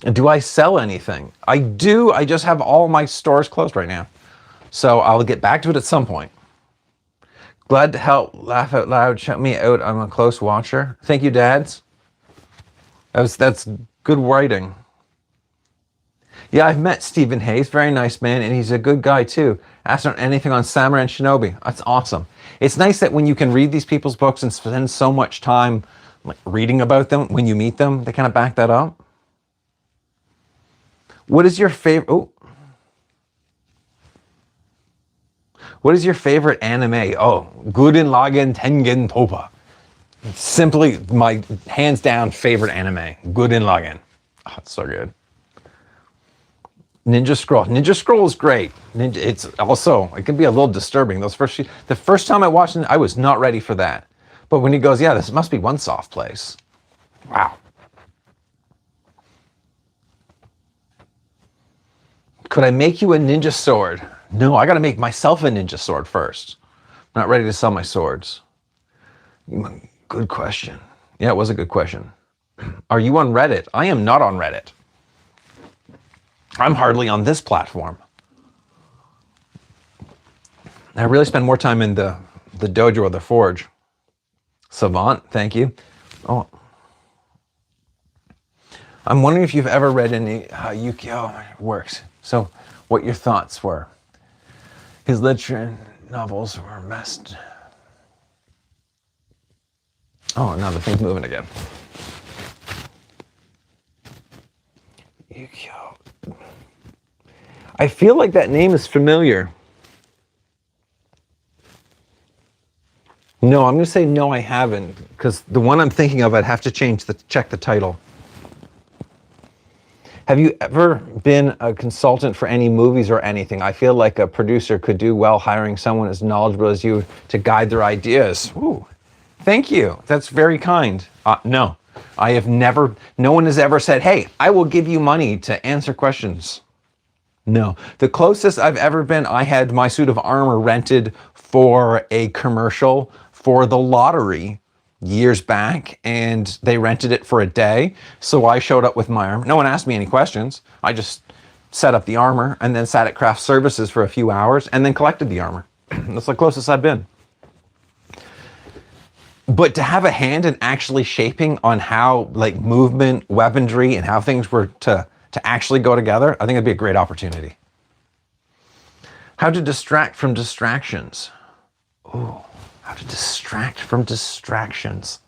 Speaker 1: And do I sell anything? I do. I just have all my stores closed right now. So I'll get back to it at some point. Glad to help. Laugh out loud. Shout me out. I'm a close watcher. Thank you, dads. That's good writing. Yeah, I've met Stephen Hayes. Very nice man, and he's a good guy too. Asked on anything on Samurai and Shinobi. That's awesome. It's nice that when you can read these people's books and spend so much time reading about them, when you meet them, they kind of back that up. What is your favorite? Oh. What is your favorite anime? Oh, Gurren Lagann Tengen Toppa. Simply my hands down favorite anime. Gurren Lagann. Oh, it's so good. Ninja Scroll. Ninja Scroll is great. It's also, it can be a little disturbing. The first time I watched it, I was not ready for that. But when he goes, yeah, this must be one soft place. Wow. Could I make you a ninja sword? No, I got to make myself a ninja sword first. I'm not ready to sell my swords. Good question. Yeah, it was a good question. Are you on Reddit? I am not on Reddit. I'm hardly on this platform. I really spend more time in the dojo or the forge. Savant, thank you. Oh, I'm wondering if you've ever read any Yukio works. So, what your thoughts were. His literature novels were messed. Oh, now the thing's moving again. Yukio. I feel like that name is familiar. No, I'm going to say no, I haven't, because the one I'm thinking of, I'd have to check the title. Have you ever been a consultant for any movies or anything? I feel like a producer could do well hiring someone as knowledgeable as you to guide their ideas. Ooh, thank you. That's very kind. No, I have never, no one has ever said, hey, I will give you money to answer questions. No, the closest I've ever been, I had my suit of armor rented for a commercial for the lottery years back, and they rented it for a day. So I showed up with my armor. No one asked me any questions. I just set up the armor and then sat at craft services for a few hours and then collected the armor. That's the closest I've been. But to have a hand in actually shaping on how like movement, weaponry, and how things were to actually go together, I think it'd be a great opportunity. How to distract from distractions. Ooh, how to distract from distractions.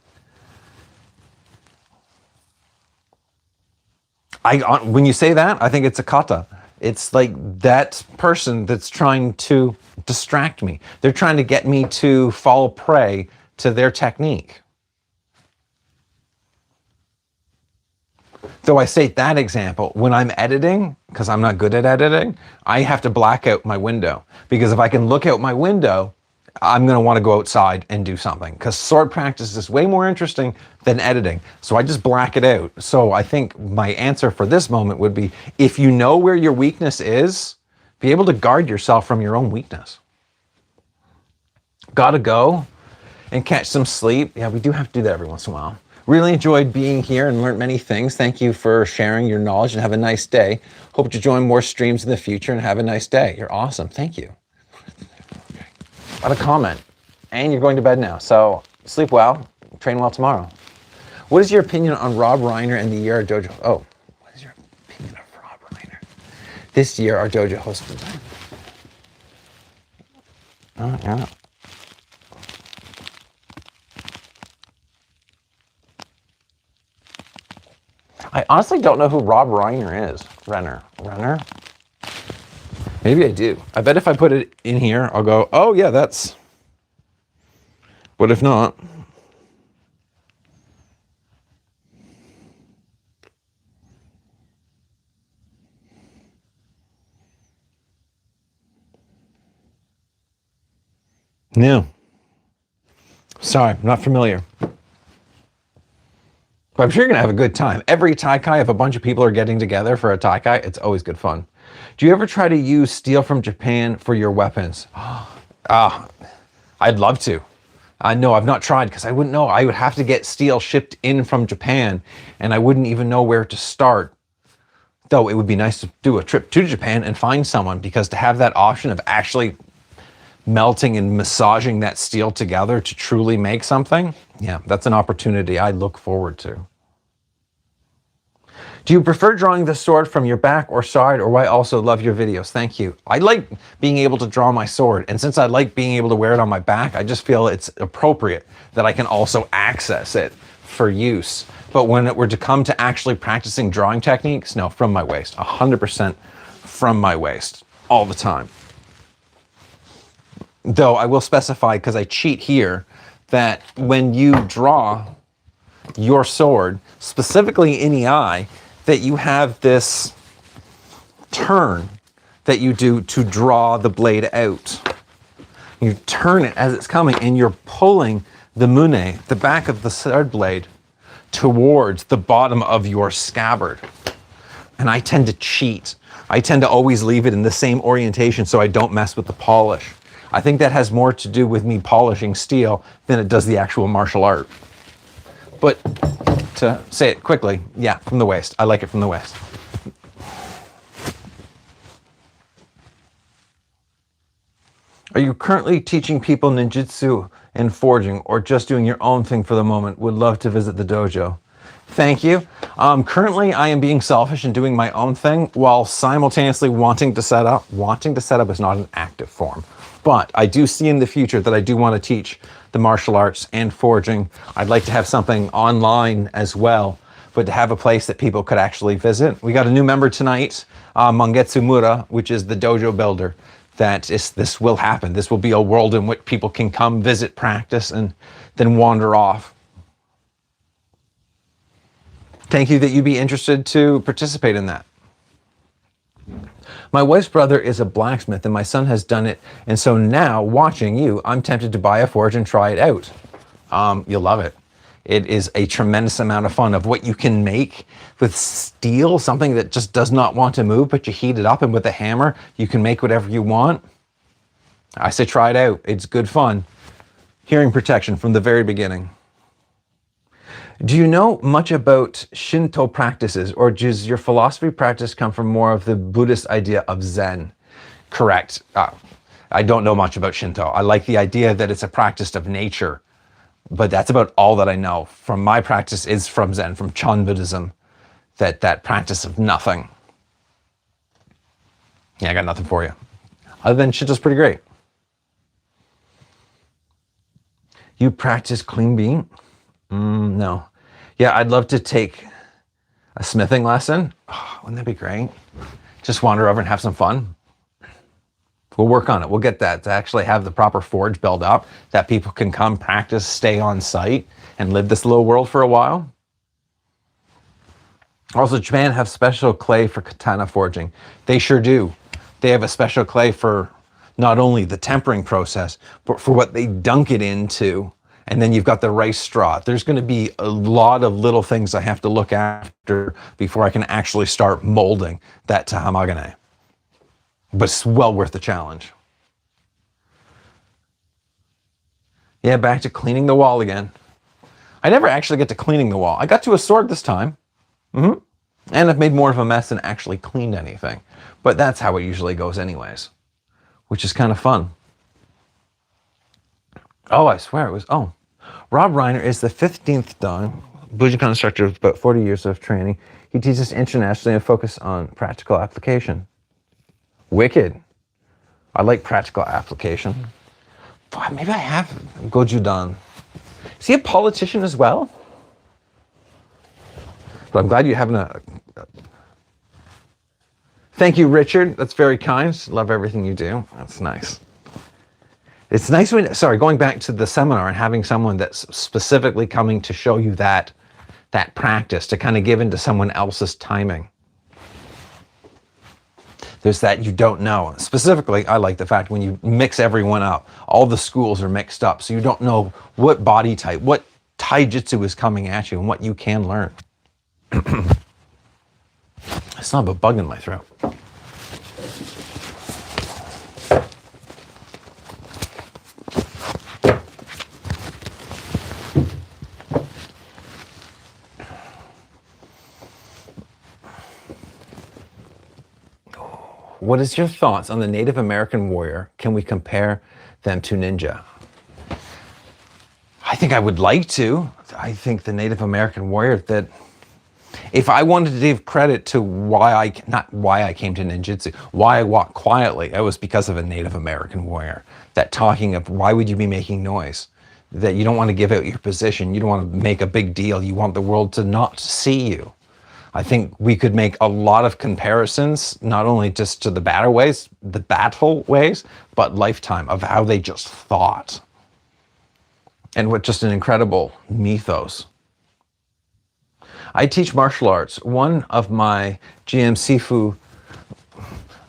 Speaker 1: When you say that, I think it's a kata. It's like that person that's trying to distract me. They're trying to get me to fall prey to their technique. Though I state that example, when I'm editing, because I'm not good at editing, I have to black out my window. Because if I can look out my window, I'm going to want to go outside and do something, because sword practice is way more interesting than editing. So I just black it out. So I think my answer for this moment would be, if you know where your weakness is, be able to guard yourself from your own weakness. Gotta go and catch some sleep. Yeah, we do have to do that every once in a while. Really enjoyed being here and learned many things. Thank you for sharing your knowledge, and have a nice day. Hope to join more streams in the future, and have a nice day. You're awesome. Thank you. What a comment. And you're going to bed now. So sleep well, train well tomorrow. What is your opinion on Rob Reiner and the year our dojo? Oh, what is your opinion of Rob Reiner? This year our dojo hosted. Oh, yeah. I honestly don't know who Rob Reiner is. Renner? Maybe I do. I bet if I put it in here, I'll go, oh yeah, that's... But if not... No. Sorry, I'm not familiar. But I'm sure you're going to have a good time. Every Taikai, if a bunch of people are getting together for a Taikai, it's always good fun. Do you ever try to use steel from Japan for your weapons? I'd love to. No, I've not tried, because I wouldn't know. I would have to get steel shipped in from Japan, and I wouldn't even know where to start. Though it would be nice to do a trip to Japan and find someone, because to have that option of actually melting and massaging that steel together to truly make something, yeah, that's an opportunity I look forward to. Do you prefer drawing the sword from your back or side, or I also love your videos? Thank you. I like being able to draw my sword, and since I like being able to wear it on my back, I just feel it's appropriate that I can also access it for use. But when it were to come to actually practicing drawing techniques, no, from my waist, 100% from my waist, all the time. Though I will specify, because I cheat here, that when you draw your sword, specifically in the eye, that you have this turn that you do to draw the blade out. You turn it as it's coming, and you're pulling the mune, the back of the sword blade, towards the bottom of your scabbard. And I tend to cheat. I tend to always leave it in the same orientation so I don't mess with the polish. I think that has more to do with me polishing steel than it does the actual martial art. But to say it quickly, yeah, from the waist. I like it from the waist. Are you currently teaching people ninjutsu and forging, or just doing your own thing for the moment? Would love to visit the dojo. Thank you. Currently, I am being selfish and doing my own thing while simultaneously wanting to set up. Wanting to set up is not an active form. But I do see in the future that I do want to teach the martial arts and forging. I'd like to have something online as well, but to have a place that people could actually visit. We got a new member tonight, Mangetsu Mura, which is the dojo builder. This will happen. This will be a world in which people can come, visit, practice, and then wander off. Thank you that you'd be interested to participate in that. My wife's brother is a blacksmith, and my son has done it, and so now, watching you, I'm tempted to buy a forge and try it out. You'll love it. It is a tremendous amount of fun of what you can make with steel, something that just does not want to move, but you heat it up, and with a hammer, you can make whatever you want. I say try it out. It's good fun. Hearing protection from the very beginning. Do you know much about Shinto practices, or does your philosophy practice come from more of the Buddhist idea of Zen? Correct. I don't know much about Shinto. I like the idea that it's a practice of nature, but that's about all that I know. From my practice is from Zen, from Chan Buddhism, that practice of nothing. Yeah, I got nothing for you. Other than Shinto's pretty great. You practice clean beam? No. Yeah, I'd love to take a smithing lesson. Oh, wouldn't that be great? Just wander over and have some fun. We'll work on it. We'll get that to actually have the proper forge built up that people can come practice, stay on site, and live this little world for a while. Also, Japan have special clay for katana forging. They sure do. They have a special clay for not only the tempering process, but for what they dunk it into. And then you've got the rice straw. There's going to be a lot of little things I have to look after before I can actually start molding that tahamagane. But it's well worth the challenge. Yeah, back to cleaning the wall again. I never actually get to cleaning the wall. I got to a sword this time. And I've made more of a mess than actually cleaned anything. But that's how it usually goes anyways, which is kind of fun. Oh, I swear it was, Rob Reiner is the 15th Dan, Bujinkan instructor with about 40 years of training. He teaches internationally and focus on practical application. Wicked. I like practical application. Boy, maybe I have Goju Dan. Is he a politician as well? But I'm glad you're having a... Thank you, Richard. That's very kind. Love everything you do. That's nice. It's nice when, going back to the seminar and having someone that's specifically coming to show you that practice, to kind of give into someone else's timing. There's that you don't know. Specifically, I like the fact when you mix everyone up, all the schools are mixed up, so you don't know what body type, what taijutsu is coming at you and what you can learn. I still have a bug in my throat. What is your thoughts on the Native American warrior? Can we compare them to ninja? I think I would like to. I think the Native American warrior, that if I wanted to give credit to not why I came to ninjutsu, why I walk quietly, it was because of a Native American warrior. That talking of why would you be making noise? That you don't want to give out your position. You don't want to make a big deal. You want the world to not see you. I think we could make a lot of comparisons, not only just to the battle ways, but lifetime of how they just thought. And what just an incredible mythos. I teach martial arts. One of my GM Sifu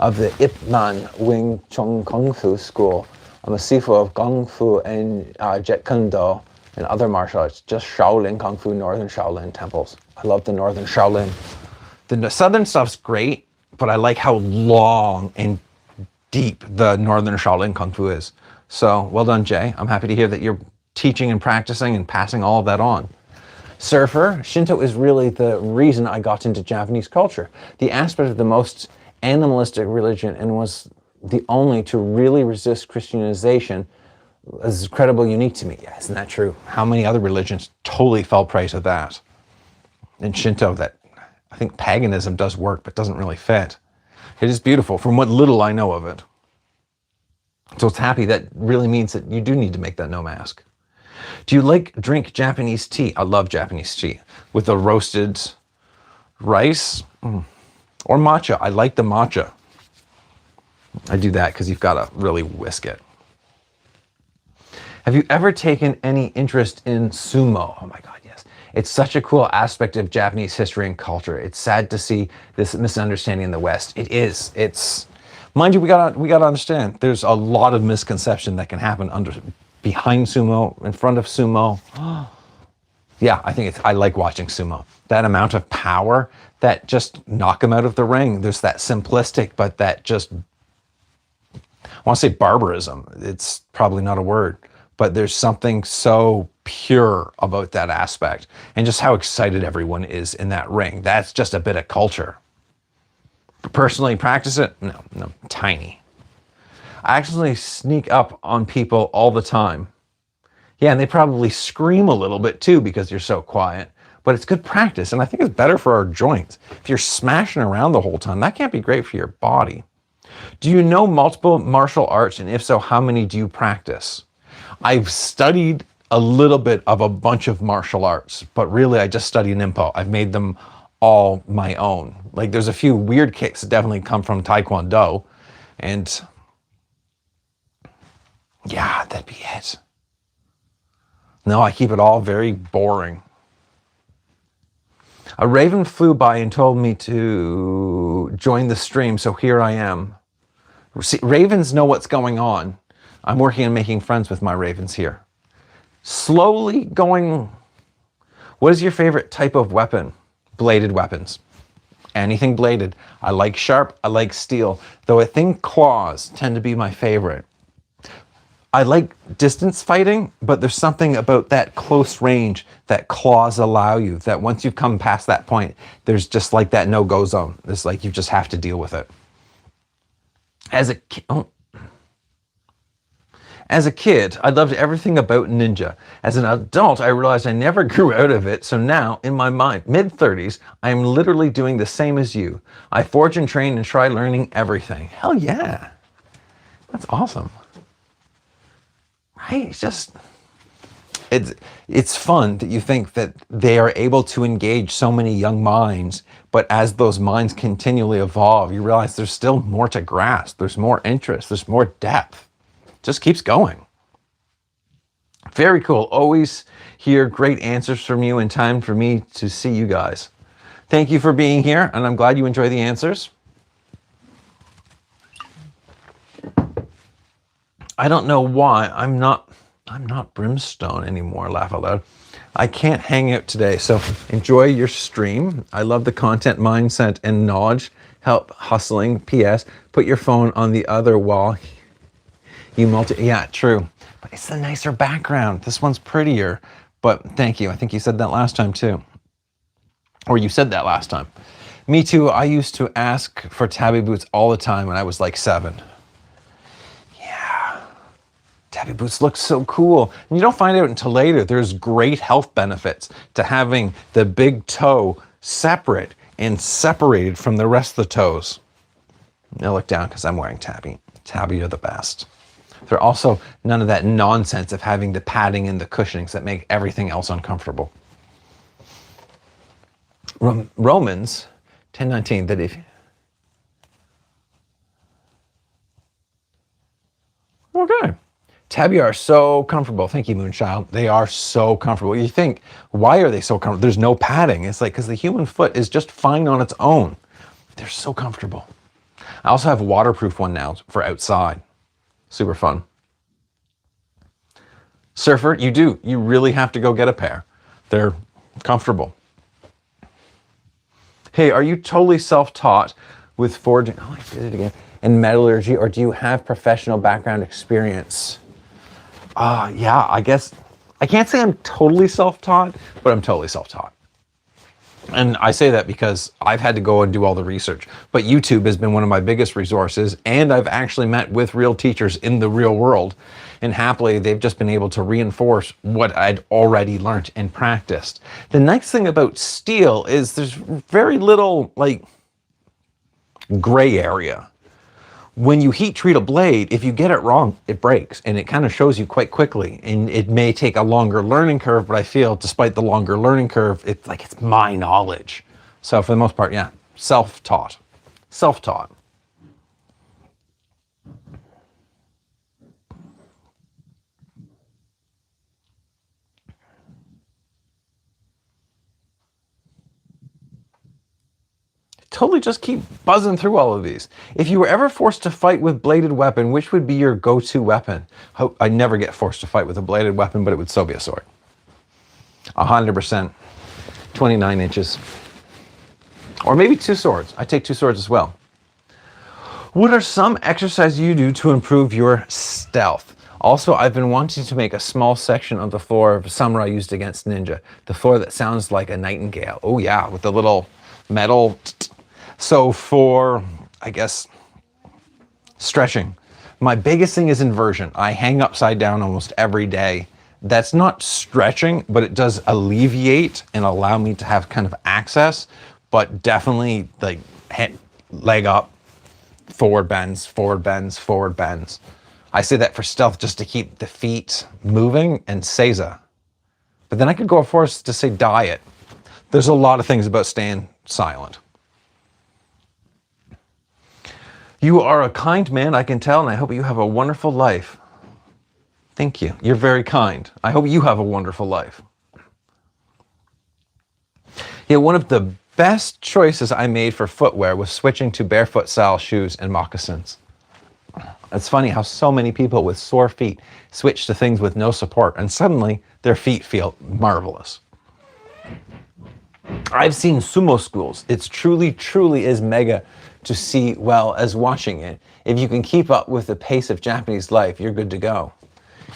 Speaker 1: of the Ip Man Wing Chun Kung Fu school. I'm a Sifu of Kung Fu and Jeet Kune Do and other martial arts, just Shaolin Kung Fu, Northern Shaolin temples. I love the Northern Shaolin. The Southern stuff's great, but I like how long and deep the Northern Shaolin Kung Fu is. So, well done, Jay. I'm happy to hear that you're teaching and practicing and passing all of that on. Surfer, Shinto is really the reason I got into Japanese culture. The aspect of the most animalistic religion and was the only to really resist Christianization is incredibly unique to me. Yeah, isn't that true? How many other religions totally fell prey to that? And Shinto, that I think paganism does work, but doesn't really fit. It is beautiful from what little I know of it. So it's happy that really means that you do need to make that no mask. Do you drink Japanese tea? I love Japanese tea with the roasted rice or matcha. I like the matcha. I do that because you've got to really whisk it. Have you ever taken any interest in sumo? Oh my God, yes. It's such a cool aspect of Japanese history and culture. It's sad to see this misunderstanding in the West. It is. It's, mind you, we gotta understand. There's a lot of misconception that can happen behind sumo, in front of sumo. Yeah, I like watching sumo. That amount of power that just knock them out of the ring. There's that simplistic, but that just, I want to say barbarism. It's probably not a word. But there's something so pure about that aspect and just how excited everyone is in that ring. That's just a bit of culture. Personally practice it? No, tiny. I actually sneak up on people all the time. Yeah, and they probably scream a little bit too because you're so quiet, but it's good practice. And I think it's better for our joints. If you're smashing around the whole time, that can't be great for your body. Do you know multiple martial arts? And if so, how many do you practice? I've studied a little bit of a bunch of martial arts, but really I just study Ninpo. I've made them all my own. Like there's a few weird kicks that definitely come from Taekwondo. And yeah, that'd be it. No, I keep it all very boring. A raven flew by and told me to join the stream, so here I am. See, ravens know what's going on. I'm working on making friends with my ravens here. Slowly going, what is your favorite type of weapon? Bladed weapons. Anything bladed. I like sharp, I like steel. Though I think claws tend to be my favorite. I like distance fighting, but there's something about that close range that claws allow you, that once you've come past that point, there's just like that no-go zone. It's like you just have to deal with it. As a kid, I loved everything about ninja. As an adult, I realized I never grew out of it, so now, in my mind, mid-30s, I am literally doing the same as you. I forge and train and try learning everything. Hell yeah. That's awesome. Right? It's fun that you think that they are able to engage so many young minds, but as those minds continually evolve, you realize there's still more to grasp. There's more interest. There's more depth. Just keeps going. Very cool. Always hear great answers from you and time for me to see you guys. Thank you for being here, and I'm glad you enjoy the answers. I don't know why I'm not brimstone anymore, laugh out loud. I can't hang out today, so enjoy your stream. I love the content, mindset, and knowledge. Help hustling. P.S. Put your phone on the other wall. Yeah, true. But it's a nicer background. This one's prettier. But thank you. I think you said that last time too. Or you said that last time. Me too. I used to ask for tabby boots all the time when I was like 7. Yeah. Tabby boots look so cool. And you don't find out until later. There's great health benefits to having the big toe separate and separated from the rest of the toes. Now look down because I'm wearing tabby. Tabby are the best. They're also none of that nonsense of having the padding and the cushionings that make everything else uncomfortable. Romans 10:19, that if... Okay. Tabby are so comfortable. Thank you, Moonchild. They are so comfortable. You think, why are they so comfortable? There's no padding. It's like, because the human foot is just fine on its own. They're so comfortable. I also have a waterproof one now for outside. Super fun. Surfer, you really have to go get a pair. They're comfortable. Hey, are you totally self-taught with forging, oh, I did it again, and metallurgy, or do you have professional background experience? Yeah, I guess, I can't say I'm totally self-taught, but I'm totally self-taught. And I say that because I've had to go and do all the research. But YouTube has been one of my biggest resources, and I've actually met with real teachers in the real world. And happily, they've just been able to reinforce what I'd already learned and practiced. The nice thing about steel is there's very little, like, gray area. When you heat treat a blade, if you get it wrong, it breaks, and it kind of shows you quite quickly. And it may take a longer learning curve, but I feel despite the longer learning curve, it's like it's my knowledge. So for the most part, yeah, self-taught. Self-taught. Totally just keep buzzing through all of these. If you were ever forced to fight with bladed weapon, which would be your go-to weapon? I never get forced to fight with a bladed weapon, but it would still be a sword. 100%. 29 inches. Or maybe 2 swords. I take 2 swords as well. What are some exercises you do to improve your stealth? Also, I've been wanting to make a small section of the floor of samurai used against ninja. The floor that sounds like a nightingale. Oh yeah, with the little metal... So for, I guess, stretching, my biggest thing is inversion. I hang upside down almost every day. That's not stretching, but it does alleviate and allow me to have kind of access, but definitely like leg up, forward bends, forward bends, forward bends. I say that for stealth just to keep the feet moving and seiza. But then I could go for us to say diet. There's a lot of things about staying silent. You are a kind man, I can tell, and I hope you have a wonderful life. Thank you. You're very kind. I hope you have a wonderful life. Yeah, one of the best choices I made for footwear was switching to barefoot style shoes and moccasins. It's funny how so many people with sore feet switch to things with no support and suddenly their feet feel marvelous. I've seen sumo schools. It's truly, truly is mega to see well as watching it. If you can keep up with the pace of Japanese life, you're good to go.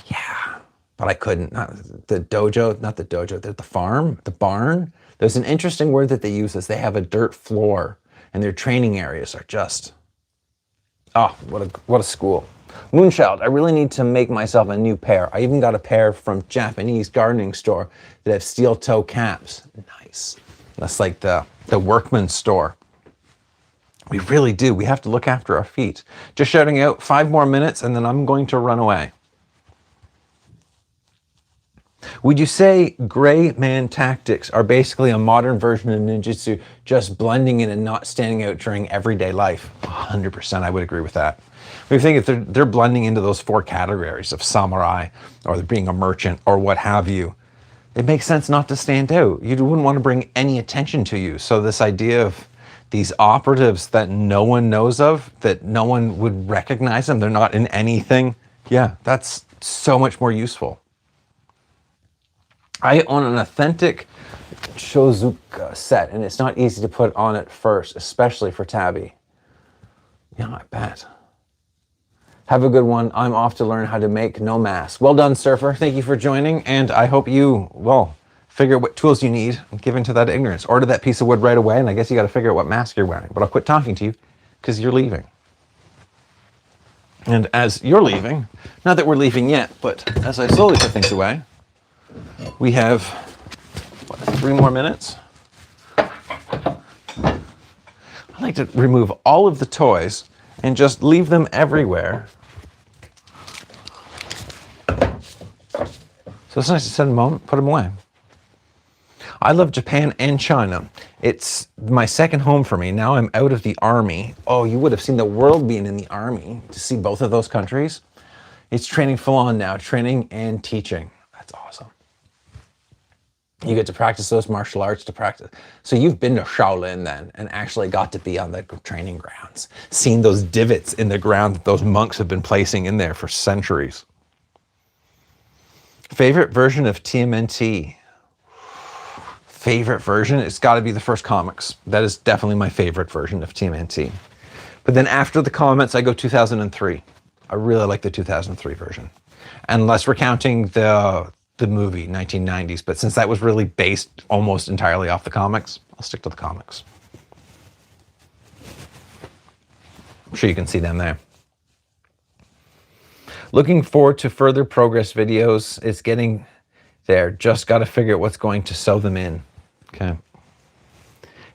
Speaker 1: Yeah, but I couldn't. Not the dojo, the farm, the barn. There's an interesting word that they use is they have a dirt floor and their training areas are just, oh, what a school. Moonchild, I really need to make myself a new pair. I even got a pair from Japanese gardening store that have steel toe caps. Nice. That's like the workman's store. We really do. We have to look after our feet. Just shouting out 5 more minutes and then I'm going to run away. Would you say gray man tactics are basically a modern version of ninjutsu, just blending in and not standing out during everyday life? 100%, I would agree with that. We think if they're blending into those 4 categories of samurai or they're being a merchant or what have you, it makes sense not to stand out. You wouldn't want to bring any attention to you. So this idea of these operatives that no one knows of, that no one would recognize them, they're not in anything. Yeah, that's so much more useful. I own an authentic Shozuka set, and it's not easy to put on at first, especially for Tabby. Yeah, I bet. Have a good one. I'm off to learn how to make no mask. Well done, Surfer. Thank you for joining, and I hope you, well, figure out what tools you need and give into that ignorance. Order that piece of wood right away, and I guess you got to figure out what mask you're wearing. But I'll quit talking to you because you're leaving. And as you're leaving, not that we're leaving yet, but as I slowly put things away, we have, what, 3 more minutes? I like to remove all of the toys and just leave them everywhere. So it's nice to set them on, put them away. I love Japan and China. It's my second home for me. Now I'm out of the army. Oh, you would have seen the world being in the army to see both of those countries. It's training full on now, training and teaching. That's awesome. You get to practice those martial arts to practice. So you've been to Shaolin then and actually got to be on the training grounds, seen those divots in the ground that those monks have been placing in there for centuries. Favorite version of TMNT? Favorite version? It's got to be the first comics. That is definitely my favorite version of TMNT. But then after the comments, I go 2003. I really like the 2003 version. Unless we're counting the movie, 1990s. But since that was really based almost entirely off the comics, I'll stick to the comics. I'm sure you can see them there. Looking forward to further progress videos. It's getting there. Just got to figure out what's going to sew them in. Okay.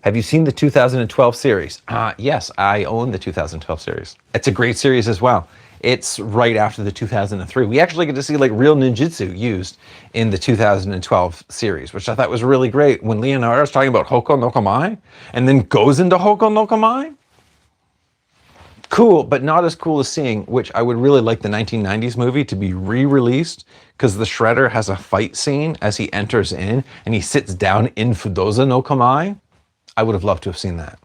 Speaker 1: Have you seen the 2012 series? Yes, I own the 2012 series. It's a great series as well. It's right after the 2003. We actually get to see like real ninjutsu used in the 2012 series, which I thought was really great. When Leonardo is talking about Hoko no Kamae and then goes into Hoko no Kamae. Cool, but not as cool as seeing, which I would really like the 1990s movie to be re-released because the Shredder has a fight scene as he enters in and he sits down in Fudoza no Kamae. I would have loved to have seen that.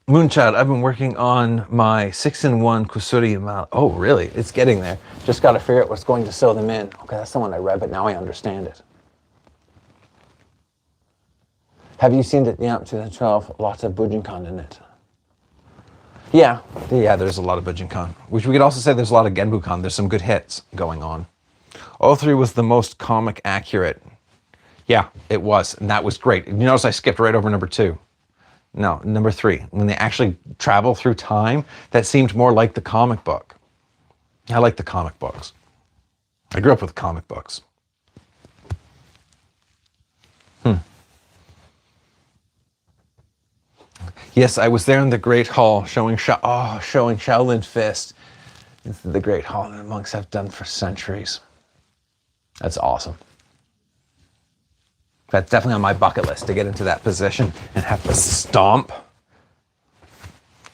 Speaker 1: Moonchild, I've been working on my 6-in-1 Kusuri Mal. Oh, really? It's getting there. Just got to figure out what's going to sew them in. Okay, that's the one I read, but now I understand it. Have you seen that? Yeah, 2012, lots of Bujinkan in it. Yeah, there's a lot of Bujinkan, which we could also say there's a lot of Genbukan. There's some good hits going on. 03 was the most comic accurate. Yeah, it was, and that was great. You notice I skipped right over number 2. No, number 3. When they actually travel through time, that seemed more like the comic book. I like the comic books. I grew up with comic books. Yes, I was there in the Great Hall showing Shaolin Fist. It's the Great Hall that the monks have done for centuries. That's awesome. That's definitely on my bucket list to get into that position and have to stomp.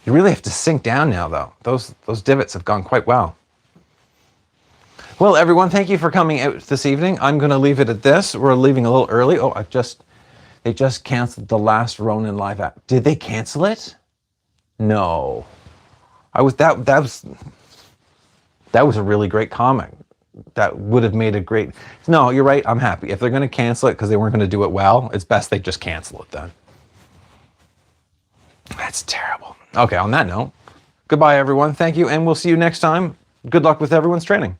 Speaker 1: You really have to sink down now, though. Those divots have gone quite well. Well, everyone, thank you for coming out this evening. I'm going to leave it at this. We're leaving a little early. Oh, they just canceled the last Ronin live app. Did they cancel it? No. That was a really great comic. That would have made a great. No, you're right. I'm happy. If they're going to cancel it because they weren't going to do it well, it's best they just cancel it then. That's terrible. Okay, on that note, goodbye, everyone. Thank you, and we'll see you next time. Good luck with everyone's training.